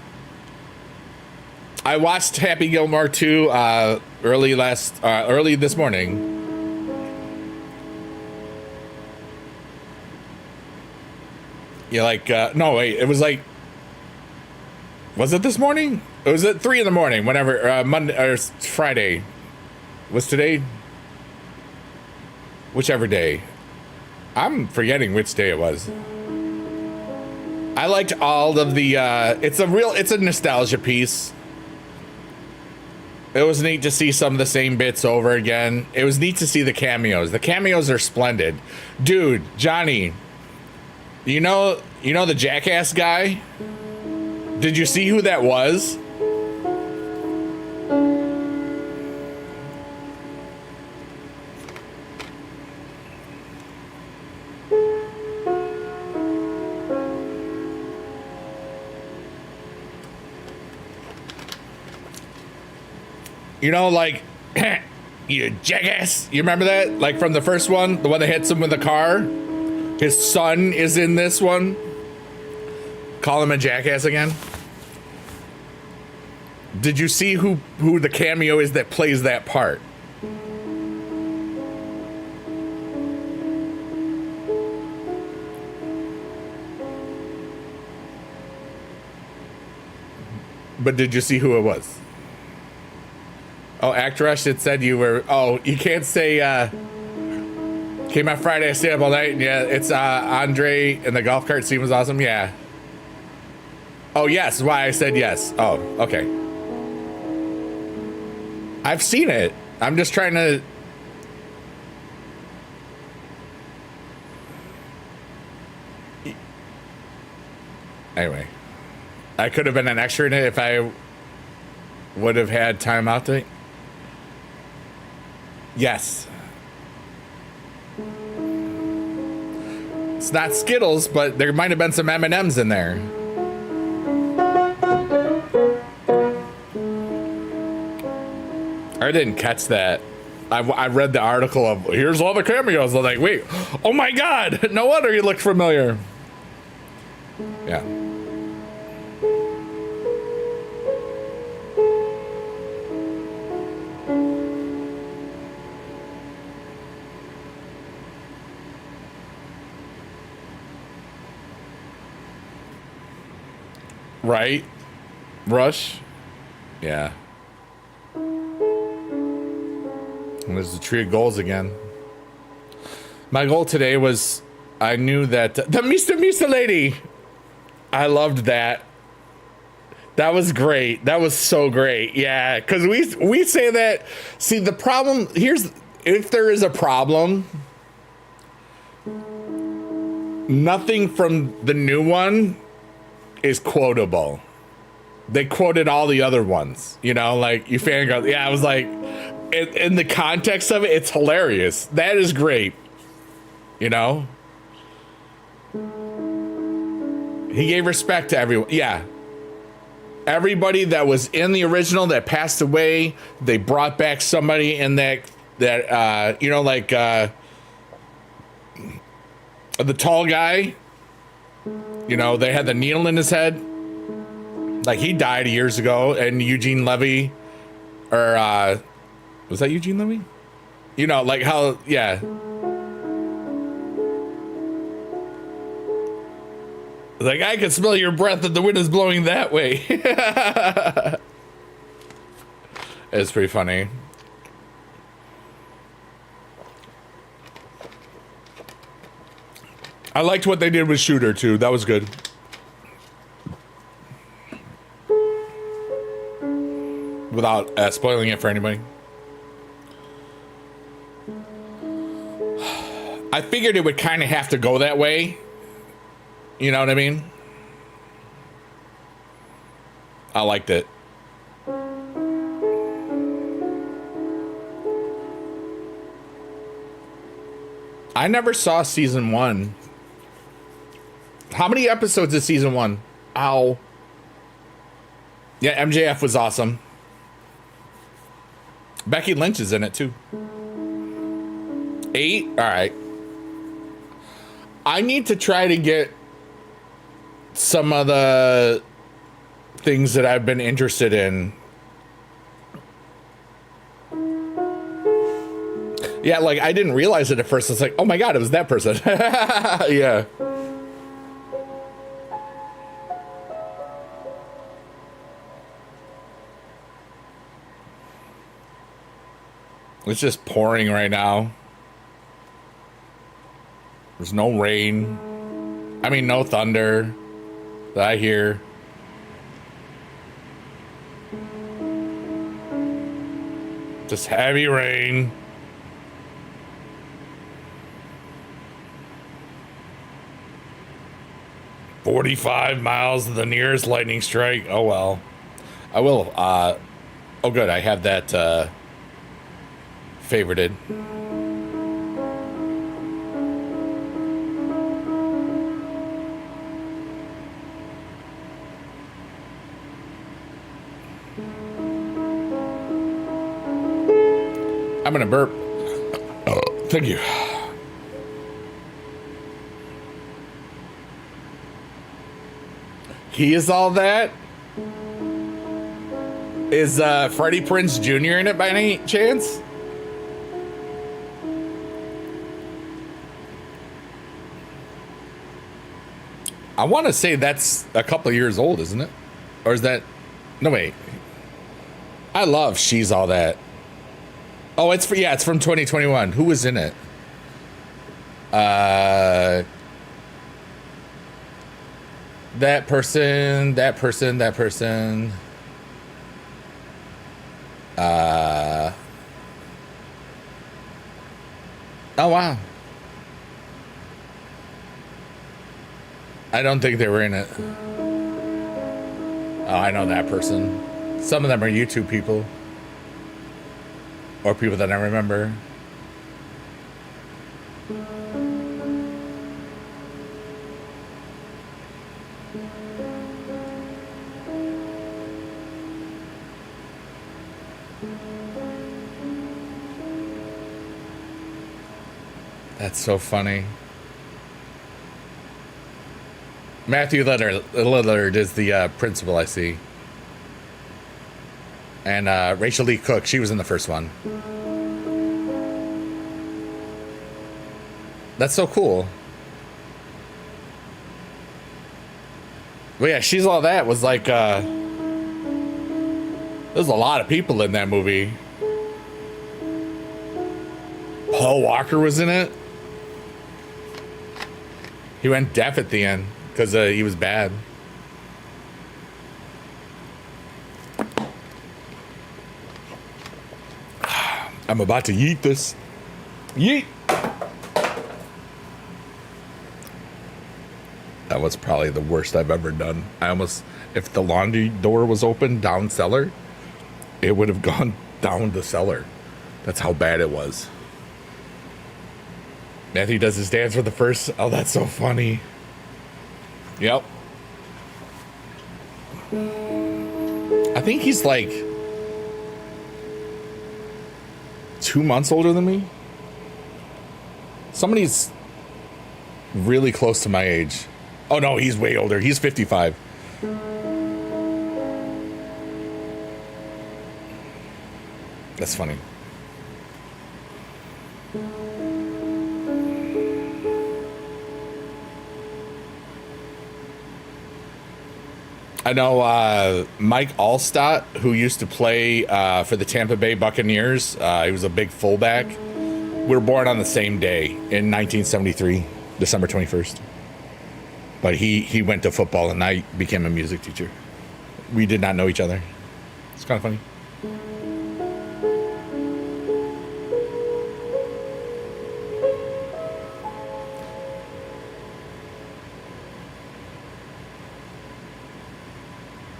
I watched Happy Gilmore 2 early this morning. Yeah, like, no, wait, it was like, was it this morning? It was at 3 in the morning, whenever, Monday, or Friday. Was today? Whichever day. I'm forgetting which day it was. I liked all of the, it's a nostalgia piece. It was neat to see some of the same bits over again. It was neat to see the cameos. The cameos are splendid. Dude, Johnny... You know the Jackass guy? Did you see who that was? You know, like, you jackass. You remember that? Like from the first one? The one that hits him with the car? His son is in this one. Call him a jackass again. Did you see who the cameo is that plays that part? But did you see who it was? Oh, Act Rush, it said you were... Oh, you can't say... Came out Friday, I stayed up all night, and yeah, it's Andre, and the golf cart scene was awesome, yeah. Oh, yes, why I said yes. Oh, okay. I've seen it. I'm just trying to... Anyway. I could have been an extra in it if I would have had time out to... Yes. It's not Skittles, but there might have been some M&Ms in there. I didn't catch that. I read the article of, here's all the cameos. I'm like, wait, oh my God. No wonder he looked familiar. Yeah. Right? Rush? Yeah. And there's the tree of goals again. My goal today was, I knew that the Mr. Lady. I loved that. That was great. That was so great. Yeah, because we say that. See, the problem, here's, if there is a problem, nothing from the new one is quotable. They quoted all the other ones, you know, like you fangirl. Yeah, I was like, in the context of it, it's hilarious. That is great. You know, he gave respect to everyone. Yeah. Everybody that was in the original that passed away, they brought back somebody in that you know, like the tall guy, you know, they had the needle in his head. Like he died years ago, and Eugene Levy, or was that Eugene Levy? You know, like how, yeah. Like, I can smell your breath that the wind is blowing that way. It's pretty funny. I liked what they did with Shooter, too. That was good. Without spoiling it for anybody. I figured it would kind of have to go that way. You know what I mean? I liked it. I never saw season 1. How many episodes is season 1? Ow. Yeah, MJF was awesome. Becky Lynch is in it too. 8? All right. I need to try to get some of the things that I've been interested in. Yeah, like I didn't realize it at first. It's like, oh my God, it was that person. Yeah. It's just pouring right now. There's no rain. I mean, no thunder that I hear. Just heavy rain. "45 miles to the nearest lightning strike." Oh well. I will oh good, I have that favorited. I'm gonna burp. Oh, thank you. He is all that? Is Freddie Prinze Jr. in it by any chance? I want to say that's a couple of years old, isn't it? Or is that... No, wait. I love She's All That. Oh, it's it's from 2021. Who was in it? That person. Oh, wow. I don't think they were in it. Oh, I know that person. Some of them are YouTube people. Or people that I remember. That's so funny. Matthew Lillard is the principal, I see. And Rachel Lee Cook, she was in the first one. That's so cool. Well, yeah, She's All That was like, there's a lot of people in that movie. Paul Walker was in it. He went deaf at the end because he was bad. I'm about to yeet this. Yeet. That was probably the worst I've ever done. I almost, if the laundry door was open down cellar, it would have gone down the cellar. That's how bad it was. Matthew does his dance for the first. Oh, that's so funny. Yep. I think he's like 2 months older than me. Somebody's really close to my age. Oh no, he's way older. He's 55. That's funny. I know Mike Allstott, who used to play for the Tampa Bay Buccaneers. He was a big fullback. We were born on the same day in 1973, December 21st. But he went to football and I became a music teacher. We did not know each other. It's kind of funny.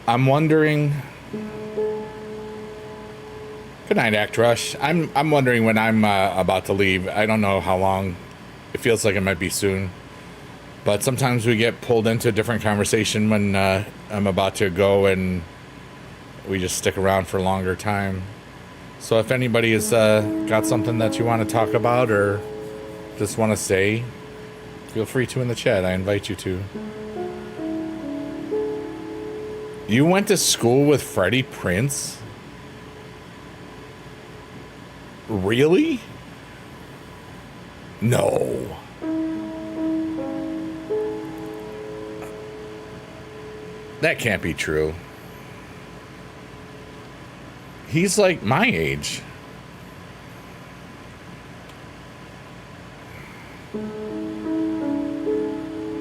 I'm wondering. Good night, Act Rush. I'm wondering when I'm about to leave. I don't know how long. It feels like it might be soon. But sometimes we get pulled into a different conversation when I'm about to go, and we just stick around for a longer time. So if anybody has got something that you want to talk about or just want to say, feel free to in the chat. I invite you to. You went to school with Freddie Prinze? Really? No. That can't be true. He's like my age.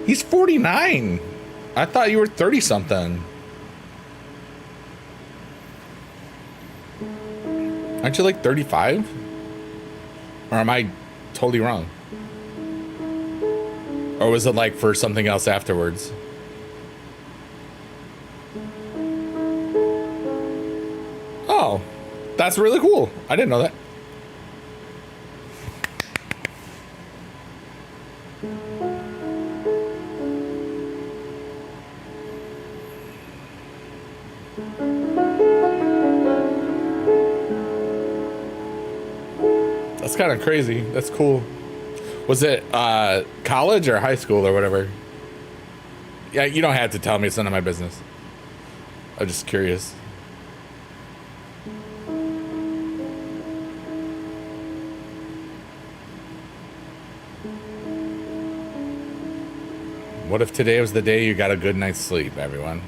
He's 49. I thought you were 30 something. Aren't you like 35? Or am I totally wrong? Or was it like for something else afterwards? Oh, that's really cool. I didn't know that. That's kind of crazy. That's cool. Was it college or high school or whatever? Yeah, you don't have to tell me. It's none of my business. I'm just curious. What if today was the day you got a good night's sleep, everyone?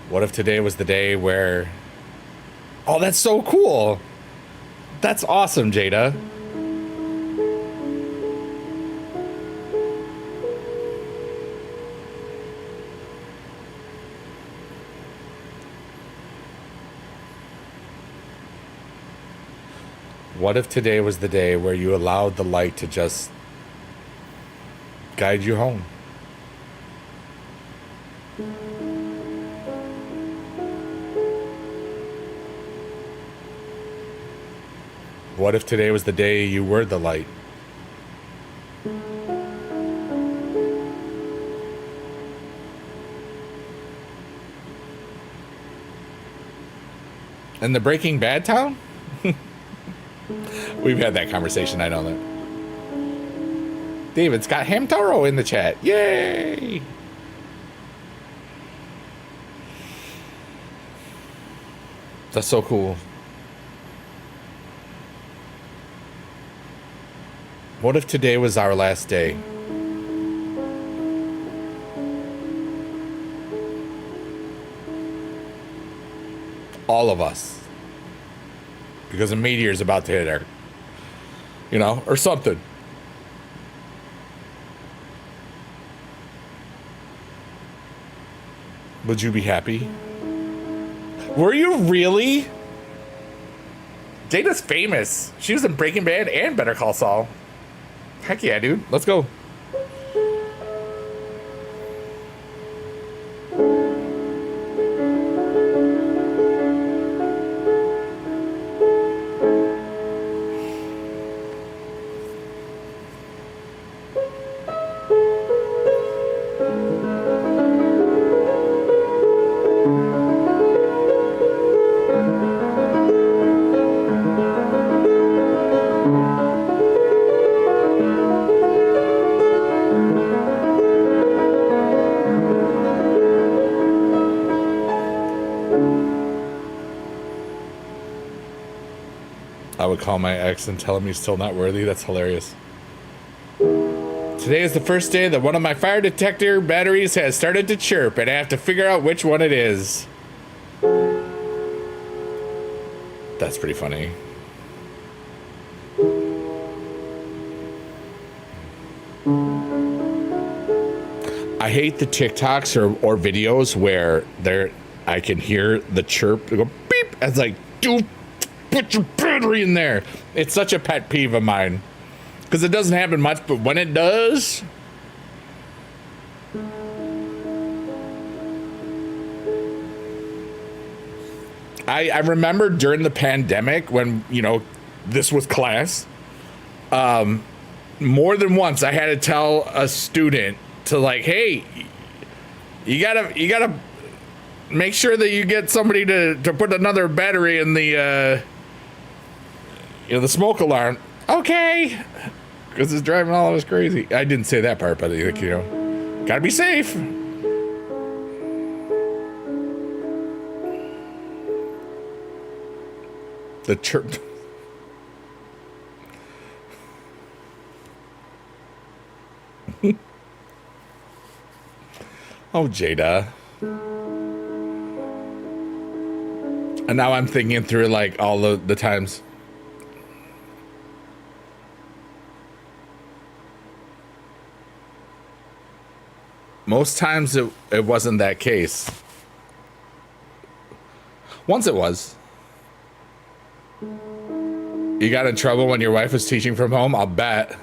What if today was the day where... Oh, that's so cool. That's awesome, Jada. What if today was the day where you allowed the light to just guide you home? What if today was the day you were the light? In the Breaking Bad town? We've had that conversation, I know that. David's got Hamtaro in the chat. Yay! That's so cool. What if today was our last day? All of us. Because a meteor is about to hit Earth. You know, or something. Would you be happy? Were you really? Jada's famous. She was in Breaking Bad and Better Call Saul. Heck yeah, dude. Let's go. I would call my ex and tell him he's still not worthy. That's hilarious. Today is the first day that one of my fire detector batteries has started to chirp, and I have to figure out which one it is. That's pretty funny. I hate the TikToks or videos where I can hear the chirp go beep. It's like, dude, put your battery in there. It's such a pet peeve of mine because it doesn't happen much, but when it does, I remember during the pandemic when, this was class, more than once I had to tell a student to like, hey, you gotta make sure that you get somebody to put another battery in the the smoke alarm. Okay, because it's driving all of us crazy. I didn't say that part, but gotta be safe. The church. Oh, Jada. And now I'm thinking through like all the times. Most times it wasn't that case. Once it was. You got in trouble when your wife was teaching from home? I'll bet.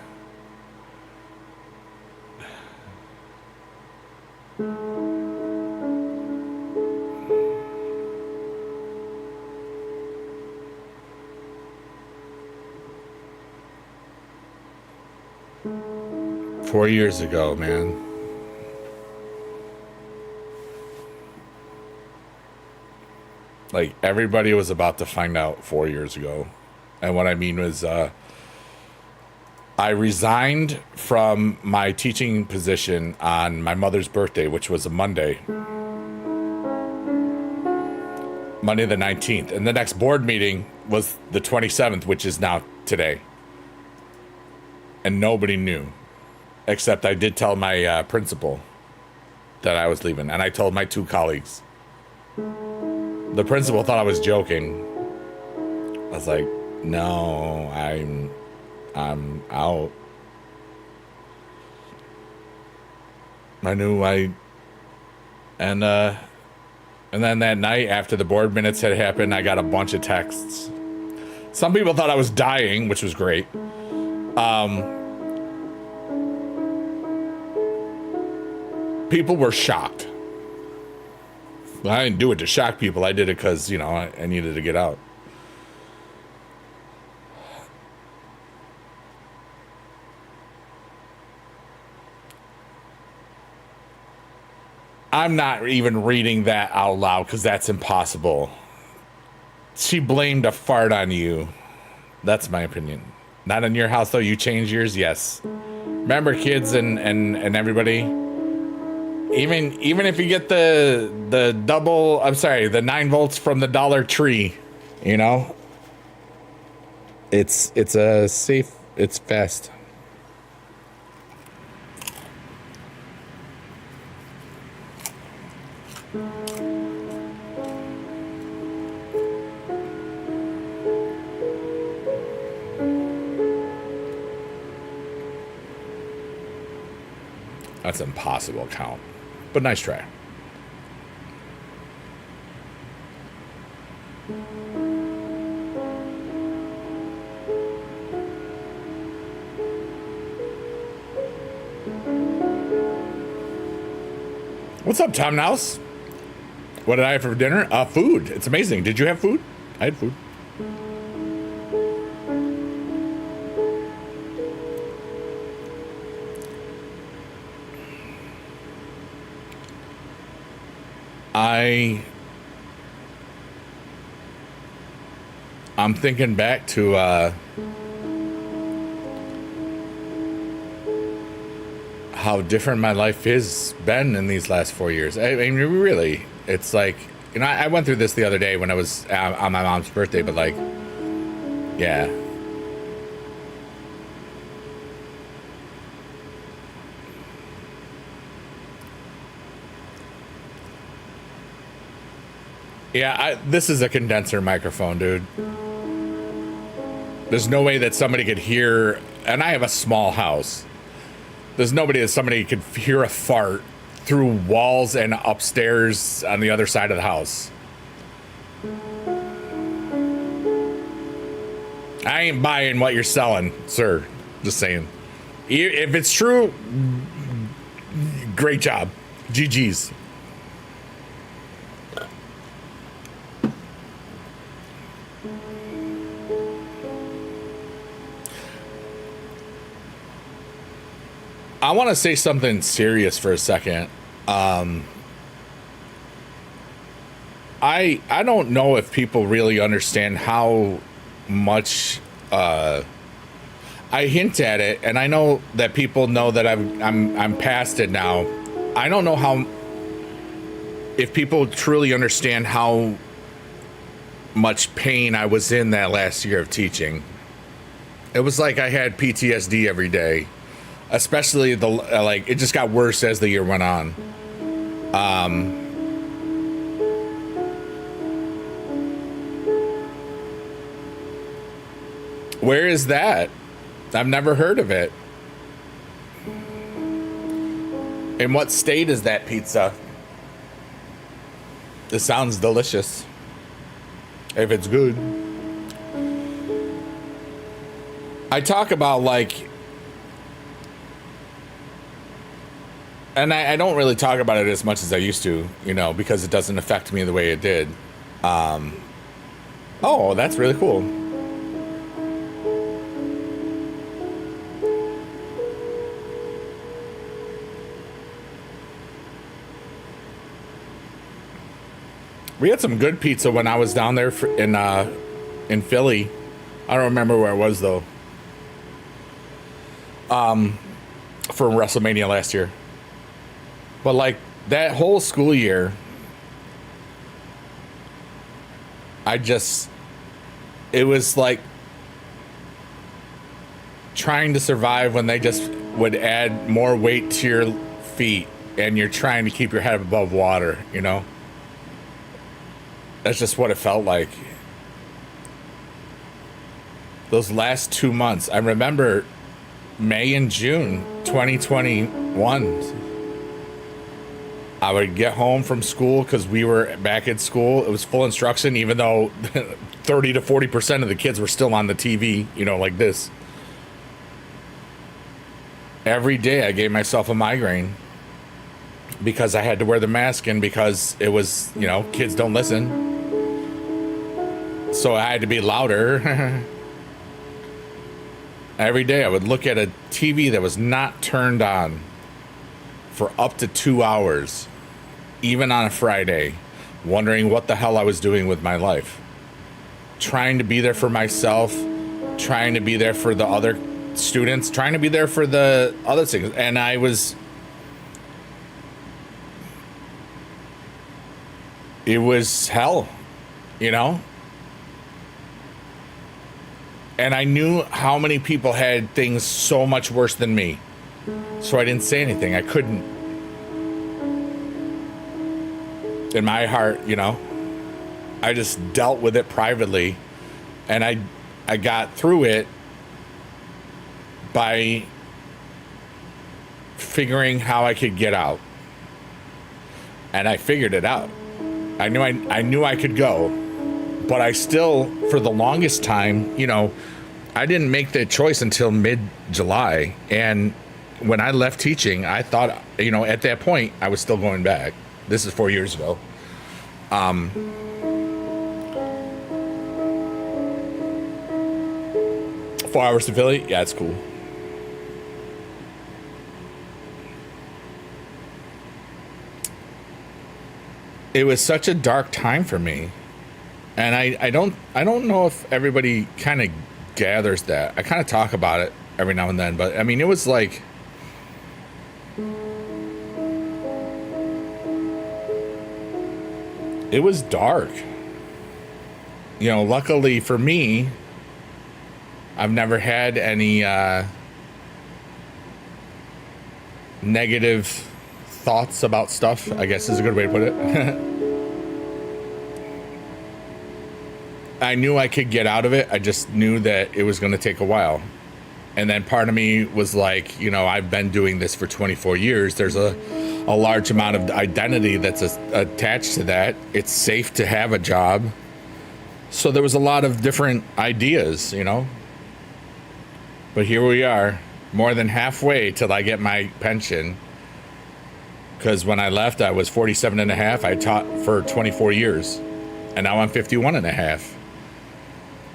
Four years ago, man. Like, everybody was about to find out 4 years ago. And what I mean was, I resigned from my teaching position on my mother's birthday, which was a Monday the 19th. And the next board meeting was the 27th, which is now today. And nobody knew, except I did tell my principal that I was leaving. And I told my two colleagues. The principal thought I was joking. I was like, no, I'm out. I knew and then that night after the board minutes had happened, I got a bunch of texts. Some people thought I was dying, which was great. People were shocked. I didn't do it to shock people. I did it because, I needed to get out. I'm not even reading that out loud because that's impossible. She blamed a fart on you. That's my opinion. Not in your house, though. You change yours? Yes. Remember, kids and everybody, even if you get the 9 volts from the Dollar Tree, it's a safe, it's fast. That's an impossible count, but nice try. What's up, Tom Nouse? What did I have for dinner? Food. It's amazing. Did you have food? I had food. I'm thinking back to how different my life has been in these last 4 years. I mean, really, it's like, I went through this the other day when I was on my mom's birthday, but like, Yeah. Yeah, this is a condenser microphone, dude. There's no way that somebody could hear, and I have a small house. There's nobody that somebody could hear a fart through walls and upstairs on the other side of the house. I ain't buying what you're selling, sir. Just saying. If it's true, great job. GG's. I want to say something serious for a second. I don't know if people really understand how much I hint at it, and I know that people know that I'm past it now. I don't know how, if people truly understand how much pain I was in that last year of teaching. It was like I had PTSD every day. Especially it just got worse as the year went on. Where is that? I've never heard of it. In what state is that pizza? It sounds delicious. If it's good. I talk about and I don't really talk about it as much as I used to, because it doesn't affect me the way it did. Oh, that's really cool. We had some good pizza when I was down there in Philly. I don't remember where it was though. For WrestleMania last year. But that whole school year, it was like trying to survive when they just would add more weight to your feet and you're trying to keep your head above water, That's just what it felt like. Those last 2 months, I remember May and June 2021. I would get home from school because we were back at school. It was full instruction, even though 30 to 40% of the kids were still on the TV, like this. Every day I gave myself a migraine because I had to wear the mask and because it was, kids don't listen. So I had to be louder. Every day I would look at a TV that was not turned on for up to 2 hours. Even on a Friday, wondering what the hell I was doing with my life. Trying to be there for myself, trying to be there for the other students, trying to be there for the other things. And it was hell, And I knew how many people had things so much worse than me. So I didn't say anything. I couldn't. In my heart, I just dealt with it privately, and I got through it by figuring how I could get out. And I figured it out. I knew I could go, but I still, for the longest time, I didn't make the choice until mid-July. And when I left teaching, I thought, at that point, I was still going back. This is 4 years ago. 4 hours to Philly? Yeah, it's cool. It was such a dark time for me. And I don't know if everybody kind of gathers that. I kind of talk about it every now and then, but I mean, it was like, it was dark. Luckily for me, I've never had any negative thoughts about stuff, I guess is a good way to put it. I knew I could get out of it. I just knew that it was going to take a while. And then part of me was like, you know, I've been doing this for 24 years. There's a large amount of identity that's attached to that. It's safe to have a job. So there was a lot of different ideas, you know. But here we are, more than halfway till I get my pension. Because when I left, I was 47 and a half. I taught for 24 years. And now I'm 51 and a half.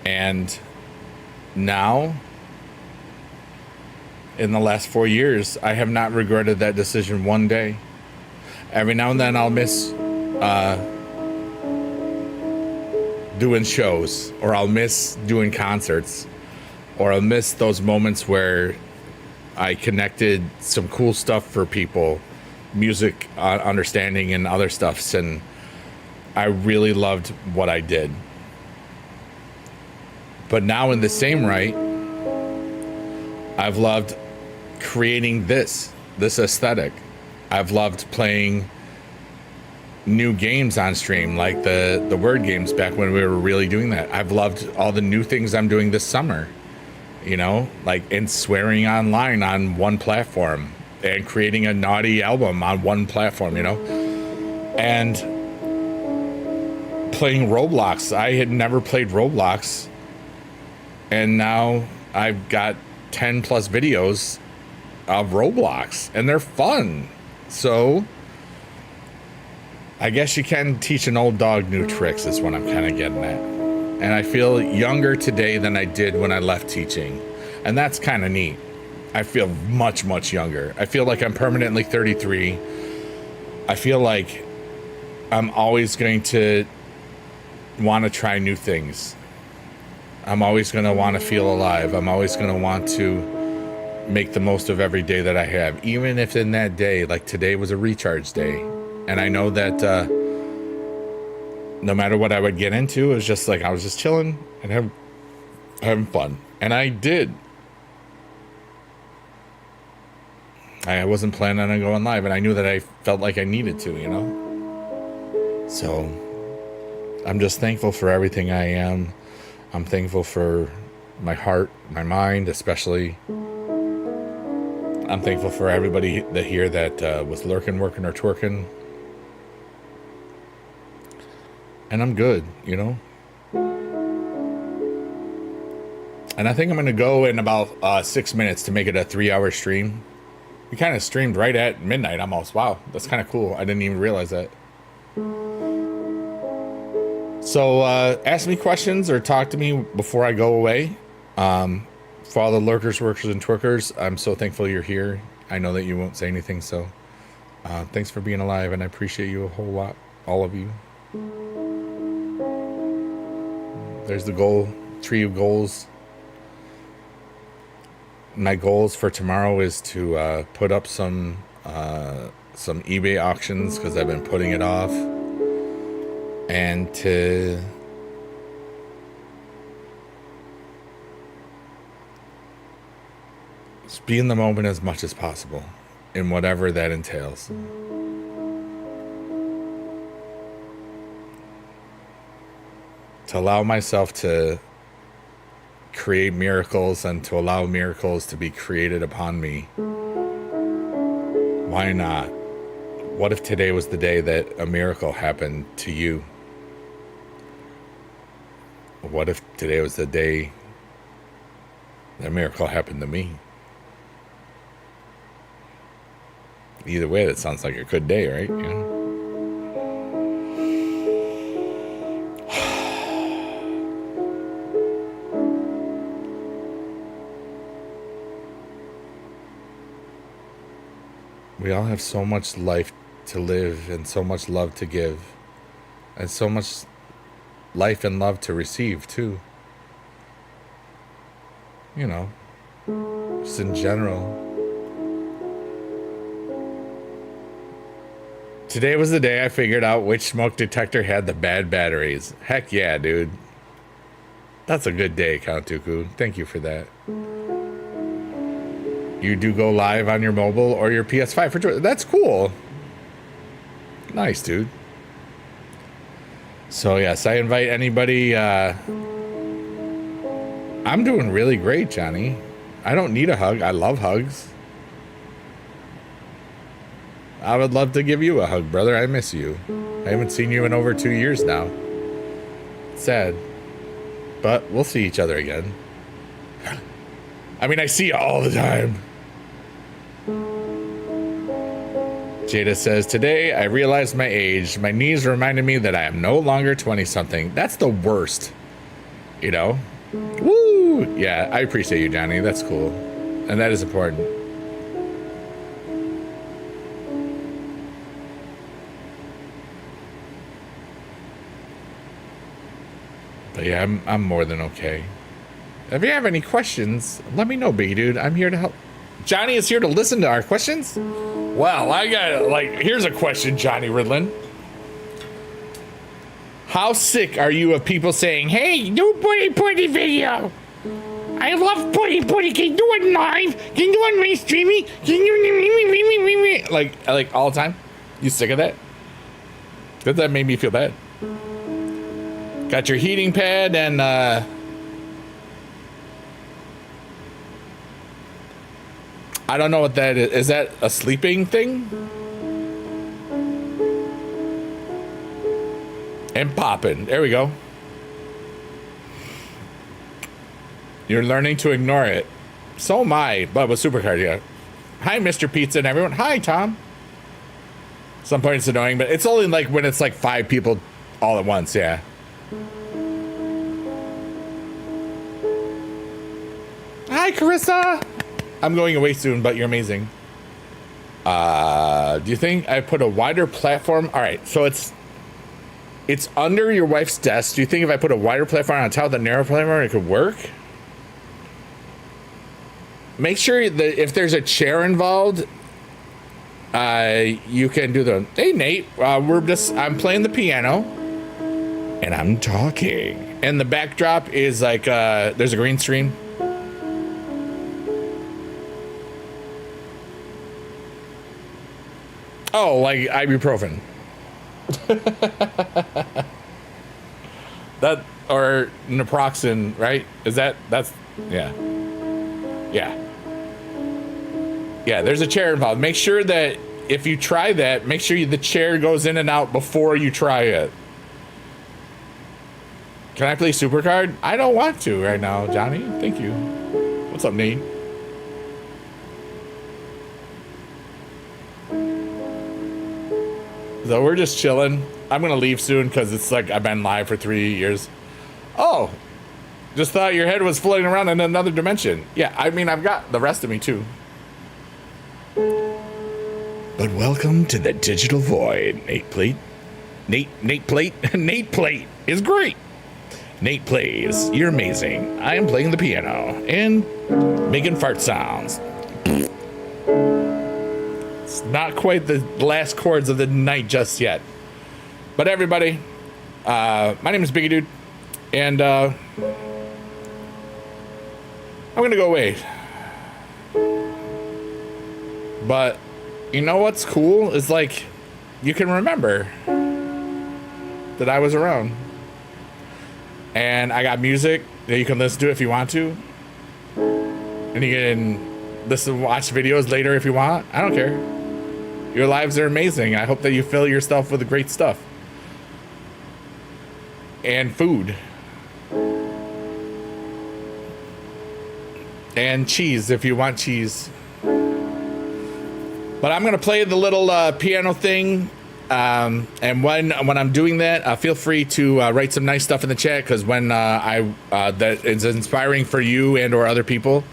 And now, in the last 4 years, I have not regretted that decision one day. Every now and then I'll miss doing shows, or I'll miss doing concerts, or I'll miss those moments where I connected some cool stuff for people, music, understanding, and other stuffs. And I really loved what I did. But now in the same right, I've loved creating this aesthetic. I've loved playing new games on stream, like the word games back when we were really doing that. I've loved all the new things I'm doing this summer, you know, like and swearing online on one platform and creating a naughty album on one platform, you know, and playing Roblox. I had never played Roblox, and now I've got 10 plus videos of Roblox, and they're fun. So I guess you can teach an old dog new tricks is what I'm kind of getting at. And I feel younger today than I did when I left teaching. And that's kind of neat. I feel much, much younger. I feel like I'm permanently 33. I feel like I'm always going to want to try new things. I'm always going to want to feel alive. I'm always going to want to make the most of every day that I have, even if in that day, like today was a recharge day. And I know that no matter what I would get into, it was just like I was just chilling and having fun. And I did. I wasn't planning on going live, and I knew that I felt like I needed to, you know? So I'm just thankful for everything I am. I'm thankful for my heart, my mind, especially. I'm thankful for everybody that here that was lurking, working, or twerking. And I'm good, you know? And I think I'm going to go in about 6 minutes to make it a 3-hour stream. We kind of streamed right at midnight almost. Wow, that's kind of cool. I didn't even realize that. So ask me questions or talk to me before I go away. For all the lurkers, workers, and twerkers, I'm so thankful you're here. I know that you won't say anything, so thanks for being alive, and I appreciate you a whole lot, all of you. There's the goal, tree of goals. My goals for tomorrow is to put up some eBay auctions, because I've been putting it off, and to just be in the moment as much as possible in whatever that entails. To allow myself to create miracles and to allow miracles to be created upon me. Why not? What if today was the day that a miracle happened to you? What if today was the day that a miracle happened to me? Either way, that sounds like a good day, right? You know? We all have so much life to live and so much love to give and so much life and love to receive too. You know, just in general. Today was the day I figured out which smoke detector had the bad batteries. Heck yeah, dude. That's a good day, Count Dooku. Thank you for that. You do go live on your mobile or your PS5 for Twitch. That's cool. Nice, dude. So, yes, I invite anybody. I'm doing really great, Johnny. I don't need a hug. I love hugs. I would love to give you a hug, brother. I miss you. I haven't seen you in over 2 years now. Sad. But we'll see each other again. I mean, I see you all the time. Jada says, today I realized my age. My knees reminded me that I am no longer 20-something. That's the worst. You know? Woo! Yeah, I appreciate you, Johnny. That's cool. And that is important. But yeah, I'm more than okay. If you have any questions, let me know, big dude. I'm here to help. Johnny is here to listen to our questions? Well, I got, here's a question, Johnny Ridlin. How sick are you of people saying, hey, do Putty video? I love Putty. Can you do it live? Can you do it mainstreaming? Can you like all the time? You sick of that? Because that made me feel bad. Got your heating pad and I don't know what that is. Is that a sleeping thing? And popping. There we go. You're learning to ignore it. So am I, but with Supercard, yeah. Hi, Mr. Pizza and everyone. Hi, Tom. Some point it's annoying, but it's only like when it's like 5 people all at once, yeah. Hi, Carissa. I'm going away soon, but you're amazing. Do you think I put a wider platform? All right, so it's under your wife's desk. Do you think if I put a wider platform on top of the narrow platform, it could work? Make sure that if there's a chair involved, you can do the. Hey, Nate. I'm playing the piano, and I'm talking, and the backdrop is like there's a green screen. Oh, like ibuprofen. That or naproxen, right? That's yeah. Yeah, there's a chair involved. Make sure that if you try that, make sure the chair goes in and out before you try it. Can I play Supercard? I don't want to right now, Johnny. Thank you. What's up, Nate? So we're just chilling. I'm gonna leave soon because it's like I've been live for 3 years. Oh, just thought your head was floating around in another dimension. Yeah, I mean, I've got the rest of me too. But welcome to the digital void, Nate Plate. Nate Plate? Nate Plate is great. Nate plays. You're amazing. I am playing the piano and making fart sounds. It's not quite the last chords of the night just yet. But everybody, my name is Biggie Dude, and I'm gonna go away. But you know what's cool is like you can remember that I was around. And I got music that you can listen to if you want to. And you can listen, watch videos later if you want. I don't care. Your lives are amazing. I hope that you fill yourself with great stuff. And food. And cheese if you want cheese. But I'm gonna play the little piano thing. And when I'm doing that, feel free to write some nice stuff in the chat, because when that is inspiring for you and or other people,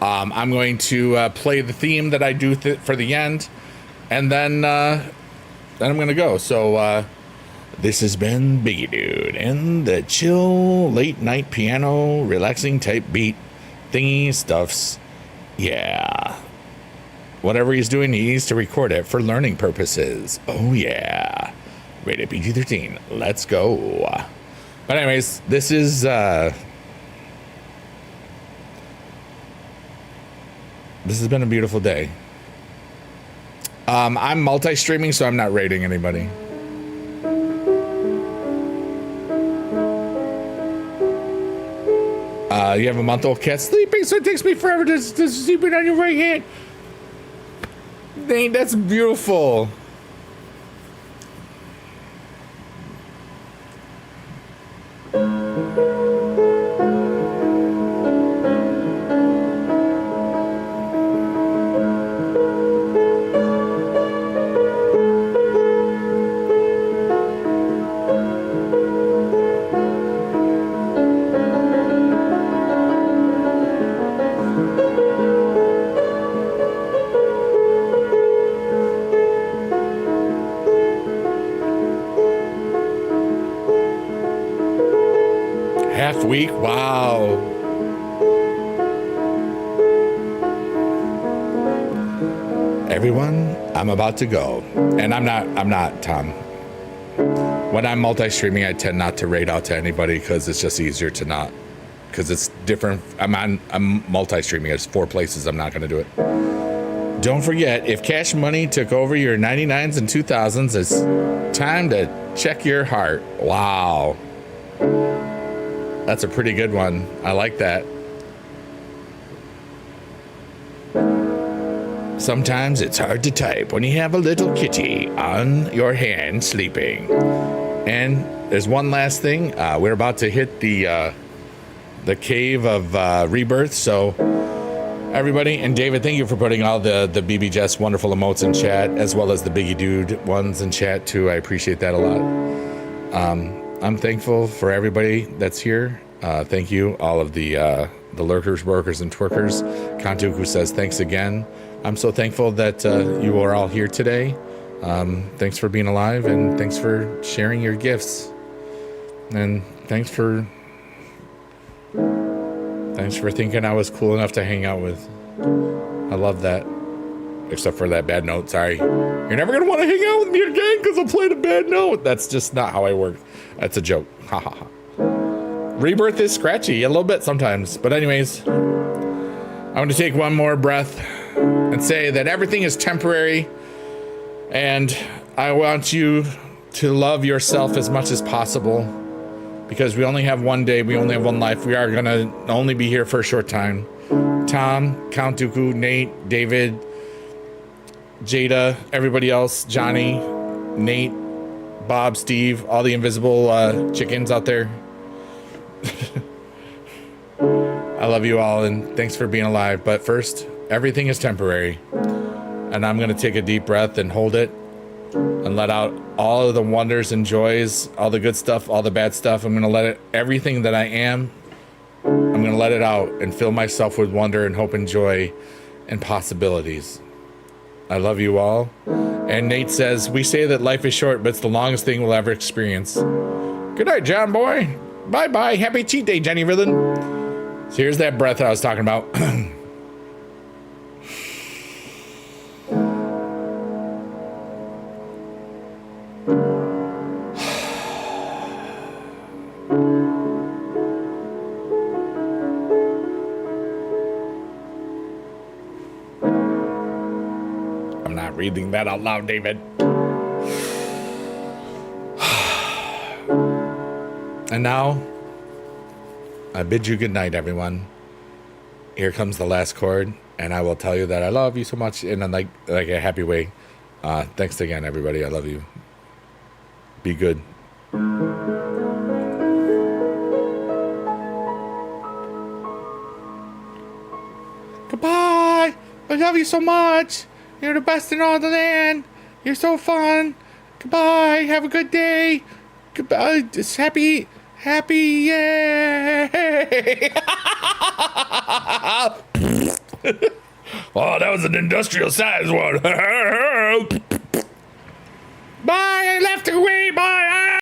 I'm going to play the theme that I do for the end, and then I'm gonna go. So this has been Biggie Dude and the chill late night piano relaxing type beat thingy stuffs. Yeah. Whatever he's doing, he needs to record it for learning purposes. Oh, yeah. Rated PG-13. Let's go. But anyways, this is This has been a beautiful day. I'm multi-streaming, so I'm not rating anybody. You have a month-old cat sleeping, so it takes me forever to sleep it on your right hand. Dang, that's beautiful. Half week? Wow. Everyone, I'm about to go. And I'm not, Tom. When I'm multi-streaming, I tend not to rate out to anybody because it's just easier to not. Because it's different. I'm multi-streaming. There's 4 places I'm not going to do it. Don't forget, if Cash Money took over your 99s and 2000s, it's time to check your heart. Wow. That's a pretty good one. I like that. Sometimes it's hard to type when you have a little kitty on your hand sleeping. And there's one last thing. We're about to hit the cave of rebirth. So everybody, and David, thank you for putting all the BB Jess wonderful emotes in chat, as well as the Biggie Dude ones in chat too. I appreciate that a lot. I'm thankful for everybody that's here. Thank you, all of the lurkers, workers, and twerkers. Kantuku says thanks again. I'm so thankful that you are all here today. Thanks for being alive, and thanks for sharing your gifts. And thanks for thinking I was cool enough to hang out with. I love that. Except for that bad note, sorry. You're never gonna want to hang out with me again because I played a bad note. That's just not how I work. That's a joke. Ha ha ha. Rebirth is scratchy a little bit sometimes. But anyways, I'm gonna take one more breath and say that everything is temporary. And I want you to love yourself as much as possible, because we only have one day, we only have one life. We are gonna only be here for a short time. Tom, Count Dooku, Nate, David, Jada, everybody else, Johnny, Nate, Bob, Steve, all the invisible chickens out there. I love you all, and thanks for being alive. But first, everything is temporary. And I'm gonna take a deep breath and hold it and let out all of the wonders and joys, all the good stuff, all the bad stuff. I'm gonna let it, everything that I am, I'm gonna let it out and fill myself with wonder and hope and joy and possibilities. I love you all. And Nate says, we say that life is short, but it's the longest thing we'll ever experience. Good night, John boy. Bye-bye. Happy cheat day, Jenny Ridlin. So here's that breath that I was talking about. I'm not reading that out loud, David. And now, I bid you good night, everyone. Here comes the last chord, and I will tell you that I love you so much in a, like a happy way. Thanks again, everybody. I love you. Be good. Goodbye. I love you so much. You're the best in all the land. You're so fun. Goodbye. Have a good day. Goodbye. It's happy, yay. Oh, that was an industrial size one. Bye. I left away. Bye.